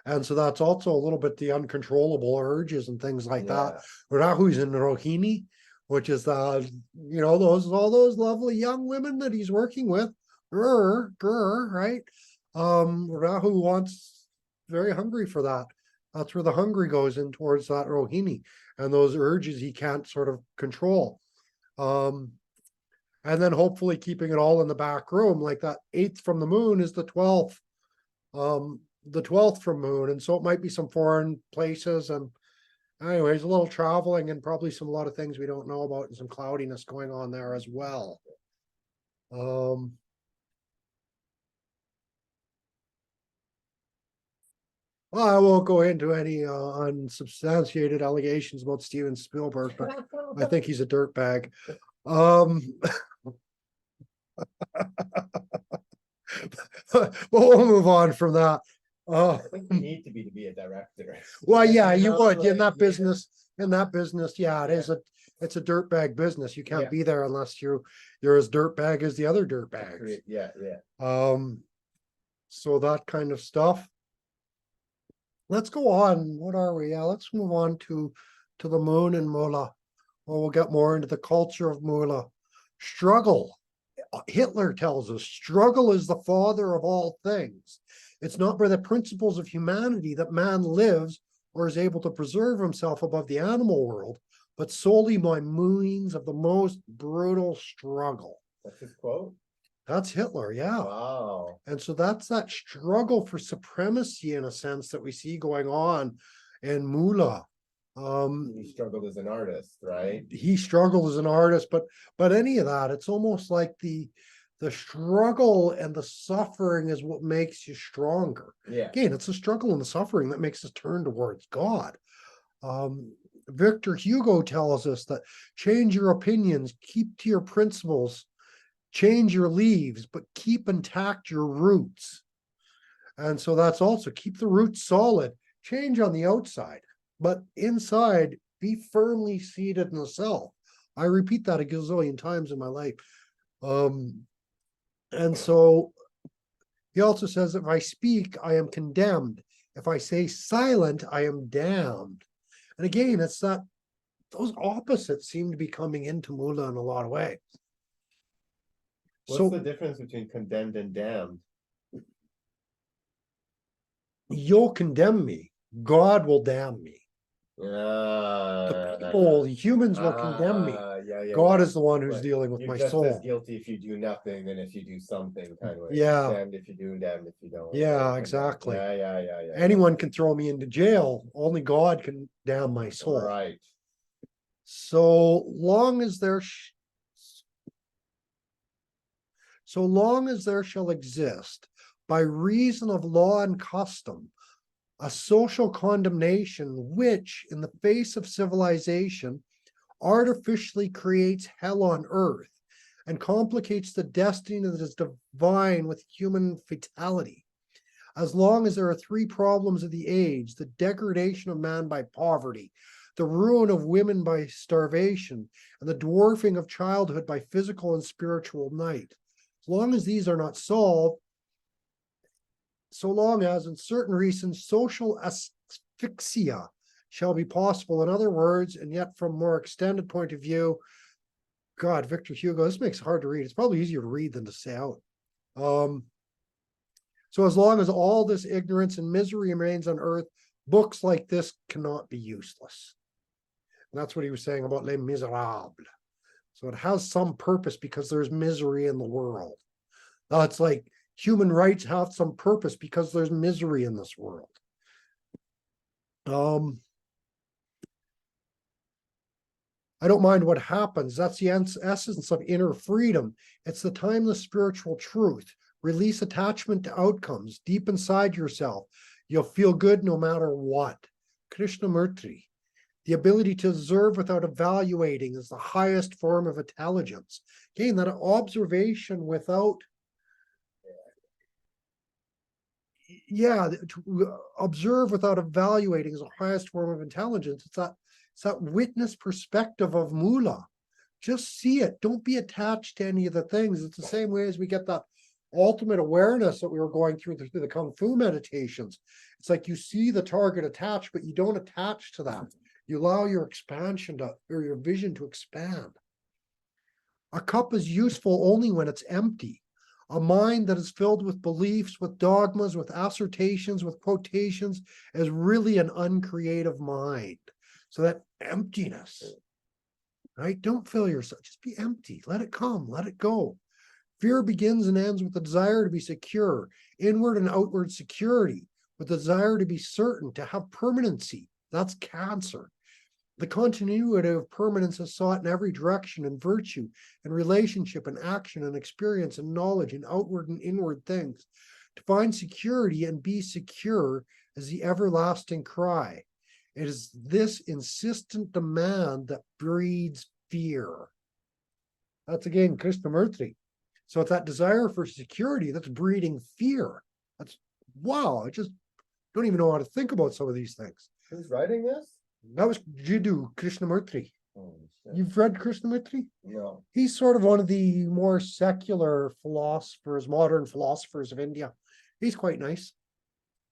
And so that's also a little bit the uncontrollable urges and things like that. Rahu's in Rohini, which is all those lovely young women that he's working with. Right? Rahu wants, very hungry for that. That's where the hungry goes in, towards that Rohini and those urges he can't sort of control. And then hopefully keeping it all in the back room, like that eighth from the moon is the 12th. The 12th from moon. And so it might be some foreign places, and anyways, a little traveling and probably a lot of things we don't know about, and some cloudiness going on there as well. Well, I won't go into any unsubstantiated allegations about Steven Spielberg, but I think he's a dirtbag. But we'll move on from that. I think you need to be a director. Well, yeah, you would in that business. In that business, yeah, it's a dirtbag business. You can't be there unless you're as dirtbag as the other dirtbags. Yeah. So that kind of stuff. Let's go on. What are we? Yeah, let's move on to the moon and Moola. Well, we'll get more into the culture of Moola. Struggle. Hitler tells us struggle is the father of all things. It's not by the principles of humanity that man lives or is able to preserve himself above the animal world, but solely by means of the most brutal struggle. That's his quote? That's Hitler, yeah. Wow. And so that's that struggle for supremacy in a sense that we see going on in Moola. He struggled as an artist, right? He struggled as an artist, but any of that, it's almost like the struggle and the suffering is what makes you stronger. Yeah. Again, it's the struggle and the suffering that makes us turn towards God. Victor Hugo tells us that change your opinions, keep to your principles, change your leaves, but keep intact your roots. And so that's also keep the roots solid, change on the outside, but inside be firmly seated in the self. I repeat that a gazillion times in my life. And so he also says, if I speak, I am condemned. If I say silent, I am damned. And again, it's that those opposites seem to be coming into Moola in a lot of ways. What's the difference between condemned and damned? You'll condemn me, God will damn me. The people, the humans will condemn me. God is the one who's dealing with my You're just soul. as guilty if you do nothing than if you do something, kind of. Yeah. Damned if you do, damned if you don't. Yeah, exactly. Yeah. Anyone can throw me into jail. Only God can damn my soul. Right. So long as there shall exist, by reason of law and custom, a social condemnation which, in the face of civilization, artificially creates hell on earth and complicates the destiny that is divine with human fatality. As long as there are three problems of the age, the degradation of man by poverty, the ruin of women by starvation, and the dwarfing of childhood by physical and spiritual night. As long as these are not solved, so long as in certain reasons social asphyxia shall be possible. In other words, and yet from more extended point of view, God, Victor Hugo, this makes it hard to read. It's probably easier to read than to say out. So as long as all this ignorance and misery remains on earth, books like this cannot be useless. And that's what he was saying about Les Miserables. So it has some purpose because there's misery in the world. Now it's like human rights have some purpose because there's misery in this world. I don't mind what happens. That's the essence of inner freedom. It's the timeless spiritual truth. Release attachment to outcomes deep inside yourself. You'll feel good no matter what. Krishnamurti. The ability to observe without evaluating is the highest form of intelligence. Again, that observation without, to observe without evaluating is the highest form of intelligence. It's that witness perspective of Moola. Just see it. Don't be attached to any of the things. It's the same way as we get that ultimate awareness that we were going through the Kung Fu meditations. It's like you see the target attached, but you don't attach to that. You allow your expansion or your vision to expand. A cup is useful only when it's empty. A mind that is filled with beliefs, with dogmas, with assertions, with quotations is really an uncreative mind. So that emptiness, right? Don't fill yourself. Just be empty. Let it come. Let it go. Fear begins and ends with the desire to be secure, inward and outward security, with the desire to be certain, to have permanency. That's Cancer. The continuity of permanence is sought in every direction, in virtue, in relationship, in action, in experience, in knowledge, in outward and inward things. To find security and be secure is the everlasting cry. It is this insistent demand that breeds fear. That's again Krishnamurti. So it's that desire for security that's breeding fear. That's wow. I just don't even know how to think about some of these things. Who's writing this? That was Jiddu Krishnamurti. Oh, You've read Krishnamurti? no. He's sort of one of the more secular philosophers, modern philosophers of India. He's quite nice.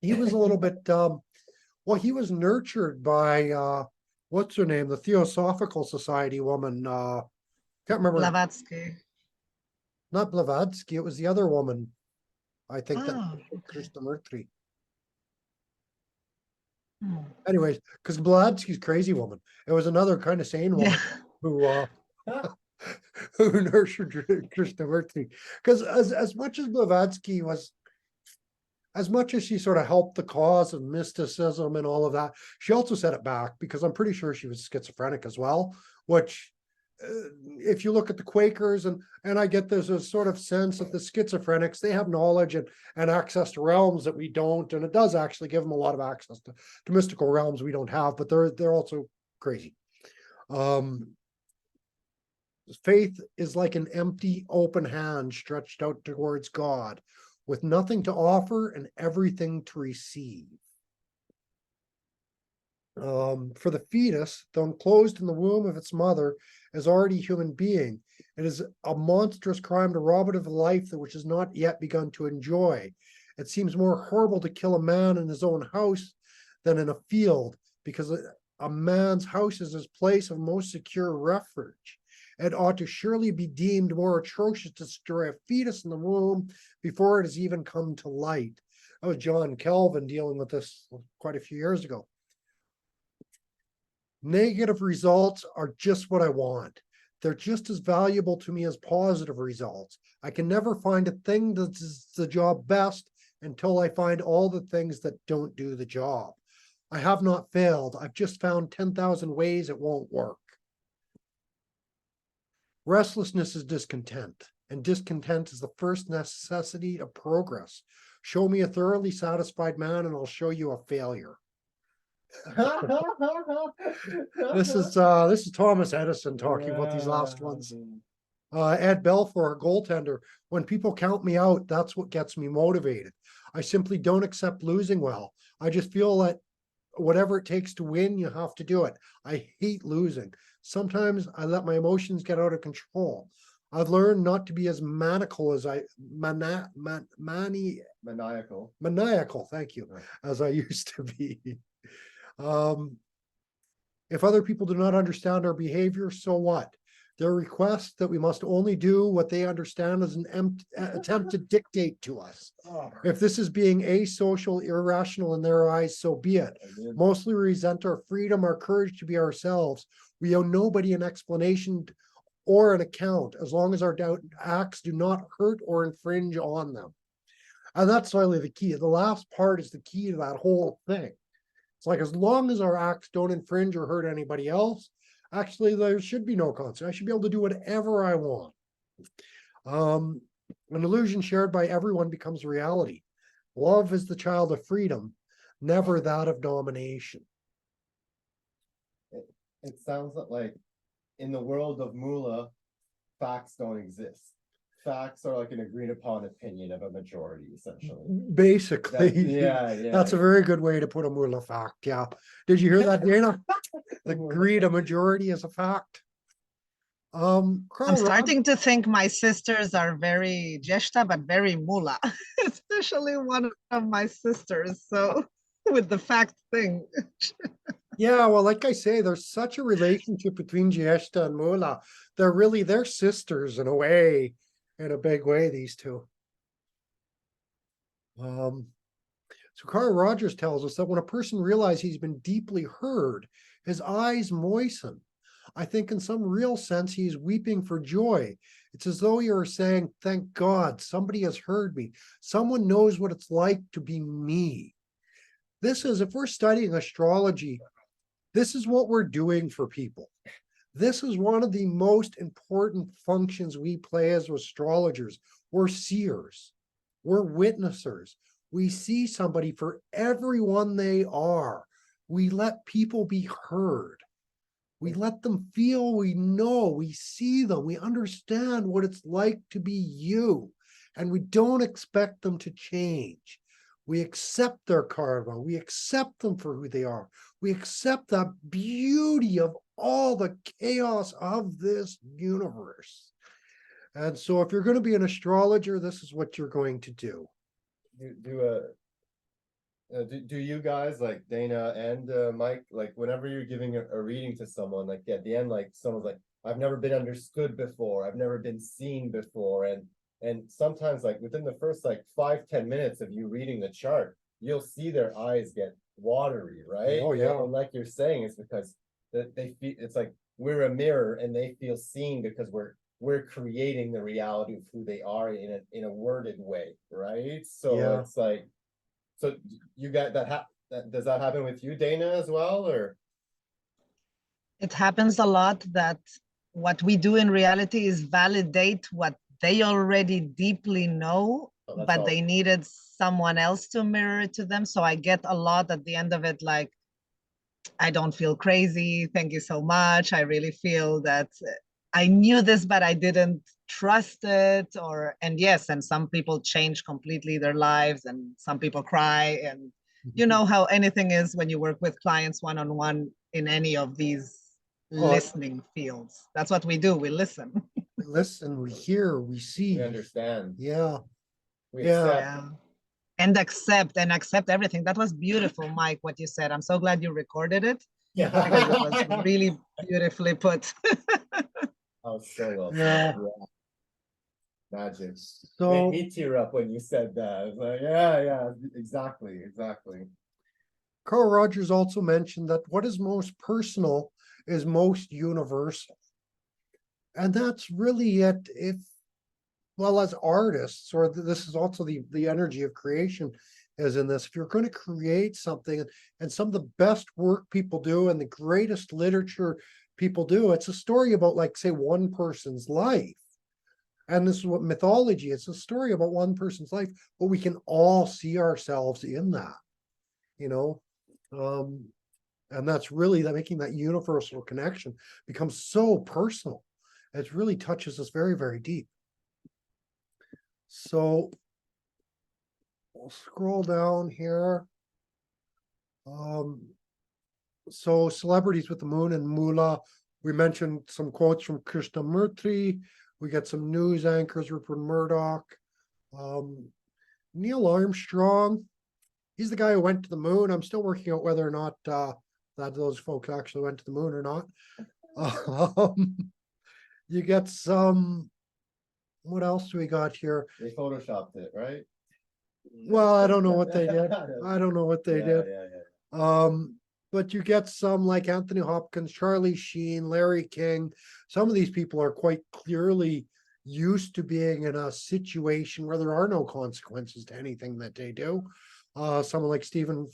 He was a little bit, he was nurtured by, what's her name? The Theosophical Society woman. Can't remember. Blavatsky. Not Blavatsky. It was the other woman. I think Oh, that okay. Krishnamurti. Anyways, because Blavatsky's crazy woman. It was another kind of sane woman Yeah. who who nurtured Krishnamurti. Because as much as Blavatsky was, as much as she sort of helped the cause of mysticism and all of that, she also set it back because I'm pretty sure she was schizophrenic as well, which if you look at the Quakers, and I get there's a sort of sense that the schizophrenics, they have knowledge and access to realms that we don't, and it does actually give them a lot of access to mystical realms we don't have, but they're also crazy. Faith is like an empty, open hand stretched out towards God, with nothing to offer and everything to receive. For the fetus, though enclosed in the womb of its mother, is already a human being. It is a monstrous crime to rob it of a life that which has not yet begun to enjoy. It seems more horrible to kill a man in his own house than in a field, because a man's house is his place of most secure refuge. It ought to surely be deemed more atrocious to destroy a fetus in the womb before it has even come to light. That was John Calvin dealing with this quite a few years ago. Negative results are just what I want. They're just as valuable to me as positive results. I can never find a thing that does the job best until I find all the things that don't do the job. I have not failed. I've just found 10,000 ways it won't work. Restlessness is discontent, and discontent is the first necessity of progress. Show me a thoroughly satisfied man, and I'll show you a failure. This is Thomas Edison talking about these last ones. Ed Belfour, goaltender. When people count me out, that's what gets me motivated. I simply don't accept losing well. I just feel that whatever it takes to win, you have to do it. I hate losing. Sometimes I let my emotions get out of control. I've learned not to be as maniacal as maniacal, thank you, as I used to be. If other people do not understand our behavior, so what? Their request that we must only do what they understand is an attempt to dictate to us. If this is being asocial, irrational in their eyes, so be it. Mostly resent our freedom, our courage to be ourselves. We owe nobody an explanation or an account, as long as our acts do not hurt or infringe on them. And that's really the key. The last part is the key to that whole thing. It's like, as long as our acts don't infringe or hurt anybody else, actually, there should be no consequence. I should be able to do whatever I want. An illusion shared by everyone becomes reality. Love is the child of freedom, never that of domination. It sounds like in the world of Moola, facts don't exist. Facts are like an agreed upon opinion of a majority, essentially. Basically, yeah. That's a very good way to put a Mula fact. Yeah. Did you hear that, Dana? Agreed, a majority is a fact. I'm starting to think my sisters are very Jeshta, but very Mula, especially one of my sisters. So with the fact thing. Yeah, well, like I say, there's such a relationship between Jeshta and Mula. They're sisters in a way, in a big way, these two. So Carl Rogers tells us that when a person realizes he's been deeply heard, his eyes moisten. I think in some real sense, he's weeping for joy. It's as though you're saying, thank God, somebody has heard me. Someone knows what it's like to be me. This is, if we're studying astrology, this is what we're doing for people. This is one of the most important functions we play as astrologers. We're seers. We're witnessers. We see somebody for everyone they are. We let people be heard. We let them feel, we know, we see them, we understand what it's like to be you. And we don't expect them to change. We accept their karma. We accept them for who they are. We accept the beauty of all the chaos of this universe. And so if you're going to be an astrologer, this is what you're going to do. Do you guys, like Dana and Mike, like whenever you're giving a reading to someone, like at the end, like someone's like, I've never been understood before, I've never been seen before, and sometimes like within the first like 5-10 minutes of you reading the chart, you'll see their eyes get watery, right? Oh, yeah. And like you're saying, it's because they feel it's like we're a mirror and they feel seen because we're creating the reality of who they are in a worded way, right? So Yeah. it's like, so you got that does that happen with you, Dana, as well, or? It happens a lot that what we do in reality is validate what they already deeply know, Oh, that's but all. they needed someone else to mirror it to them. So I get a lot at the end of it, like, I don't feel crazy. Thank you so much. I really feel that I knew this, but I didn't trust it. And yes, and some people change completely their lives, and some people cry. And you know how anything is when you work with clients one on one in any of these Oh, listening fields. That's what we do. We listen. we listen, we hear, we see. We understand. Yeah. We Yeah. accept. Yeah. And accept everything. That was beautiful, Mike, what you said. I'm so glad you recorded it because it was Yeah. really beautifully put. Oh, so well. Yeah. Magic. So Made me tear up when you said that. It's like, yeah, exactly. Carl Rogers also mentioned that what is most personal is most universal. And that's really it. If, well, as artists, or this is also the energy of creation is in this. If you're going to create something, and some of the best work people do and the greatest literature people do, it's a story about, like, say, one person's life. And this is what mythology is, a story about one person's life, but we can all see ourselves in that, you know. And that's really that making that universal connection becomes so personal. It really touches us very, very deep. So we'll scroll down here. So celebrities with the moon and Mula. We mentioned some quotes from Krishnamurti. We got some news anchors, Rupert Murdoch. Neil Armstrong. He's the guy who went to the moon. I'm still working out whether or not that those folks actually went to the moon or not. You get some. What else do we got here? They photoshopped it, right? Well, I don't know what they did. I don't know what they did. Yeah. But you get some like Anthony Hopkins, Charlie Sheen, Larry King. Some of these people are quite clearly used to being in a situation where there are no consequences to anything that they do. Someone like Stephen,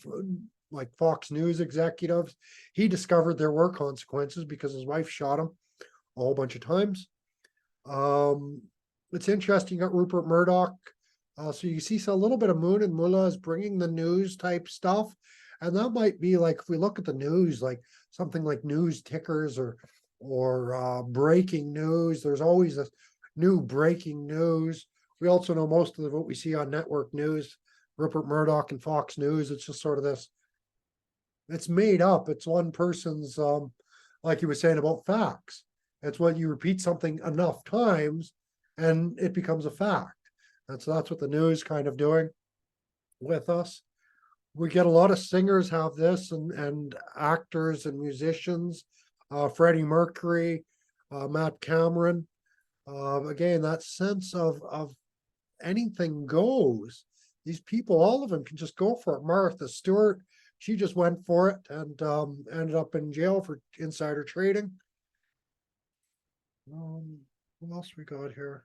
like Fox News executives, he discovered there were consequences because his wife shot him a whole bunch of times. It's interesting, you got Rupert Murdoch. So you see, so a little bit of Moon and Mula is bringing the news type stuff. And that might be like, if we look at the news, like something like news tickers or breaking news, there's always a new breaking news. We also know most of what we see on network news, Rupert Murdoch and Fox News, it's just sort of this, it's made up. It's one person's, like you were saying about facts. It's when you repeat something enough times and it becomes a fact. And so that's what the news kind of doing with us. We get a lot of singers have this and actors and musicians, Freddie Mercury, Matt Cameron. Again, that sense of anything goes. These people, all of them can just go for it. Martha Stewart, she just went for it and ended up in jail for insider trading. What else we got here?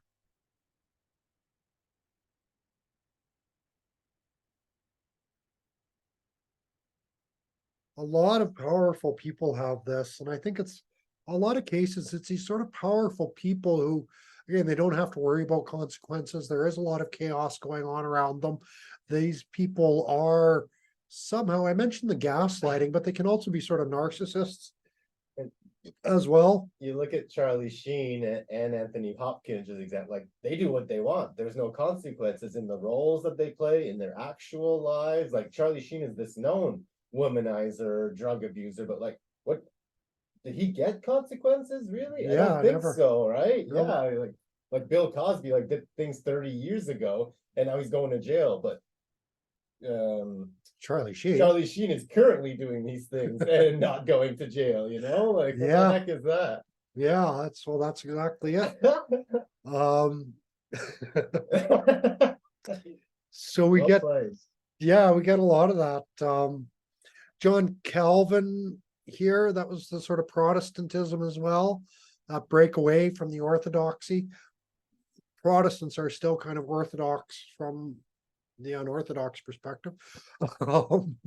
A lot of powerful people have this, and I think it's a lot of cases, it's these sort of powerful people who, again, they don't have to worry about consequences. There is a lot of chaos going on around them. These people are somehow, I mentioned the gaslighting, but they can also be sort of narcissists as well. You look at Charlie Sheen and Anthony Hopkins as example, like they do what they want. There's no consequences in the roles that they play in their actual lives. Like Charlie Sheen is this known womanizer, drug abuser, but like, what did he get consequences really? I Yeah, don't think never. so, right? No. Yeah, like Bill Cosby, like did things 30 years ago, and now he's going to jail. But Charlie Sheen. Charlie Sheen is currently doing these things and not going to jail, you know? Like, what Yeah. the heck is that? Yeah, that's exactly it. So we Well get, played. yeah, we get a lot of that. John Calvin here, that was the sort of Protestantism as well, break away from the orthodoxy. Protestants are still kind of orthodox from the unorthodox perspective. Um,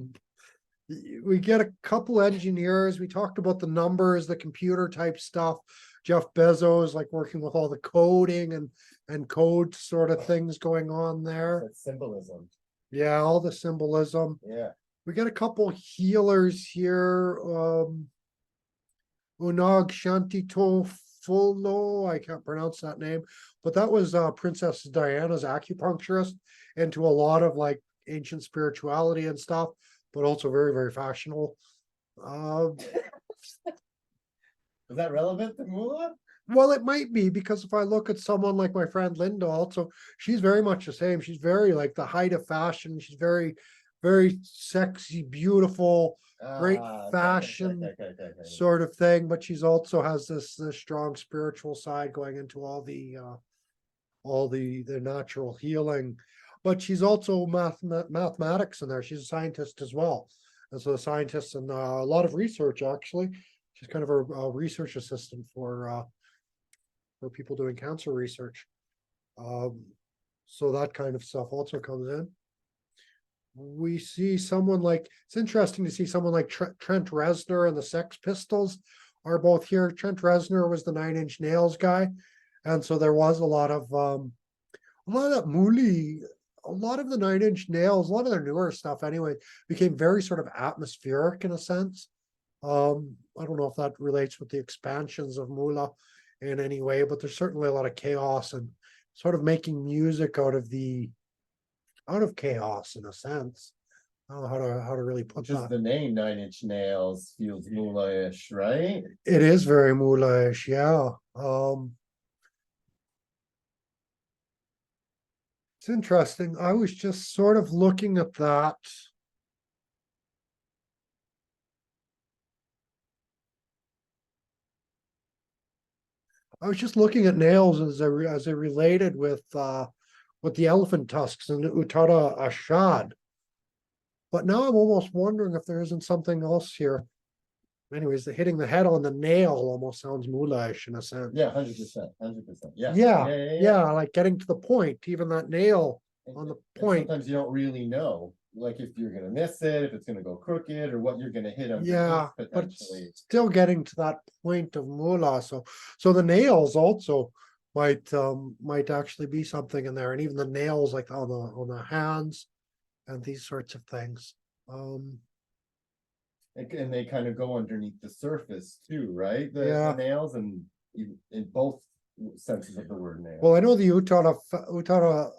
we get a couple engineers. We talked about the numbers, the computer type stuff. Jeff Bezos, like working with all the coding and code sort of things going on there. That's symbolism. Yeah, all the symbolism. Yeah. We got a couple healers here. Unag Shantito Fulno, I can't pronounce that name, but that was Princess Diana's acupuncturist, into a lot of like ancient spirituality and stuff, but also very, very fashionable. Is that relevant to Moola? Well, it might be, because if I look at someone like my friend Linda, also, she's very much the same. She's very like the height of fashion. She's very, very sexy, beautiful, great fashion sort of thing. But she's also has this strong spiritual side going into all the natural healing. But she's also mathematics in there. She's a scientist as well. And so the scientists and a lot of research, actually. She's kind of a research assistant for people doing cancer research. So that kind of stuff also comes in. We see someone like, it's interesting to see someone like Trent Reznor and the Sex Pistols are both here. Trent Reznor was the Nine Inch Nails guy. And so there was a lot of that Mooly, a lot of the Nine Inch Nails, a lot of their newer stuff anyway, became very sort of atmospheric in a sense. I don't know if that relates with the expansions of Moola in any way, but there's certainly a lot of chaos and sort of making music out of chaos in a sense. I don't know how to really put Just that. the name Nine Inch Nails feels Moola-ish, right? It is very Moola-ish, yeah. It's interesting. I was just sort of looking at that. I was just looking at nails as they related with the elephant tusks and Uttara Ashad. But now I'm almost wondering if there isn't something else here. Anyways, the hitting the head on the nail almost sounds Moola-ish in a sense. Yeah, 100%, 100%. Yeah. Yeah, like getting to the point, even that nail on the And point. sometimes you don't really know, like if you're gonna miss it, if it's gonna go crooked, or what you're gonna hit them. Yeah, but potentially. still getting to that point of Moola. So the nails also might actually be something in there, and even the nails like on the hands and these sorts of things. And they kind of go underneath the surface too, right? Yeah. The nails, and in both senses of the word nail. Well, I know the Uttara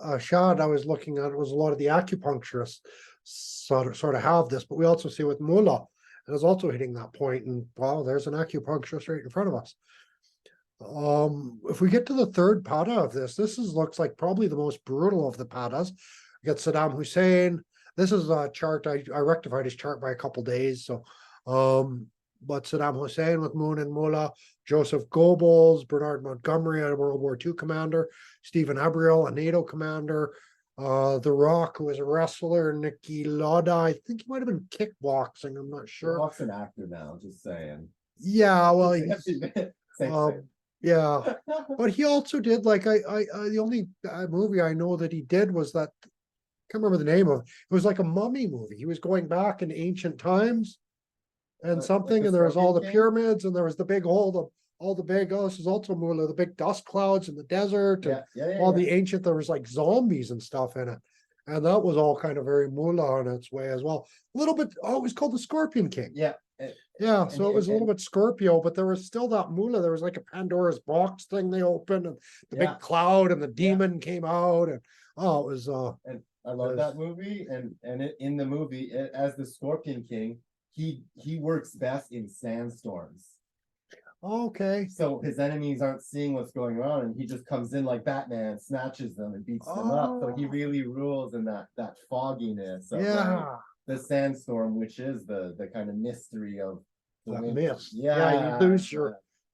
Ashad I was looking at, it was a lot of the acupuncturists sort of have this, but we also see with Moola, it is also hitting that point, and wow, there's an acupuncturist right in front of us. If we get to the third pada of this looks like probably the most brutal of the padas. We got Saddam Hussein. This is a chart, I rectified his chart by a couple days. So, but Saddam Hussein with Moon and Moola, Joseph Goebbels, Bernard Montgomery, a World War II commander, Stephen Abriel, a NATO commander, The Rock, who was a wrestler, Nikki Lauda, I think he might have been kickboxing, I'm not sure. Rock's an actor now, just saying. Yeah, well, Same. yeah, but he also did like the only movie I know that he did was that, can't remember the name of it. It was like a mummy movie. He was going back in ancient times and something, and there was all the pyramids, and there was the big all the big, this is also Moola, the big dust clouds in the desert, and all the ancient, there was like zombies and stuff in it. And that was all kind of very Moola on its way as well. A little bit, it was called the Scorpion King. Yeah. Yeah, so it was a little bit Scorpio, but there was still that Moola. There was like a Pandora's box thing they opened, and the big cloud, and the demon came out, and it was And I love that movie, and in the movie, as the Scorpion King, he works best in sandstorms. okay. So his enemies aren't seeing what's going on, and he just comes in like Batman, snatches them and beats them up. So he really rules in that fogginess of the sandstorm, which is the kind of mystery of the That wind. mist. Yeah,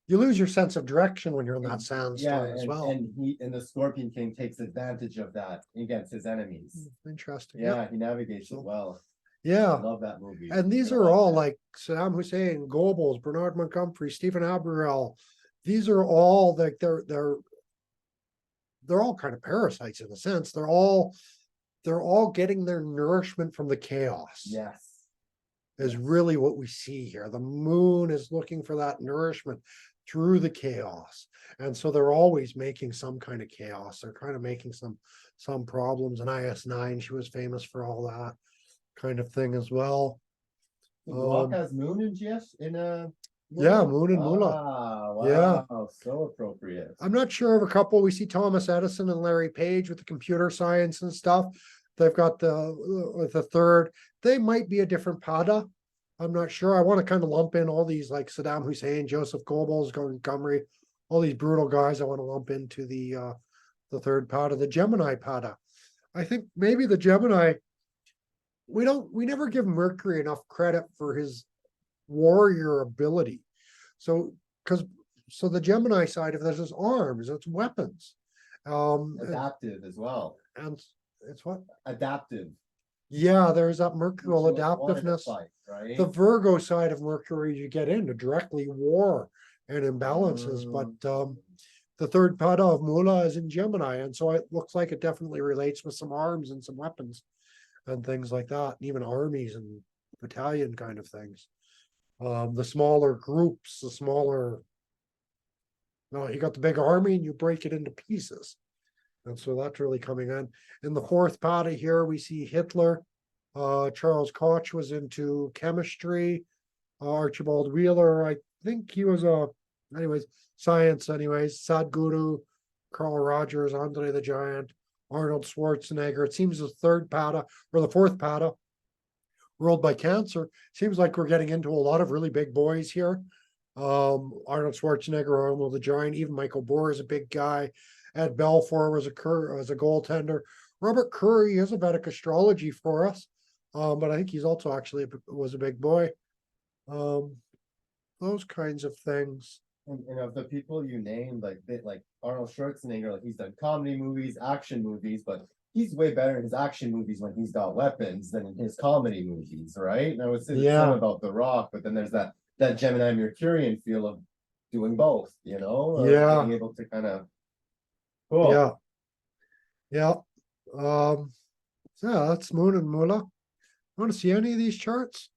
you lose your sense of direction when you're in that sandstorm as well. And the Scorpion King takes advantage of that against his enemies. Interesting. Yeah, he navigates it well. Yeah. Love that movie. And these I are all that. like Saddam Hussein, Goebbels, Bernard Montgomery, Stephen Abraham. These are all like they're all kind of parasites in a sense. They're all getting their nourishment from the chaos. Yes. Is really what we see here. The moon is looking for that nourishment through the chaos. And so they're always making some kind of chaos. They're kind of making some problems. And IS9, she was famous for all that kind of thing as well. The Rock has moon in GS in Yeah, Moon and Moola. Wow, Yeah. so appropriate. I'm not sure of a couple. We see Thomas Edison and Larry Page with the computer science and stuff. They've got the third. They might be a different pada. I'm not sure. I want to kind of lump in all these like Saddam Hussein, Joseph Goebbels, Montgomery, all these brutal guys. I want to lump into the third pada, the Gemini pada. I think maybe the Gemini. We never give Mercury enough credit for his warrior ability. So the Gemini side of this is arms, it's weapons. Adaptive as well. And it's what? Adaptive. Yeah, there's that Mercurial Which you wanted to adaptiveness. fight, right? The Virgo side of Mercury, you get into directly war and imbalances, but the third pada of Mula is in Gemini, and so it looks like it definitely relates with some arms and some weapons and things like that, and even armies and battalion kind of things. The smaller groups, no, you got the big army and you break it into pieces. And so that's really coming in. In the fourth pada here, we see Hitler. Charles Koch was into chemistry. Archibald Wheeler, I think he was science anyways. Sadhguru, Carl Rogers, Andre the Giant, Arnold Schwarzenegger. It seems the third pada or the fourth pada, ruled by Cancer. Seems like we're getting into a lot of really big boys here. Arnold Schwarzenegger, Arnold the Giant, even Michael Bohr is a big guy. Ed Belfour was a goaltender. Robert Curry is a Vedic astrology for us, but I think he's also actually was a big boy. Those kinds of things. And of the people you named, like Arnold Schwarzenegger, like he's done comedy movies, action movies, but he's way better in his action movies when he's got weapons than in his comedy movies, right? And I would say the same about The Rock, but then there's that Gemini Mercurian feel of doing both, Yeah. being able to kind of cool. Yeah. So that's Moon and Moola. Want to see any of these charts?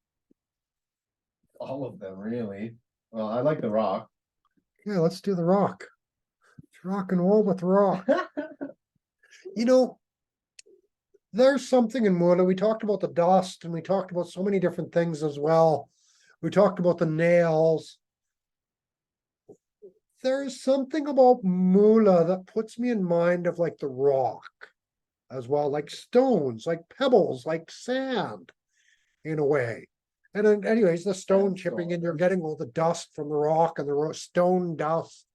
All of them, really. Well, I like The Rock. Yeah, let's do The Rock. Let's rock and roll with The Rock. There's something in Moola. We talked about the dust and we talked about so many different things as well. We talked about the nails. There's something about Moola that puts me in mind of like the rock as well, like stones, like pebbles, like sand in a way. And then anyways, the stone chipping and you're getting all the dust from the rock and the stone dust.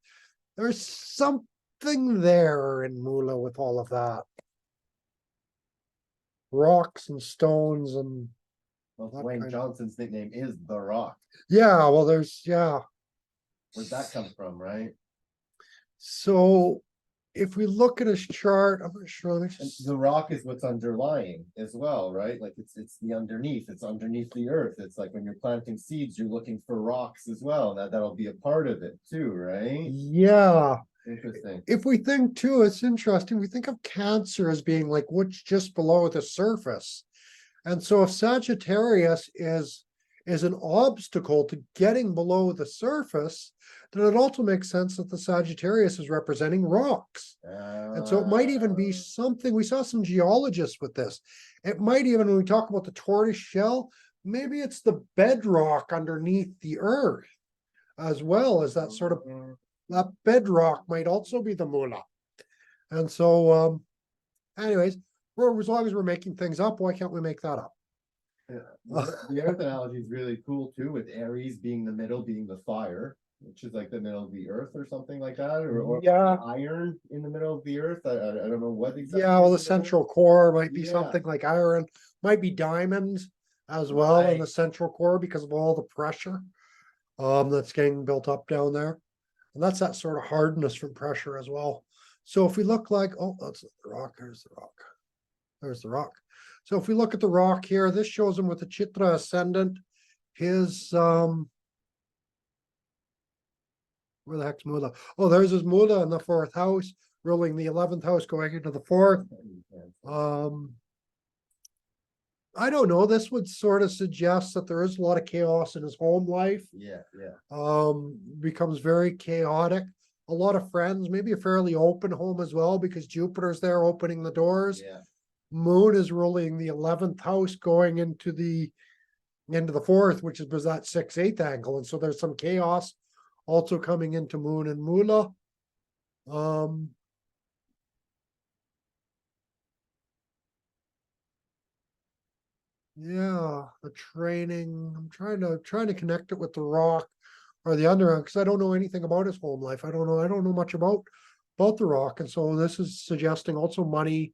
There's something there in Moola with all of that. Rocks and stones and Dwayne Johnson's nickname is The Rock. yeah, well Where'd that come from, right? So if we look at his chart, I'm not sure. The rock is what's underlying as well, right? Like it's the underneath, it's underneath the earth. It's like when you're planting seeds, you're looking for rocks as well. That'll be a part of it too, right? Yeah. Interesting. If we think too, it's interesting. We think of Cancer as being like what's just below the surface. And so if Sagittarius is an obstacle to getting below the surface, then it also makes sense that the Sagittarius is representing rocks. And so it might even be something, we saw some geologists with this. It might even, when we talk about the tortoise shell, maybe it's the bedrock underneath the earth, as well as that sort of, that bedrock might also be the Moola. And so, anyways, as long as we're making things up, why can't we make that up? Yeah. The earth analogy is really cool too, with Aries being the middle, being the fire, which is like the middle of the earth or something like that, or yeah, iron in the middle of the earth. I don't know what exactly. Yeah, well, the central core might be something like iron, might be diamonds as well in the central core because of all the pressure that's getting built up down there. And that's that sort of hardness from pressure as well. So if we look like, oh, that's the rock, there's the rock. There's the rock. So if we look at the rock here, this shows him with the Chitra ascendant. His where the heck's Mula? Oh, there's his Mula in the fourth house, ruling the 11th house, going into the fourth. I don't know. This would sort of suggest that there is a lot of chaos in his home life. Yeah, yeah. Becomes very chaotic. A lot of friends, maybe a fairly open home as well, because Jupiter's there opening the doors. Yeah. Moon is ruling the 11th house, going into the fourth, which was that 6/8 angle, and so there's some chaos also coming into Moon and Mula. Yeah, the training. I'm trying to connect it with the rock or the underground, because I don't know anything about his home life. I don't know much about the rock, and so this is suggesting also money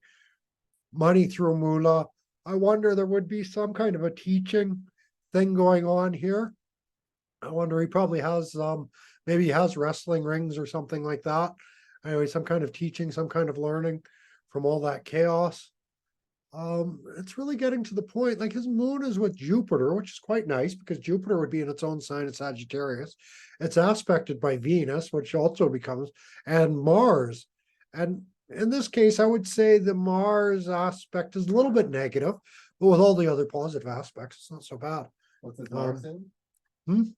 through Mula. I wonder, there would be some kind of a teaching thing going on here. I wonder, he probably has maybe he has wrestling rings or something like that. Anyway, some kind of teaching, some kind of learning from all that chaos. It's really getting to the point, like his moon is with Jupiter, which is quite nice, because Jupiter would be in its own sign of Sagittarius. It's aspected by Venus, which also becomes, and Mars. And in this case, I would say the Mars aspect is a little bit negative, but with all the other positive aspects, it's not so bad. What's his Mars in?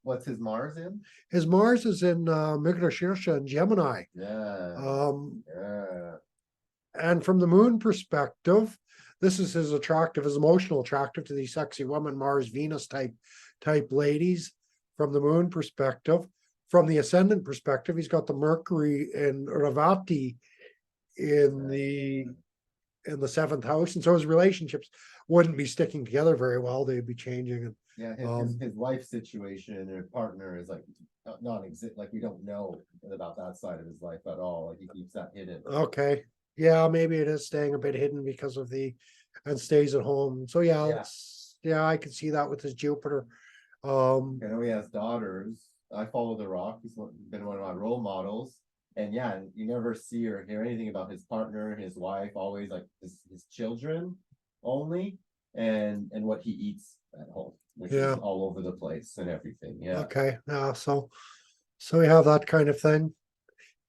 What's his Mars in? His Mars is in Migration and Gemini. Yeah. Yeah. And from the moon perspective, this is his emotional attractive to these sexy women, Mars, Venus type ladies. From the moon perspective, from the ascendant perspective, he's got the Mercury and Ravati in the 7th house, and so his relationships wouldn't be sticking together very well. They'd be changing. And yeah, his wife situation, her partner is like non-exist. Like we don't know about that side of his life at all. Like he keeps that hidden. Okay. Yeah, maybe it is staying a bit hidden because of and stays at home. So yeah, I can see that with his Jupiter. I know he has daughters. I follow The Rock. He's been one of my role models. And yeah, you never see or hear anything about his partner, his wife, always like his children only, and what he eats at home, which is all over the place and everything. Yeah. Okay. Yeah. So we have that kind of thing.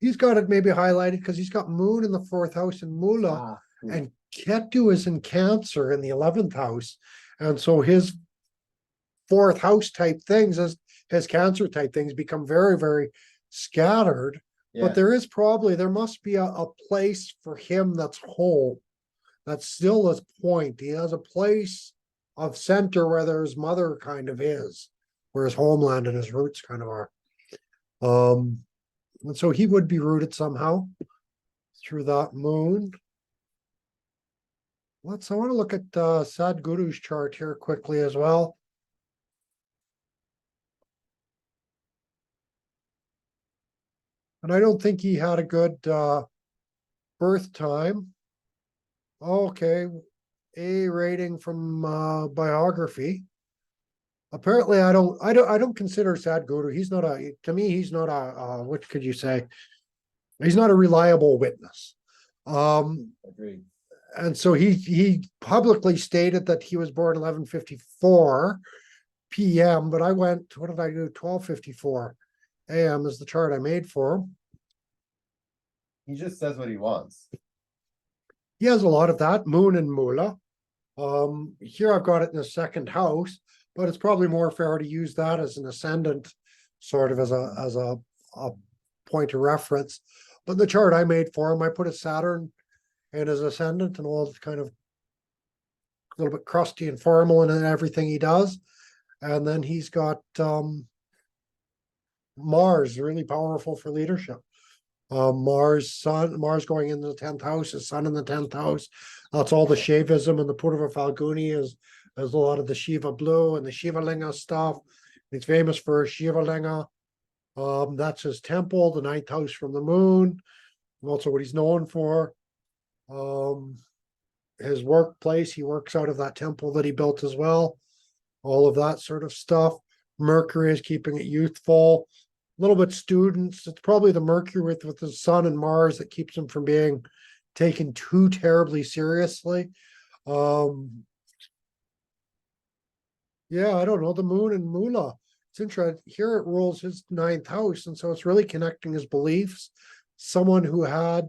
He's got it maybe highlighted because he's got Moon in the 4th house in Moola, and Ketu is in Cancer in the 11th house. And so his 4th house type things, his Cancer type things, become very, very scattered. Yeah. But there must be a place for him that's home. That's still his point. He has a place of center where his mother kind of is, where his homeland and his roots kind of are. And so he would be rooted somehow through that moon. I want to look at Sadhguru's chart here quickly as well. And I don't think he had a good birth time. Okay, A rating from biography. Apparently, I don't consider Sadhguru. To me, he's not a what could you say? He's not a reliable witness. Agreed. And so he publicly stated that he was born 11:54 p.m. But I went, what did I do? 12:54 a.m. is the chart I made for him. He just says what he wants. He has a lot of that, Moon and Mula. Here I've got it in the 2nd house. But it's probably more fair to use that as an ascendant, sort of as a point of reference. But the chart I made for him, I put a Saturn in his ascendant, and all kind of a little bit crusty and formal in everything he does. And then he's got Mars, really powerful for leadership. Mars going into the 10th house, his sun in the 10th house. That's all the Shaivism and the Purva Falguni is. There's a lot of the Shiva blue and the Shiva Linga stuff. He's famous for Shiva Linga. That's his temple, the 9th house from the moon. Also what he's known for. His workplace, he works out of that temple that he built as well. All of that sort of stuff. Mercury is keeping it youthful. A little bit students. It's probably the Mercury with the sun and Mars that keeps him from being taken too terribly seriously. Yeah, I don't know, the moon and Mula. It's interesting. Here it rules his ninth house, and so it's really connecting his beliefs. Someone who had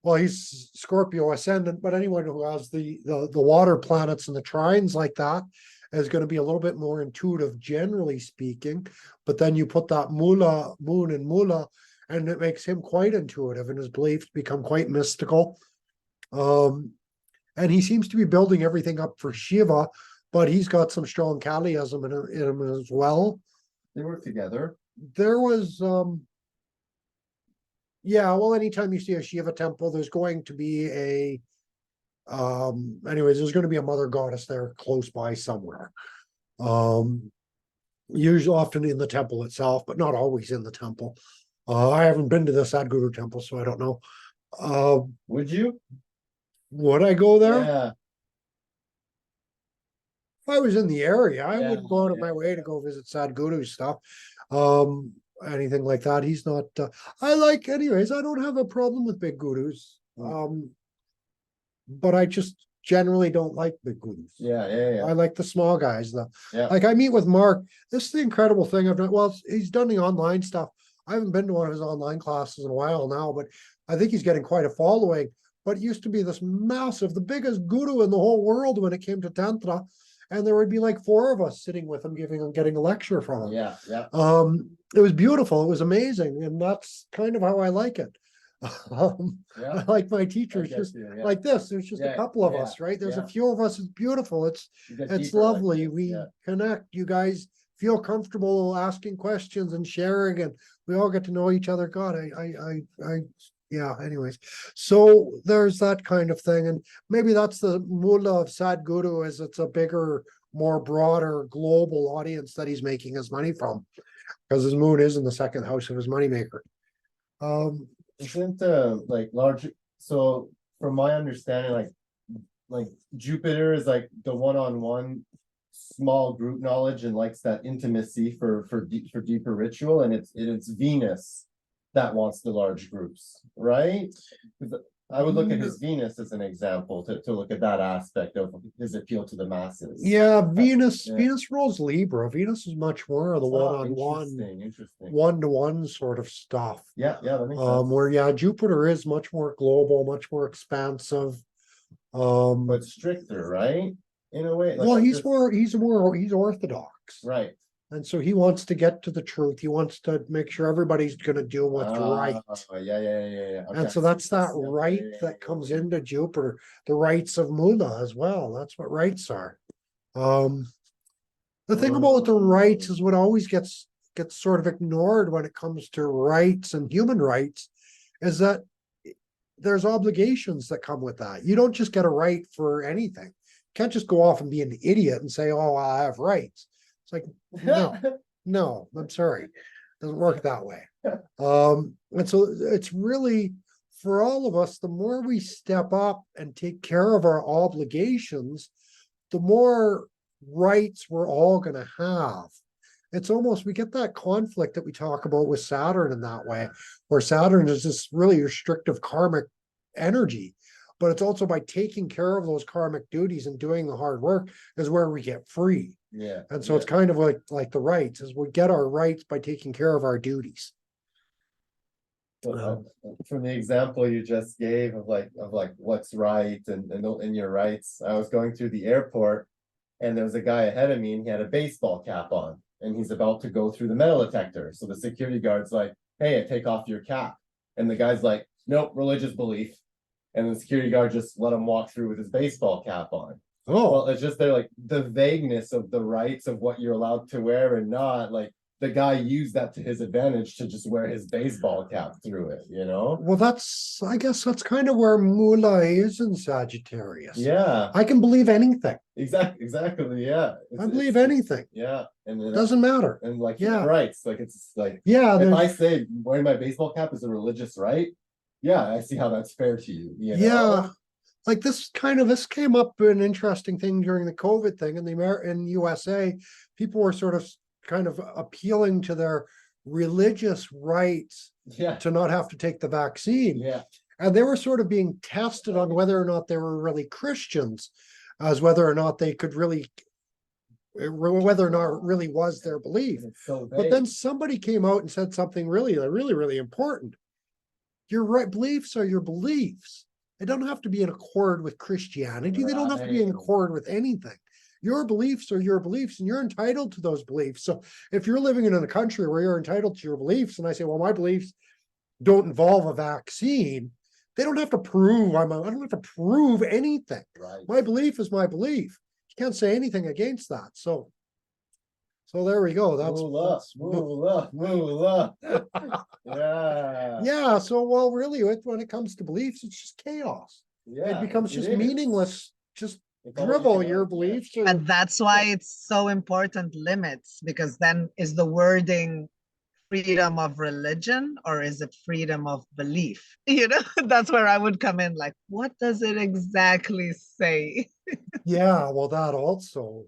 well, he's Scorpio ascendant, but anyone who has the water planets and the trines like that is going to be a little bit more intuitive, generally speaking. But then you put that Mula moon in Mula, and it makes him quite intuitive, and his beliefs become quite mystical. And he seems to be building everything up for Shiva, but he's got some strong Kaliism in him as well. They work together. There was yeah, well, anytime you see a Shiva temple, there's going to be anyways, there's going to be a mother goddess there close by somewhere. Usually often in the temple itself, but not always in the temple. I haven't been to the Sadhguru temple, so I don't know. Would you? Would I go there? Yeah. If I was in the area, I Yeah, wouldn't go out of yeah, my way to go visit Sadhguru's stuff. Anything like that. He's not anyways, I don't have a problem with big gurus. But I just generally don't like big gurus. Yeah, yeah, yeah. I like the small guys. Yeah. Like I meet with Mark. This is the incredible thing I've done. Well, he's done the online stuff. I haven't been to one of his online classes in a while now, but I think he's getting quite a following. But it used to be this massive, the biggest guru in the whole world when it came to Tantra. And there would be like 4 of us sitting with him, getting a lecture from him. Yeah, yeah. It was beautiful. It was amazing. And that's kind of how I like it. I Yeah. like my teachers get just you, yeah. like this. There's just a Yeah, couple of yeah, us, right? There's yeah. a few of us. It's beautiful. It's You get it's deeper like lovely. this, We yeah. connect. You guys feel comfortable asking questions and sharing, and we all get to know each other. God, yeah. Anyways, so there's that kind of thing, and maybe that's the Moola of Sadhguru, is it's a bigger, more broader, global audience that he's making his money from, because his moon is in the second house of his moneymaker. Isn't like large, so from my understanding, like Jupiter is like the one-on-one small group knowledge and likes that intimacy for deeper ritual, and it's Venus that wants the large groups, right? 'Cause I would look at his Venus as an example to look at that aspect of his appeal to the masses. Yeah, Venus yeah. Venus rules Libra. Venus is much more of the Oh, one-on-one, interesting. one-to-one sort of stuff. Yeah, that makes sense. Where Jupiter is much more global, much more expansive. But stricter, right? In a way. Well, he's orthodox. Right. And so he wants to get to the truth. He wants to make sure everybody's gonna do what's right. Yeah. Okay. And so that's that Yeah, right that comes into Jupiter, the rights of Mula as well. That's what rights are. The thing about the rights is what always gets sort of ignored when it comes to rights and human rights, is that there's obligations that come with that. You don't just get a right for anything. You can't just go off and be an idiot and say, oh, I have rights. It's like, no, I'm sorry. It doesn't work that way. And so it's really, for all of us, the more we step up and take care of our obligations, the more rights we're all going to have. It's almost, we get that conflict that we talk about with Saturn in that way, where Saturn is this really restrictive karmic energy. But it's also by taking care of those karmic duties and doing the hard work is where we get free. Yeah. And so it's kind of like the rights, is we get our rights by taking care of our duties. From the example you just gave of what's right and your rights, I was going through the airport and there was a guy ahead of me and he had a baseball cap on and he's about to go through the metal detector. So the security guard's like, hey, take off your cap. And the guy's like, nope, religious belief. And the security guard just let him walk through with his baseball cap on. Oh, Well, it's just like the vagueness of the rights of what you're allowed to wear and not. Like the guy used that to his advantage to just wear his baseball cap through it, well, I guess that's kind of where Mula is in Sagittarius. Yeah, I can believe anything. exactly. Yeah, I believe anything. Yeah, and It doesn't matter. and like Yeah. human rights, like it's like Yeah, if there's- I say wearing my baseball cap is a religious right, yeah, I see how that's fair to you. yeah. Like this came up an interesting thing during the COVID thing in USA. People were sort of kind of appealing to their religious rights yeah, to not have to take the vaccine. yeah, And they were sort of being tested on whether or not they were really Christians. as whether or not they could really, whether or not it really was their belief. It's so But then vague. somebody came out and said something really important. Your right beliefs are your beliefs. They don't have to be in accord with Christianity. They don't have to be in Right. accord with anything. Your beliefs are your beliefs, and you're entitled to those beliefs. So if you're living in a country where you're entitled to your beliefs, and I say, well, my beliefs don't involve a vaccine, they don't have to prove I don't have to prove anything. Right. My belief is my belief. You can't say anything against that. So there we go. That's Moola. Yeah. yeah. So well, really, when it comes to beliefs, it's just chaos. Yeah. It becomes it just is. meaningless. Just It's all dribble you your can- beliefs. And that's why it's so important limits, because then is the wording freedom of religion or is it freedom of belief? You know, that's where I would come in. Like, what does it exactly say? Yeah, well, that also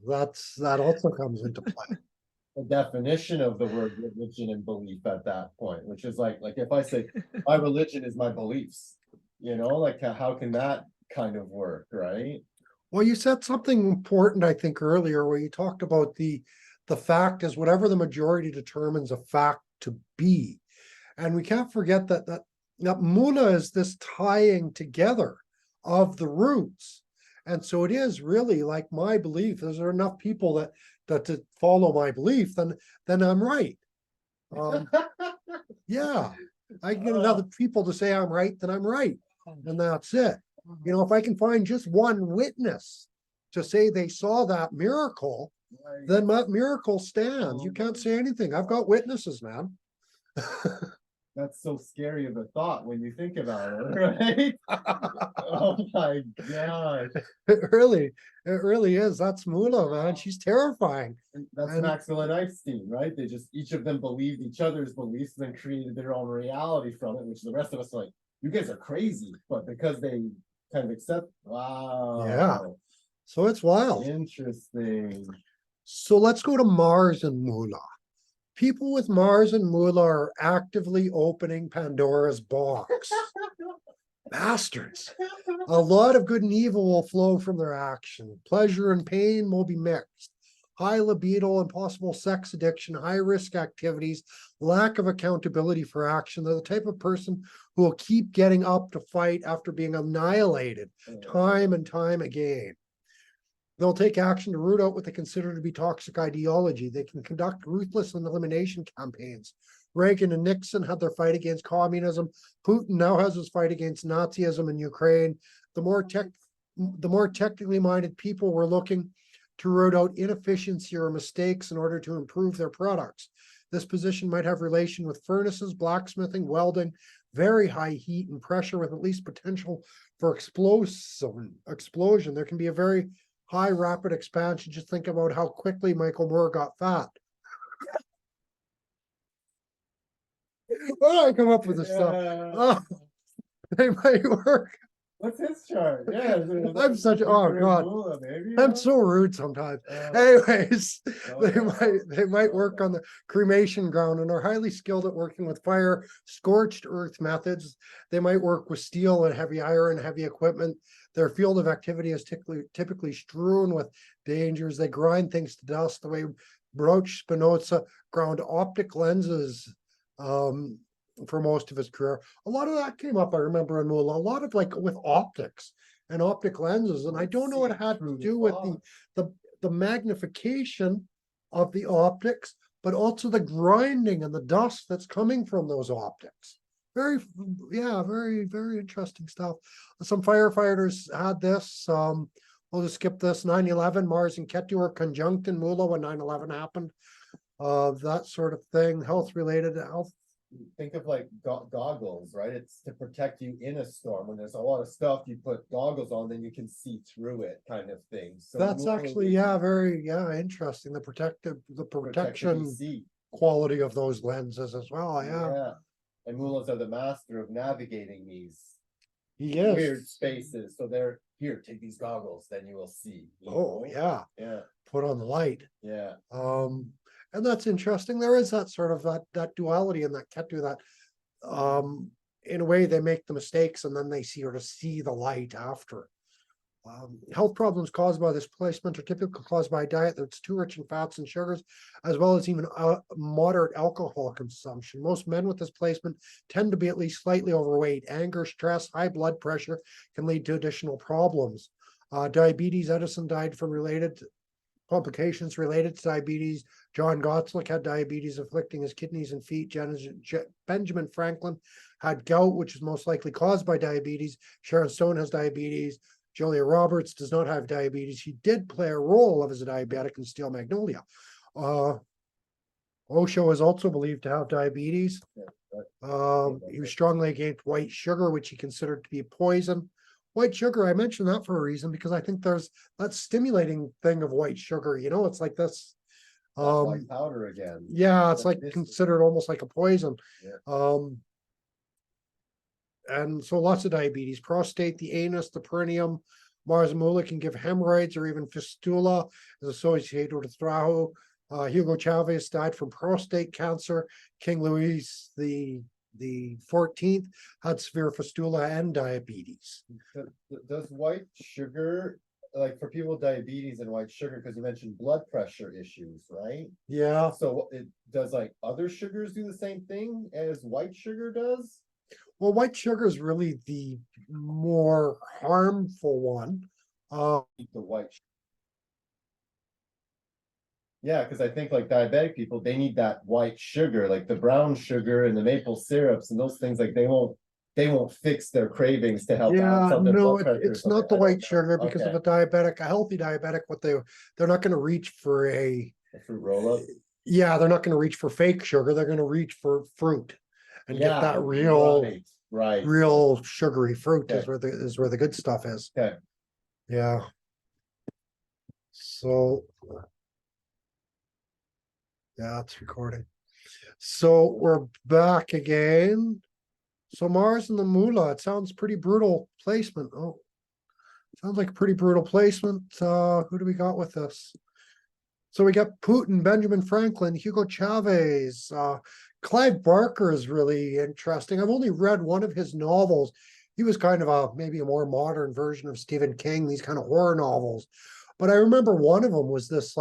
comes into play. The definition of the word religion and belief at that point, which is like if I say my religion is my beliefs, like how can that kind of work, right? Well, you said something important, I think, earlier, where you talked about the fact is whatever the majority determines a fact to be. And we can't forget that Mula is this tying together of the roots. And so it is really like my belief. Is there enough people that to follow my belief, then I'm right. Yeah. I can get enough people to say I'm right, then I'm right. And that's it. If I can find just one witness to say they saw that miracle, then that miracle stands. You can't say anything. I've got witnesses, man. That's so scary of a thought when you think about it, right? Oh my gosh. It really is. That's Mula, man. She's terrifying. That's And- Maxwell and Einstein, right? They just each of them believed each other's beliefs and then created their own reality from it, which the rest of us are like, you guys are crazy. But because they kind of accept, wow. Yeah. So it's wild. Interesting. So let's go to Mars and Mula. People with Mars and Mula are actively opening Pandora's box. Bastards. A lot of good and evil will flow from their action. Pleasure and pain will be mixed. High libido and possible sex addiction, high risk activities, lack of accountability for action. They're the type of person who will keep getting up to fight after being annihilated time and time again. They'll take action to root out what they consider to be toxic ideology. They can conduct ruthless and elimination campaigns. Reagan and Nixon had their fight against communism. Putin now has his fight against Nazism in Ukraine. The more technically minded people were looking to root out inefficiency or mistakes in order to improve their products. This position might have relation with furnaces, blacksmithing, welding, very high heat and pressure with at least potential for explosion. There can be a very high rapid expansion. Just think about how quickly Michael Moore got fat. Well, I come up with this stuff. Oh, they might work. What's his chart? Yeah. I'm such oh god. Moola, baby, I'm so rude sometimes. Anyways, they might work on the cremation ground and are highly skilled at working with fire, scorched earth methods. They might work with steel and heavy iron, heavy equipment. Their field of activity is typically strewn with dangers. They grind things to dust the way Broch Spinoza ground optic lenses for most of his career. A lot of that came up, I remember, in Moola, a lot of like with optics and optic lenses. And I don't know what it had to do with the magnification of the optics, but also the grinding and the dust that's coming from those optics. Very interesting stuff. Some firefighters had this. We'll just skip this. 9/11, Mars and Ketu were conjunct in Moola when 9/11 happened. That sort of thing, health related. Think of like goggles, right? It's to protect you in a storm. When there's a lot of stuff, you put goggles on, then you can see through it, kind of thing. So That's actually very interesting. The protection quality of those lenses as well. Yeah. And mullahs are the master of navigating these Yes. weird spaces. So they're here, take these goggles, then you will see. Oh yeah. Yeah. Put on the light. Yeah. And that's interesting. There is that sort of that duality in that Ketu that in a way they make the mistakes and then they see the light after. Health problems caused by this placement are typically caused by a diet that's too rich in fats and sugars, as well as even moderate alcohol consumption. Most men with this placement tend to be at least slightly overweight. Anger, stress, high blood pressure can lead to additional problems. Diabetes, Edison died from related complications related to diabetes. John Gottslick had diabetes afflicting his kidneys and feet. Benjamin Franklin had gout, which is most likely caused by diabetes. Sharon Stone has diabetes. Julia Roberts does not have diabetes. He did play a role as a diabetic in Steel Magnolia. Osho is also believed to have diabetes. He was strongly against white sugar, which he considered to be a poison. White sugar, I mentioned that for a reason, because I think there's that stimulating thing of white sugar. You know, it's like this. White powder again. Yeah, it's Like like this- considered almost like a poison. Yeah. And so lots of diabetes, prostate, the anus, the perineum. Mars and Moola can give hemorrhoids or even fistula is associated with Rahu. Hugo Chavez died from prostate cancer. King Louis the 14th had severe fistula and diabetes. Does white sugar, like for people with diabetes and white sugar, because you mentioned blood pressure issues, right? Yeah. So it does like other sugars do the same thing as white sugar does? Well, white sugar is really the more harmful one. Eat the white. Yeah, because I think like diabetic people, they need that white sugar, like the brown sugar and the maple syrups and those things, like they won't fix their cravings to help Yeah, out their no, blood pressure or it's not something. the I don't white know. sugar because of Okay. a healthy diabetic, they're not gonna reach for A fruit roll up. yeah, they're not gonna reach for fake sugar, they're gonna reach for fruit and get that Right. real sugary fruit Okay. is where the good stuff is. Okay. Yeah. So. Yeah, it's recording. So we're back again. So Mars and the Moola, it sounds pretty brutal placement. Oh, sounds like a pretty brutal placement. Who do we got with this? So we got Putin, Benjamin Franklin, Hugo Chavez, Clive Barker is really interesting. I've only read one of his novels. He was kind of maybe a more modern version of Stephen King, these kind of horror novels. But I remember one of them was this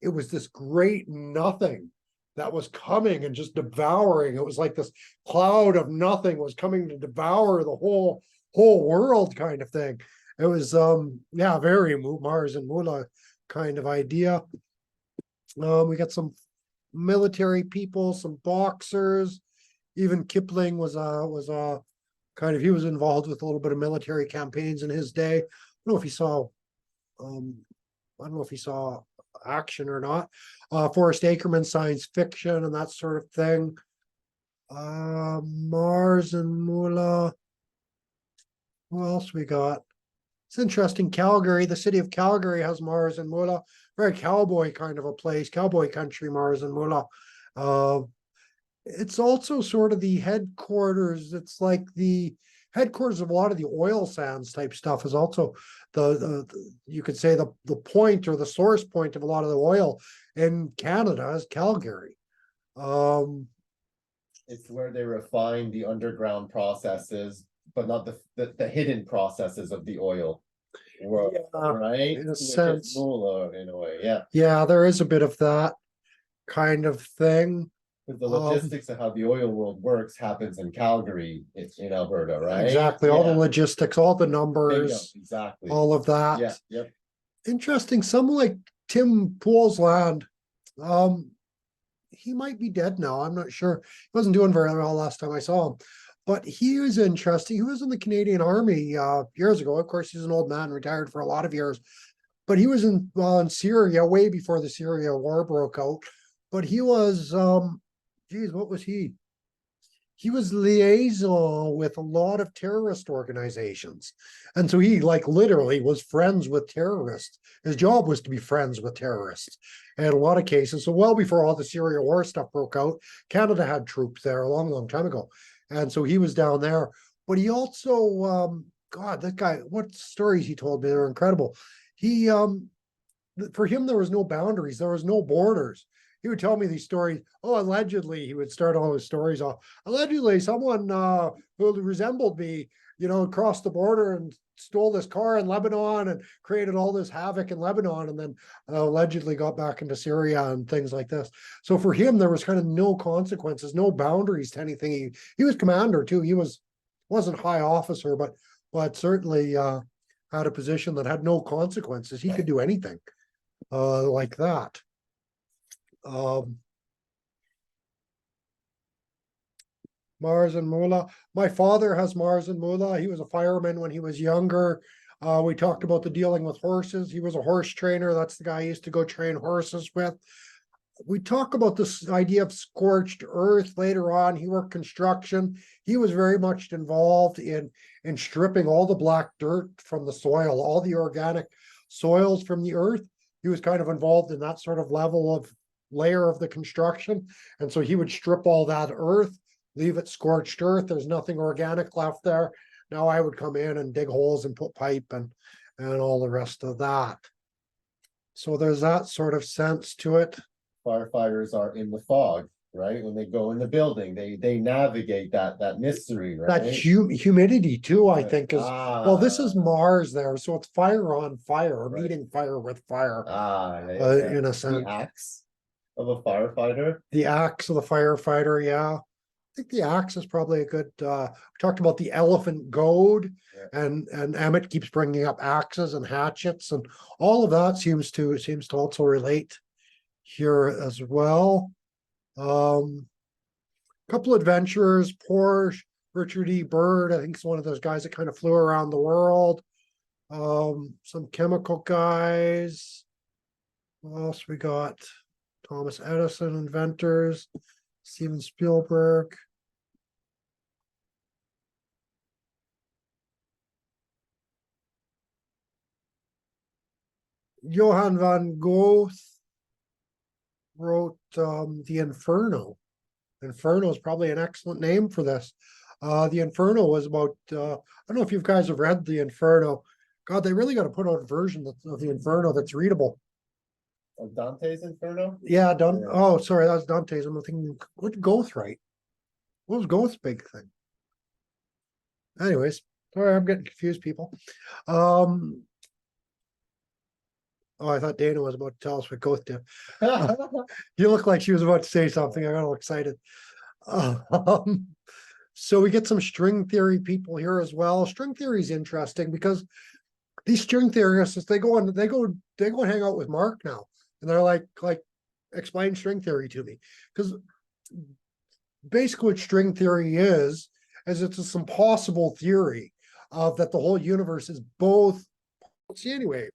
it was this great nothing that was coming and just devouring. It was like this cloud of nothing was coming to devour the whole world kind of thing. It was very Mars and Moola kind of idea. We got some military people, some boxers. Even Kipling was he was involved with a little bit of military campaigns in his day. I don't know if he saw action or not. Forrest Ackerman, science fiction and that sort of thing. Mars and Moola. Who else we got? It's interesting. Calgary, the city of Calgary has Mars and Moola. Very cowboy kind of a place, cowboy country, Mars and Moola. It's also sort of the headquarters. It's like the headquarters of a lot of the oil sands type stuff is also you could say the point or the source point of a lot of the oil in Canada is Calgary. It's where they refine the underground processes, but not the hidden processes of the oil world, right? In a Which is sense. Moola in a way, yeah. Yeah, there is a bit of that kind of thing. Because the logistics of how the oil world works happens in Calgary, it's in Alberta, right? Exactly. All the Yeah. logistics, all the Bingo, numbers, exactly. all of that. Yeah, yep. Interesting. Someone like Tim Pool's land. He might be dead now. I'm not sure. He wasn't doing very well last time I saw him. But he was interesting. He was in the Canadian Army years ago. Of course, he's an old man, retired for a lot of years. But he was in Syria way before the Syria war broke out. But he was, what was he? He was liaison with a lot of terrorist organizations. And so he literally was friends with terrorists. His job was to be friends with terrorists in a lot of cases. So well before all the Syria war stuff broke out, Canada had troops there a long, long time ago. And so he was down there. But he also, God, that guy, what stories he told me, they were incredible. He, for him, there was no boundaries. There was no borders. He would tell me these stories. Oh, allegedly, he would start all his stories off. Allegedly, someone who resembled me crossed the border and stole this car in Lebanon and created all this havoc in Lebanon, and then allegedly got back into Syria and things like this. So for him, there was kind of no consequences, no boundaries to anything. He was commander too. He wasn't high officer, but certainly had a position that had no consequences. He could do anything like that. Mars and Moola. My father has Mars and Moola. He was a fireman when he was younger. We talked about the dealing with horses. He was a horse trainer. That's the guy I used to go train horses with. We talk about this idea of scorched earth later on. He worked construction. He was very much involved in stripping all the black dirt from the soil, all the organic soils from the earth. He was kind of involved in that sort of level of layer of the construction. And so he would strip all that earth, leave it scorched earth. There's nothing organic left there. Now I would come in and dig holes and put pipe and all the rest of that. So there's that sort of sense to it. Firefighters are in the fog, right? When they go in the building, they navigate that mystery, right? That humidity too, I think is, well, this is Ah. Mars there, so it's fire on fire, Right. meeting fire with fire, Yeah. in a The sense. axe of a firefighter. The axe of the firefighter, yeah. I think the axe is probably a good, we talked about the elephant goad, Yeah. and Emmett keeps bringing up axes and hatchets, and all of that seems to also relate here as well. Couple adventurers, Porsche, Richard E. Byrd, I think he's one of those guys that kind of flew around the world. Some chemical guys. What else we got? Thomas Edison, inventors, Steven Spielberg. Johann van Gogh wrote the Inferno. Inferno is probably an excellent name for this. The Inferno was about, I don't know if you guys have read the Inferno. God, they really got to put out a version of the Inferno that's readable. Of Dante's Inferno? Yeah, Dante. Yeah. Oh, sorry, that was Dante's. I'm thinking, what did Goethe write? What was Goethe's big thing? Anyways, sorry, I'm getting confused, people. Oh, I thought Dana was about to tell us what Goethe did. You look like she was about to say something. I got all excited. So we get some string theory people here as well. String theory is interesting because these string theorists, they go and hang out with Mark now, and they're like, explain string theory to me, because basically what string theory is it's this impossible theory of that the whole universe is both. See, anyway,